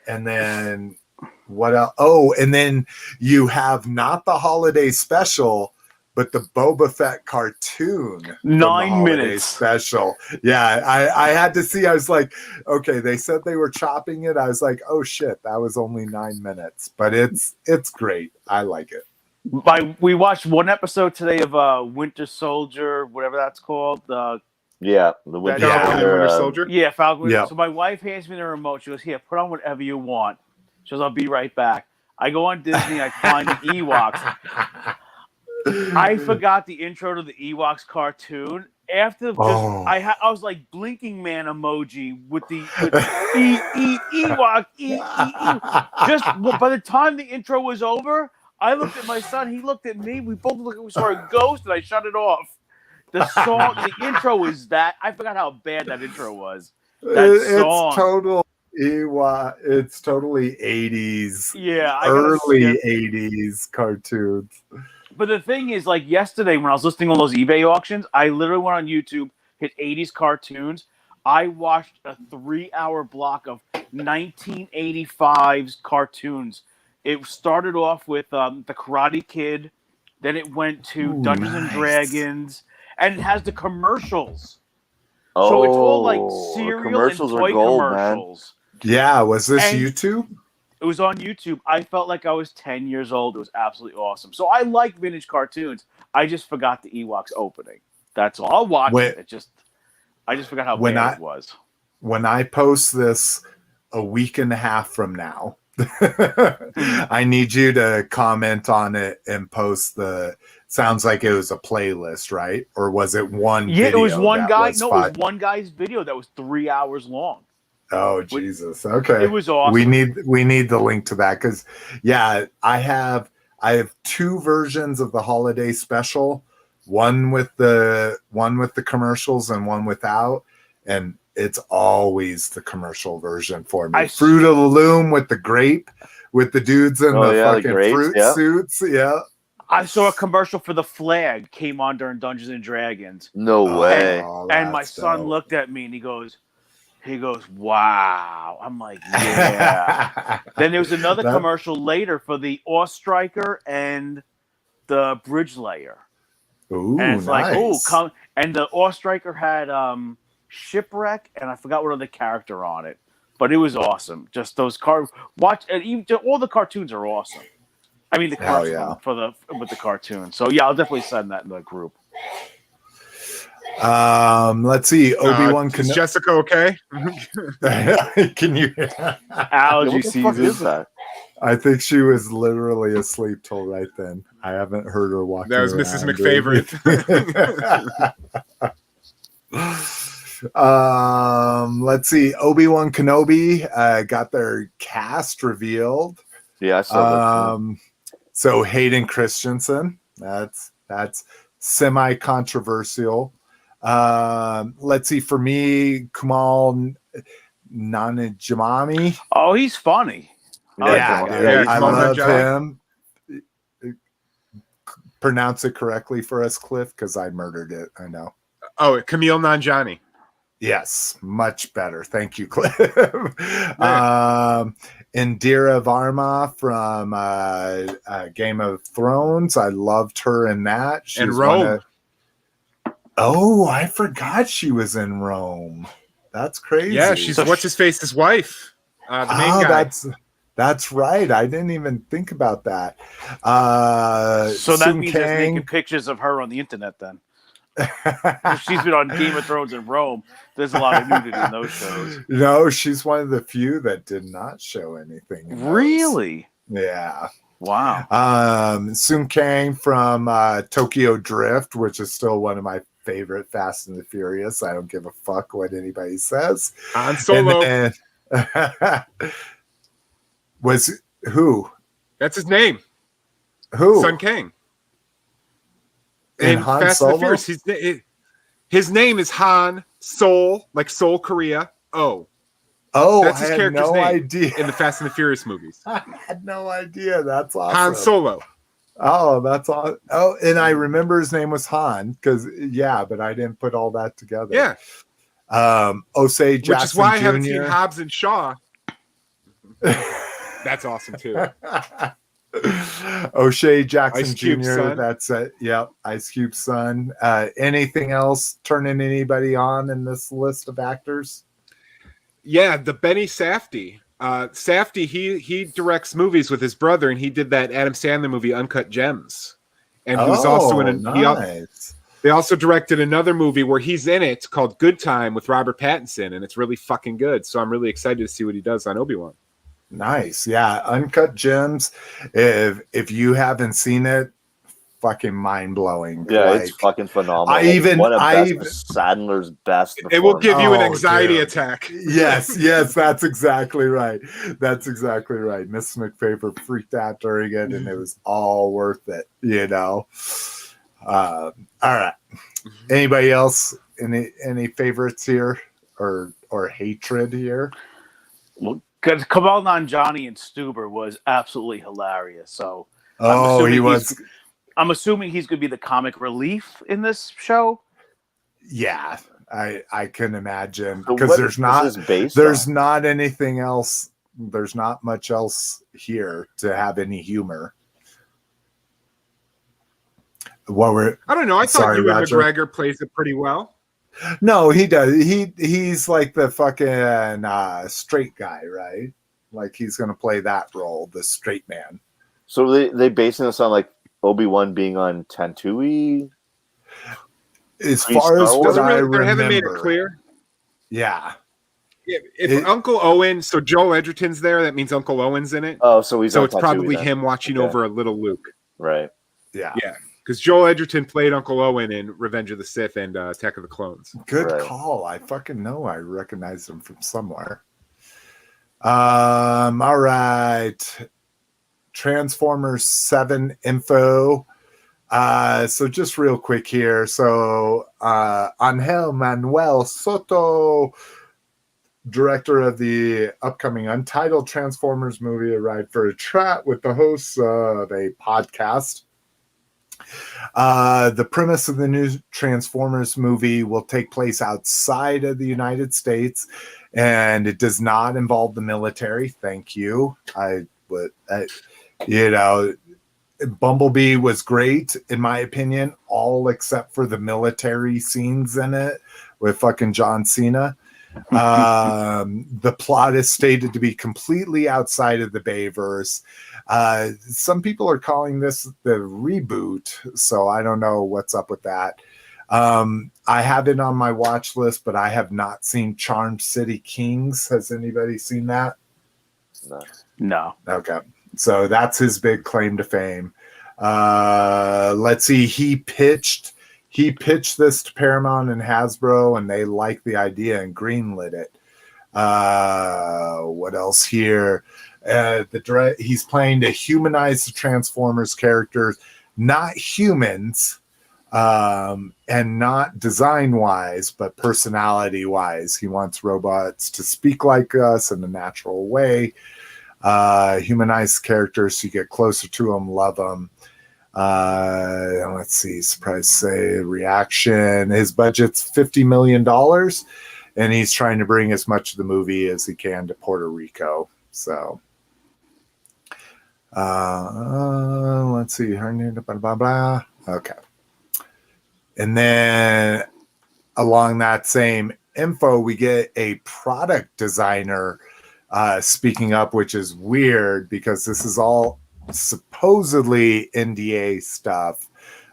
And then what else? Oh, and then you have not the holiday special, but the Boba Fett cartoon. from the 9 holiday minutes. special. Yeah, I had to see. I was like, okay, they said they were chopping it. I was like, oh shit, that was only 9 minutes, but it's great. I like it. We watched one episode today of Winter Soldier, whatever that's called. Yeah, the Winter Falcon and Soldier. Winter Soldier. Yeah, Falcon. Yeah. So my wife hands me the remote. She goes, "Here, put on whatever you want." She goes, "I'll be right back." I go on Disney. I find the Ewoks. I forgot the intro to the Ewoks cartoon. After I was like blinking man emoji with Ewok. Just by the time the intro was over, I looked at my son. He looked at me. We both looked. We saw a ghost, and I shut it off. The song, the intro is that. I forgot how bad that intro was. That song. It's total Ewok. It's totally 80s. Yeah, early 80s cartoons. But the thing is, like yesterday when I was listening on those eBay auctions, I literally went on YouTube, hit 80s cartoons. I watched a 3-hour block of 1985's cartoons. It started off with the Karate Kid, then it went to Dungeons and Dragons, and it has the commercials. So it's all like cereal and toy commercials. Man. Yeah, was this YouTube? It was on YouTube. I felt like I was 10 years old. It was absolutely awesome. So I like vintage cartoons. I just forgot the Ewoks opening. That's all. I'll watch it. I just forgot how bad it was. When I post this a week and a half from now, I need you to comment on it and post sounds like it was a playlist, right? Or was it one video? Yeah, it was one guy. It was one guy's video that was 3 hours long. Oh Jesus! Okay, it was awesome. We need the link to that because I have 2 versions of the holiday special, one with the commercials and one without, and it's always the commercial version for me. Fruit of the Loom with the grape, with the dudes in the fucking fruit suits. Yeah. I saw a commercial for the flag came on during Dungeons and Dragons. No way. And my son looked at me and he goes, wow. I'm like, yeah. Then there was another commercial later for the Awe Striker and the Bridge Layer. Ooh, and it's like, oh, nice. come. And the Striker had Shipwreck, and I forgot what other character on it, but it was awesome. Just those watch, and even all the cartoons are awesome. I mean, the Hell commercials with the cartoon. So yeah, I'll definitely send that in the group. Let's see. Obi-Wan Is Kenobi. Jessica okay? Can you? Allergy What the fuck season. is that? I think she was literally asleep till right then. I haven't heard her walking. That was Mrs. around McFavorite. Let's see. Obi-Wan Kenobi got their cast revealed. Yeah, I saw that. So Hayden Christensen. That's semi-controversial. Let's see. For me, Kumal Nanjiani. Oh, he's funny. I love him. Pronounce it correctly for us, Cliff, because I murdered it. I know. Oh, Camille Nanjiani. Yes, much better. Thank you, Cliff. Indira Varma from Game of Thrones. I loved her in that. She and was Rome. Oh, I forgot she was in Rome. That's crazy. Yeah, she's what's his face's wife. The main guy. That's right. I didn't even think about that. So that Sung means Kang. there's naked pictures of her on the internet then. She's been on Game of Thrones and Rome. There's a lot of nudity in those shows. No, she's one of the few that did not show anything. Really? Yeah. Wow. Sung Kang from Tokyo Drift, which is still one of my favorite Fast and the Furious. I don't give a fuck what anybody says. Han Solo. And then, was who? That's his name. Who? Sun Kang. In Han Fast Solo? and the Furious, his name is Han Seoul, like Seoul, Korea. Oh, that's his character's name idea. in the Fast and the Furious movies. I had no idea. That's awesome. Han Solo. Oh, that's all. Oh, and I remember his name was Han because but I didn't put all that together. Yeah. Osei Jackson Which is why I Jr. haven't seen Hobbs and Shaw. That's awesome too. O'Shea Jackson Ice Cube's Jr. son. That's it. Yep, Ice Cube's son. Anything else turning anybody on in this list of actors? Yeah, the Benny Safdie. Safdie, he directs movies with his brother, and he did that Adam Sandler movie Uncut Gems. And he was also in nice. They also directed another movie where he's in it called Good Time with Robert Pattinson, and it's really fucking good. So I'm really excited to see what he does on Obi-Wan. Nice. Yeah, Uncut Gems. If you haven't seen it, fucking mind-blowing. Yeah, it's fucking phenomenal. One of Sadler's best. It will give you an anxiety attack. Yes, that's exactly right. That's exactly right. Miss McFavorite freaked out during it, and it was all worth it, you know. All right. Anybody else? Any favorites here or hatred here? Well, because Kamal Nanjiani and Stuber was absolutely hilarious. So, he was. I'm assuming he's going to be the comic relief in this show. Yeah, I can imagine So because what there's is not this based there's on? not anything else. There's not much else here to have any humor. I don't know. I thought Sorry, Ewan Roger. McGregor plays it pretty well. No, he does. He's like the fucking straight guy, right? Like he's gonna play that role, the straight man. So they basing this on like Obi-Wan being on Tatooine? As far as what I remember, they haven't made it clear. Yeah. If Uncle Owen, so Joel Edgerton's there, that means Uncle Owen's in it. Oh, so he's so on it's Tatooine probably then. him watching over a little Luke. Right. Yeah. Yeah. Because Joel Edgerton played Uncle Owen in Revenge of the Sith and Attack of the Clones. Good Right. call. I fucking know I recognize him from somewhere. All right. Transformers 7 info. So just real quick here. So Angel Manuel Soto, director of the upcoming Untitled Transformers movie, arrived for a chat with the hosts of a podcast. The premise of the new Transformers movie will take place outside of the United States, and it does not involve the military. Thank you. Bumblebee was great, in my opinion, all except for the military scenes in it with fucking John Cena. The plot is stated to be completely outside of the Bayverse. Some people are calling this the reboot, so I don't know what's up with that. I have it on my watch list, but I have not seen Charmed City Kings. Has anybody seen that? No. Okay. So that's his big claim to fame. Let's see. He pitched this to Paramount and Hasbro, and they liked the idea and greenlit it. What else here? He's planning to humanize the Transformers characters, not humans, and not design-wise, but personality-wise. He wants robots to speak like us in a natural way. Humanize characters so you get closer to them, love them. Let's see, surprise say reaction. His budget's $50 million, and he's trying to bring as much of the movie as he can to Puerto Rico. So, let's see. Blah, blah, blah. Okay. And then along that same info, we get a product designer speaking up, which is weird because this is all supposedly NDA stuff,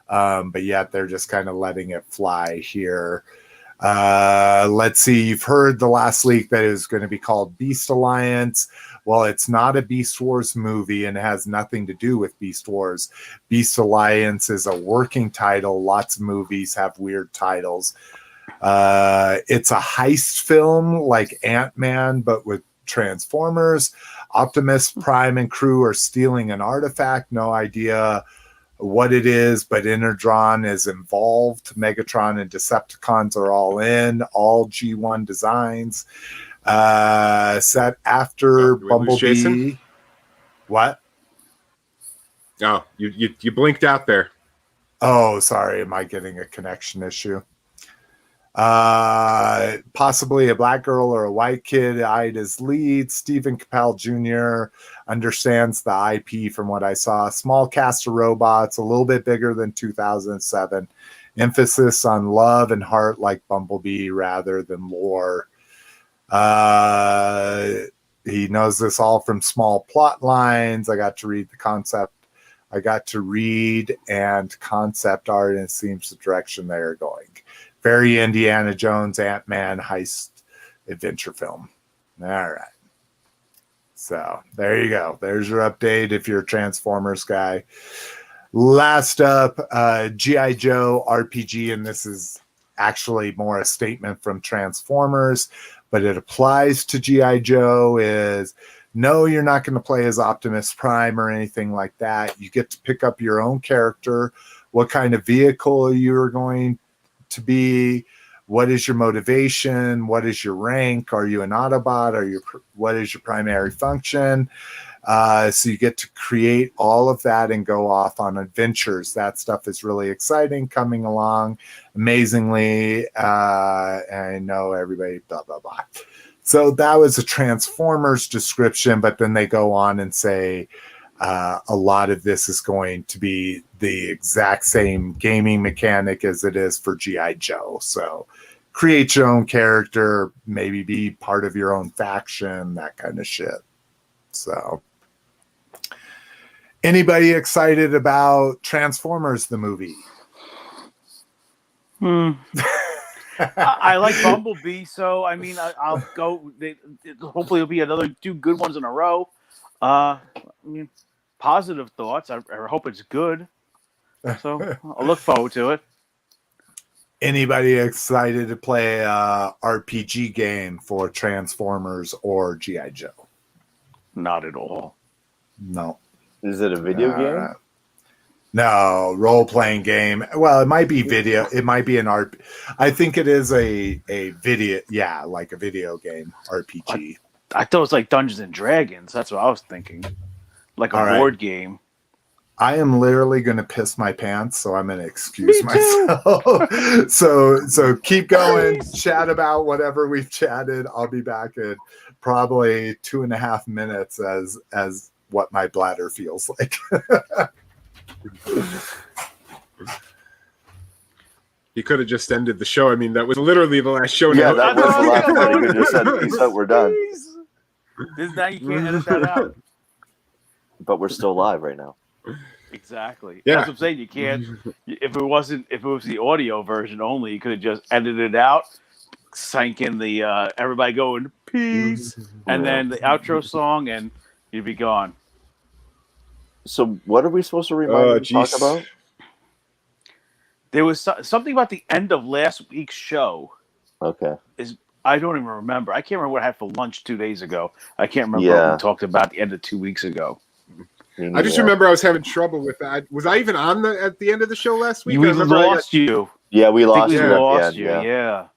but yet they're just kind of letting it fly here. Let's see, you've heard the last leak that is going to be called Beast Alliance. Well, it's not a Beast Wars movie and has nothing to do with Beast Wars. Beast Alliance is a working title. Lots of movies have weird titles. It's a heist film like Ant-Man, but with Transformers. Optimus Prime and crew are stealing an artifact. No idea what it is, but Energon is involved. Megatron and Decepticons are all in. All G1 designs. Set after Bumblebee. What? Oh, you blinked out there. Oh, sorry. Am I getting a connection issue? Possibly a black girl or a white kid eyed as lead. Stephen Capel Jr. understands the IP from what I saw. Small cast of robots, a little bit bigger than 2007. Emphasis on love and heart like Bumblebee rather than lore. He knows this all from small plot lines. I got to read and concept art, and it seems the direction they're going. Very Indiana Jones, Ant-Man heist adventure film. All right. So there you go. There's your update if you're a Transformers guy. Last up, G.I. Joe RPG, and this is actually more a statement from Transformers, but it applies to G.I. Joe, is no, you're not going to play as Optimus Prime or anything like that. You get to pick up your own character, what kind of vehicle you're going to be, what is your motivation, what is your rank, are you an Autobot, what is your primary function? So you get to create all of that and go off on adventures. That stuff is really exciting, coming along amazingly. I know everybody, blah, blah, blah. So that was a Transformers description, but then they go on and say a lot of this is going to be the exact same gaming mechanic as it is for G.I. Joe. So create your own character, maybe be part of your own faction, that kind of shit. So anybody excited about Transformers, the movie? I like Bumblebee, so I mean, I'll go. Hopefully, it'll be another 2 good ones in a row. I mean, positive thoughts. I hope it's good. So I'll look forward to it. Anybody excited to play a RPG game for Transformers or G.I. Joe? Not at all. No. Is it a video game? No, role-playing game. Well, it might be video. It might be an art. I think it is a video. Yeah, like a video game RPG. I thought it was like Dungeons and Dragons. That's what I was thinking. Like a board game. I am literally going to piss my pants, so I'm going to excuse myself. so keep going. Chat about whatever we've chatted. I'll be back in probably 2.5 minutes as what my bladder feels like. You could have just ended the show. I mean, that was literally the last show. Yeah, note. that was the last part. You could have just said, peace out, we're done. This now you can't edit that out. But we're still live right now. Exactly. Yeah. That's what I'm saying. You can't. If it was the audio version only, you could have just edited it out, sank in the everybody going peace, and then the outro song, and you'd be gone. So what are we supposed to remind you to talk about? There was something about the end of last week's show. Okay. I don't even remember. I can't remember what I had for lunch 2 days ago. I can't remember what we talked about at the end of 2 weeks ago. I just remember I was having trouble with that. Was I even on at the end of the show last week? We lost you. Yeah, we lost you. We lost you. Yeah.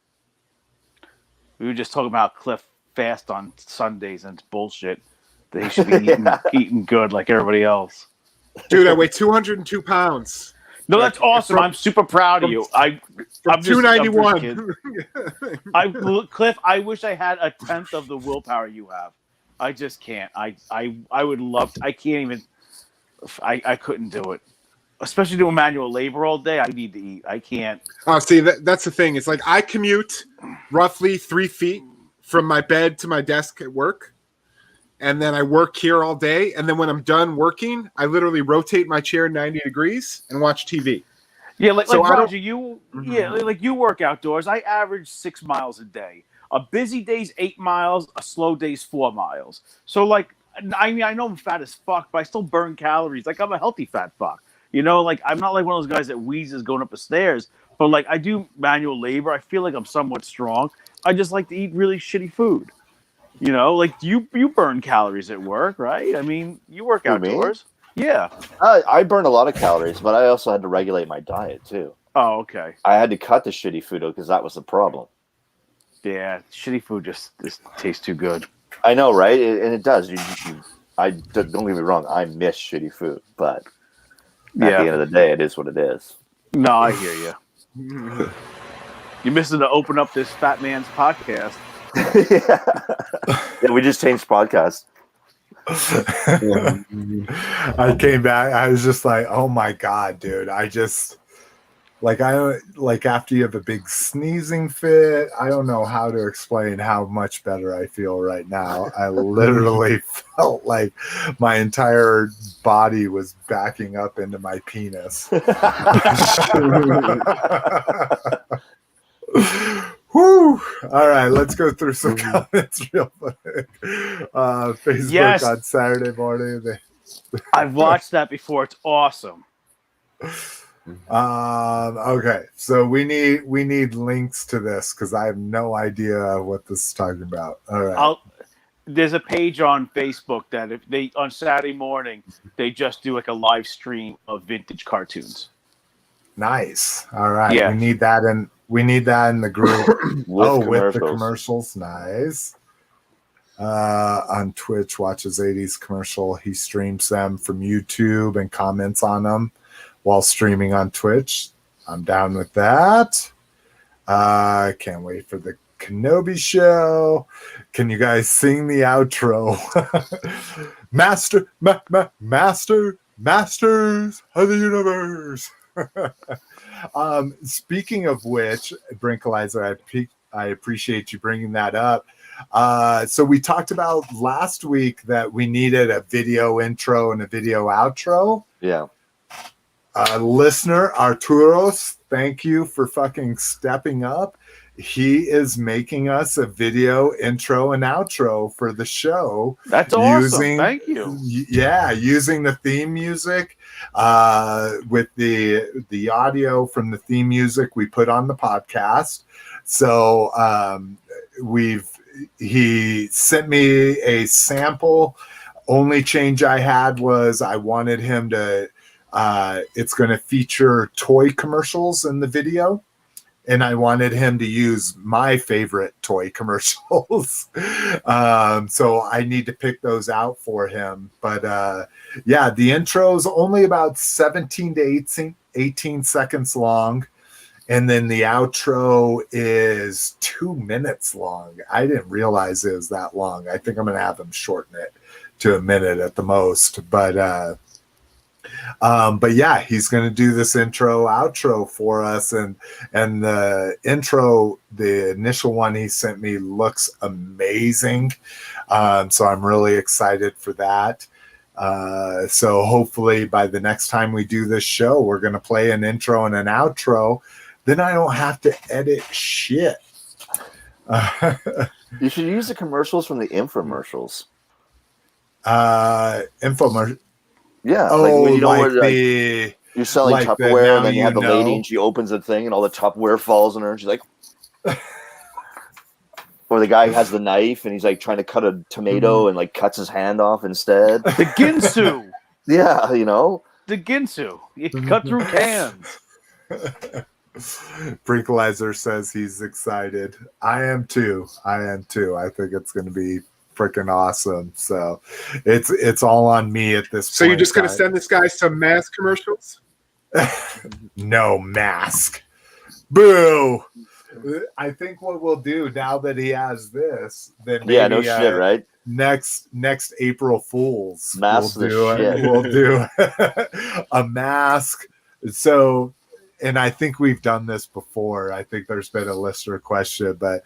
We were just talking about Cliff fast on Sundays, and it's bullshit. They should be eating good like everybody else. Dude, I weigh 202 pounds. No, that's awesome. I'm super proud of you. I'm 291. Cliff, I wish I had a tenth of the willpower you have. I just can't. I would love to. I can't even. I couldn't do it. Especially doing manual labor all day. I need to eat. I can't. Oh, see, that's the thing. It's like I commute roughly 3 feet from my bed to my desk at work. And then I work here all day. And then when I'm done working, I literally rotate my chair 90 degrees and watch TV. Yeah, like Roger, like you work outdoors. I average 6 miles a day. A busy day's 8 miles. A slow day's 4 miles. So, like, I mean, I know I'm fat as fuck, but I still burn calories. Like, I'm a healthy fat fuck. You know, like, I'm not like one of those guys that wheezes going up the stairs. But, like, I do manual labor. I feel like I'm somewhat strong. I just like to eat really shitty food. You know, like you burn calories at work, right? I mean, you work outdoors. Yeah. I burn a lot of calories, but I also had to regulate my diet too. Oh, okay. I had to cut the shitty food out because that was the problem. Yeah, shitty food just tastes too good. I know, right? And it does. Don't get me wrong. I miss shitty food, but at the end of the day, it is what it is. No, I hear you. You're missing to open up this fat man's podcast. Yeah, we just changed podcast. I came back. I was just like, "Oh my god, dude!" I just after you have a big sneezing fit. I don't know how to explain how much better I feel right now. I literally felt like my entire body was backing up into my penis. Whew. All right, let's go through some comments real quick. Facebook on Saturday morning. I've watched that before. It's awesome. Okay, so we need links to this because I have no idea what this is talking about. All right. There's a page on Facebook that if they on Saturday morning they just do like a live stream of vintage cartoons. Nice. All right. Yeah. We need that in the group. with the commercials. Nice. On Twitch, watches 80s commercial. He streams them from YouTube and comments on them while streaming on Twitch. I'm down with that. Can't wait for the Kenobi show. Can you guys sing the outro? Masters of the universe. Speaking of which, Brinkalizer, I appreciate you bringing that up. So we talked about last week that we needed a video intro and a video outro. Yeah. Listener Arturos, thank you for fucking stepping up. He is making us a video intro and outro for the show. That's awesome. Thank you. Yeah, using the theme music, with the audio from the theme music we put on the podcast. So he sent me a sample. Only change I had was I wanted him to. It's going to feature toy commercials in the video. And I wanted him to use my favorite toy commercials. So I need to pick those out for him. But yeah, the intro is only about 17 to 18 seconds long. And then the outro is 2 minutes long. I didn't realize it was that long. I think I'm going to have him shorten it to a minute at the most. But But yeah, he's going to do this intro outro for us, and the intro, the initial one he sent me, looks amazing. So I'm really excited for that. So hopefully by the next time we do this show, we're going to play an intro and an outro. Then I don't have to edit shit. You should use the commercials from the infomercials. Infomercial. Yeah. Oh, like when you know like where the you're selling like Tupperware, and then you you have the lady, know. and she opens the thing, and all the Tupperware falls on her, and she's like, or the guy has the knife, and he's like trying to cut a tomato, and like cuts his hand off instead. The Ginsu. Yeah, you know. The Ginsu. You can cut through cans. Brinkleiser says he's excited. I am too. I think it's going to be freaking awesome. So it's all on me at this point. So you're just going to send this guy some mass commercials? No mask. Boo. I think what we'll do now that he has this, then maybe, No shit, right? Next April Fools, Mask we'll do a mask. So, and I think we've done this before. I think there's been a listener question, but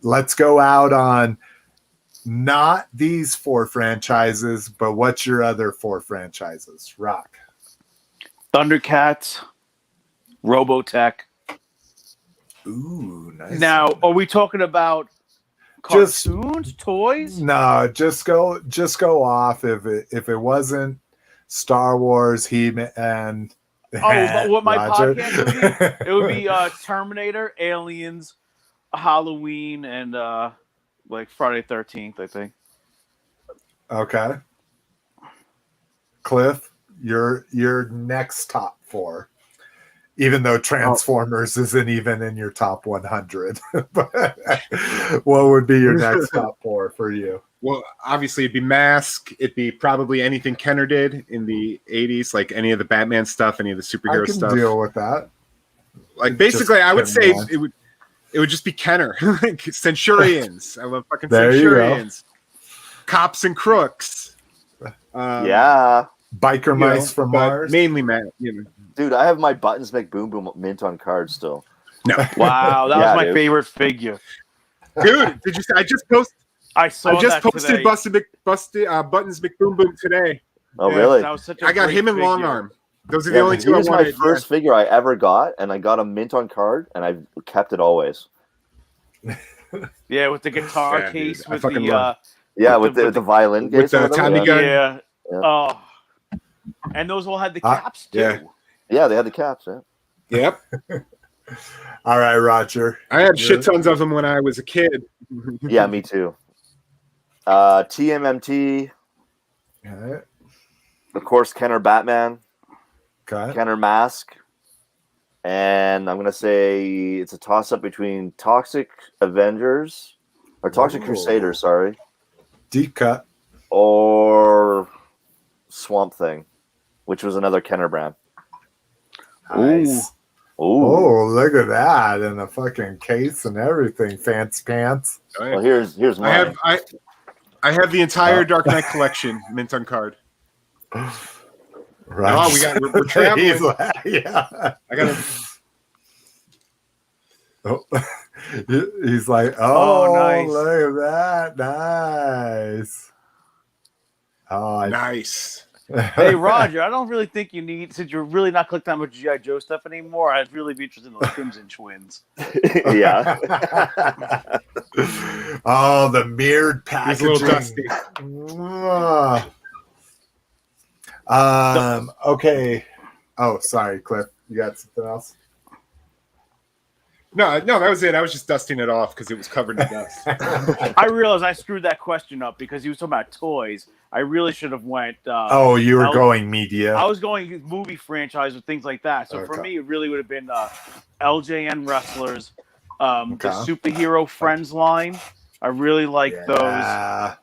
let's go out on not these 4 franchises, but what's your other 4 franchises? Rock. Thundercats, Robotech. Ooh, nice. Now, are we talking about cartoons, toys? No, just go off. If it wasn't Star Wars, He-Man, and what my Roger. podcast would be? It would be Terminator, Aliens, Halloween, and like Friday 13th, I think. Okay. Cliff, your next top 4. Even though Transformers isn't even in your top 100. But what would be your next top 4 for you? Well, obviously it'd be Mask. It'd be probably anything Kenner did in the 80s, like any of the Batman stuff, any of the superhero I can stuff. deal with that. Like basically, I would say it would just be Kenner. Like Centurions. I love fucking There Centurions. Cops and Crooks. Yeah. Biker Mice from but Mars. Mainly Matt. You know. Dude, I have my Buttons Make Boom Boom mint on card still. No. Wow, that was my favorite figure. Dude, did you see? I just posted today. Buttons McBoom Boom today. Oh, really? That was such a I got great him and figure. Long Arm. Those are the only 2 I He was wanted. my first figure I ever got, and I got a mint on card, and I've kept it always. Yeah, with the guitar Yeah, case, dude, I with fucking the love with the violin with case. the or whatever, Tommy gun. yeah. Yeah. Oh, and those all had the caps too. yeah. Yeah, they had the caps. Yeah. Yep. All right, Roger. I had shit tons of them when I was a kid. Yeah, me too. TMMT, All right. of course, Kenner Batman, Okay. Kenner Mask, and I'm gonna say it's a toss-up between Toxic Avengers or Toxic Ooh. Crusaders, sorry, Deep cut. or Swamp Thing, which was another Kenner brand. Nice. Ooh. Oh, look at that. And a fucking case and everything. Fancy pants. Well, here's mine. I have the entire Dark Knight collection mint on card. Right. Oh, we're traveling. Yeah. I got Oh. He's like, Oh, nice. Look at that. Nice. Oh, nice. Hey Roger, I don't really think you need, since you're really not collecting that much G.I. Joe stuff anymore. I'd really be interested in the Crimson Twins. Yeah. Oh, the mirrored He's a packaging. little dusty. Okay. Oh, sorry, Cliff. You got something else? No, that was it. I was just dusting it off because it was covered in dust. I realized I screwed that question up because he was talking about toys. I really should have went. Oh, you were going media. I was going movie franchise or things like that. So for me, it really would have been LJN wrestlers, the superhero Friends line. I really like those. I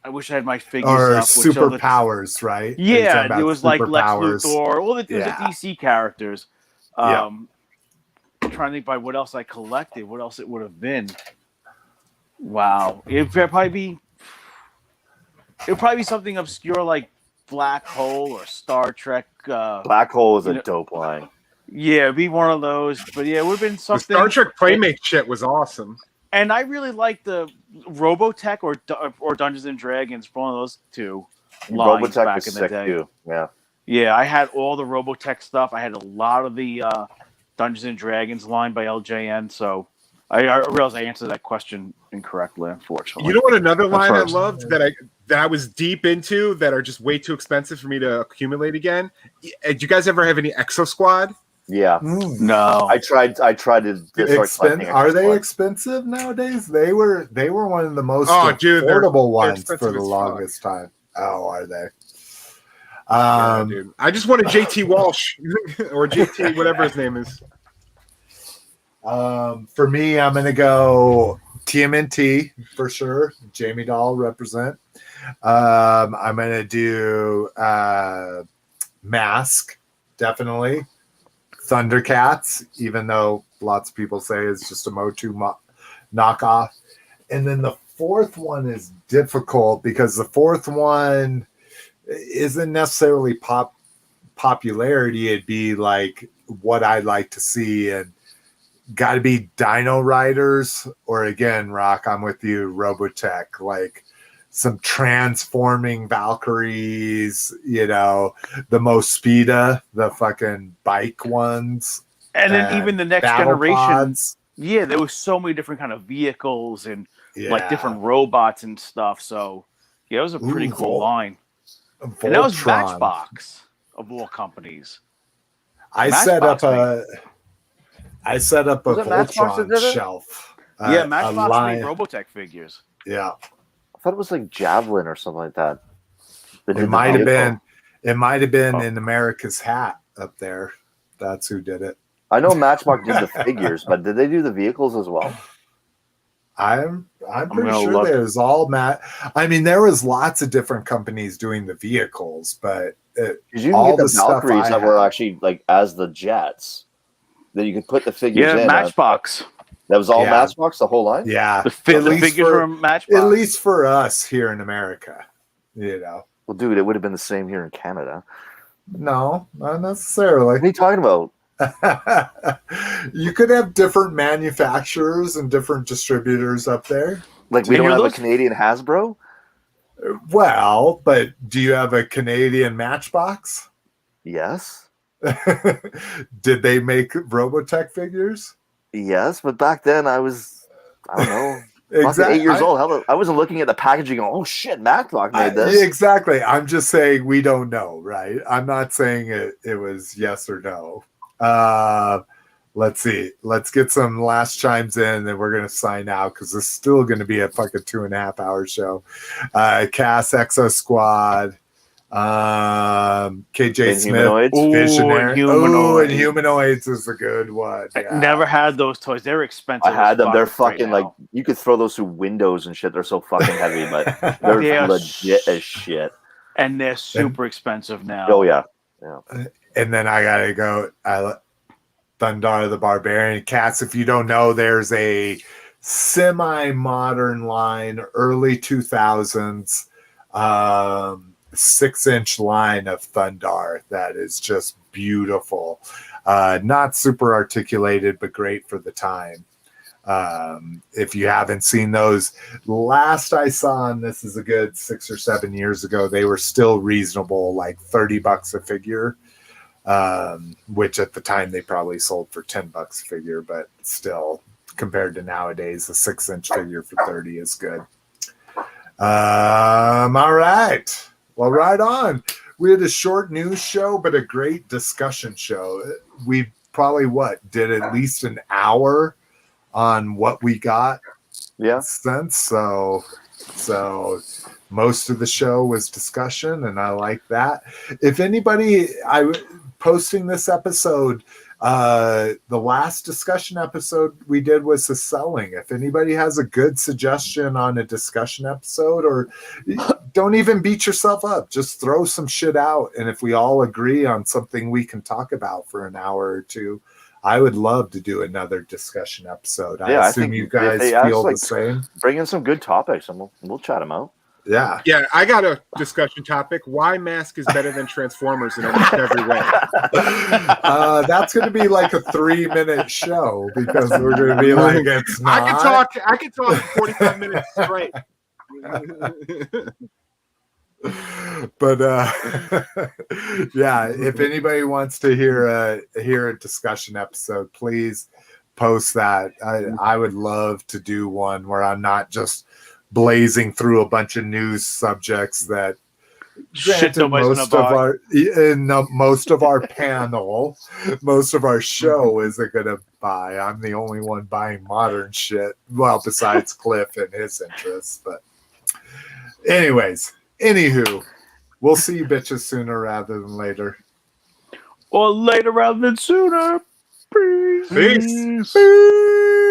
wish I had my figures or up. superpowers, right? Yeah, it was like Lex superpowers. Luthor. Well, it was the DC characters. I'm trying to think by what else I collected. What else it would have been? Wow, it would probably be something obscure like Black Hole or Star Trek. Black Hole is you a know- dope line. Yeah, it'd be one of those. But yeah, it would have been The something. Star Trek Playmate shit was awesome. And I really like the Robotech or Dungeons and Dragons, one of those two lines Robotech back was in the sick day. too. Yeah. Yeah, I had all the Robotech stuff. I had a lot of the Dungeons and Dragons line by LJN. So I realized I answered that question incorrectly, unfortunately. You know what? Another line I first. loved that I was deep into that are just way too expensive for me to accumulate again. Did you guys ever have any Exo Squad? Yeah. No. I tried to start collecting Are they Exo Squad. expensive nowadays? They were one of the most Dude, they're affordable ones expensive for the as fuck. longest time. Oh, are they? Yeah, dude. I just wanted JT Walsh or JT, whatever his name is. For me, I'm gonna go TMNT for sure. Jamie Dahl represent. I'm gonna do Mask, definitely. Thundercats, even though lots of people say it's just a Motu knockoff. And then the fourth one is difficult because the fourth one isn't necessarily popularity. It'd be like what I'd like to see, and got to be Dino Riders, or again, Rock, I'm with you, Robotech, like some transforming Valkyries, the Mospita, the fucking bike ones. And then even the next battle generation. pods. Yeah, there was so many different kind of vehicles and like Yeah. different robots and stuff. So yeah, it was a pretty cool line. Voltron. And that was Matchbox of all companies. I Matchbox, set up a Was it Matchbox that Voltron did it? shelf. Yeah, a Matchbox line- made Robotech figures. Yeah, I thought it was like Javelin or something like that. it might have been. vehicle. It might have been Oh. in America's Hat up there. That's who did it. I know Matchbox did the figures, but did they do the vehicles as well? I'm pretty gonna sure look. there's all I mean, there was lots of different companies doing the vehicles, but Because you All can get the the stuff Valkyries I that were have. actually like as the jets. That you could put the figures Yeah, in. Matchbox. That was all Yeah. Matchbox, the whole line? yeah, The at figures least from Matchbox. at least for us here in America, Well, dude, it would have been the same here in Canada. No, not necessarily. What are you talking about? You could have different manufacturers and different distributors up there. Like, we And don't you're have a looking- Canadian Hasbro? Well, but do you have a Canadian Matchbox? Yes. Did they make Robotech figures? Yes, but back then I don't know. Fucking 8 years old. Hell, I wasn't looking at the packaging going, oh shit, Matchbox made this. Yeah, exactly. I'm just saying we don't know, right? I'm not saying it was yes or no. Let's see. Let's get some last chimes in, and we're gonna sign out because it's still gonna be a fucking 2.5 hour show. Kass, Exo Squad, KJ And Smith, Humanoids. Ooh, Visionary. and Humanoids. And Humanoids is a good one. I Yeah. never had those toys. They're expensive. I had as them. They're right fucking like, now. you could throw those through windows and shit. They're so fucking heavy, but they're They are legit as shit. And they're super expensive now. Oh, yeah. And then I gotta go. Thundar the Barbarian. Cats, if you don't know, there's a semi-modern line, early 2000s, 6-inch line of Thundar that is just beautiful. Not super articulated, but great for the time. If you haven't seen those, last I saw, and this is a good 6 or 7 years ago, they were still reasonable, like $30 a figure. Which at the time they probably sold for $10 a figure, but still, compared to nowadays, a 6-inch figure for 30 is good. All right. Well, right on. We had a short news show, but a great discussion show. We probably did at least an hour on what we got Yeah. since. So most of the show was discussion, and I like that. If anybody, posting this episode, the last discussion episode we did was the selling. If anybody has a good suggestion on a discussion episode, or don't even beat yourself up, just throw some shit out, and if we all agree on something we can talk about for an hour or two, I would love to do another discussion episode. Yeah, I I assume think you if guys they ask, feel like, the same. Bring in some good topics and we'll chat them out. Yeah. Yeah, I got a discussion topic. Why Mask is better than Transformers in almost every way. That's going to be like a 3-minute show because we're going to be like, it's not. I could talk for 45 minutes straight. But yeah, if anybody wants to hear a discussion episode, please post that. I would love to do one where I'm not just blazing through a bunch of news subjects that most of our panel, most of our show isn't gonna buy. I'm the only one buying modern shit. Well, besides Cliff and his interests. But anyways, anywho, we'll see you bitches sooner rather than later. Or later rather than sooner. Peace. Peace. Peace.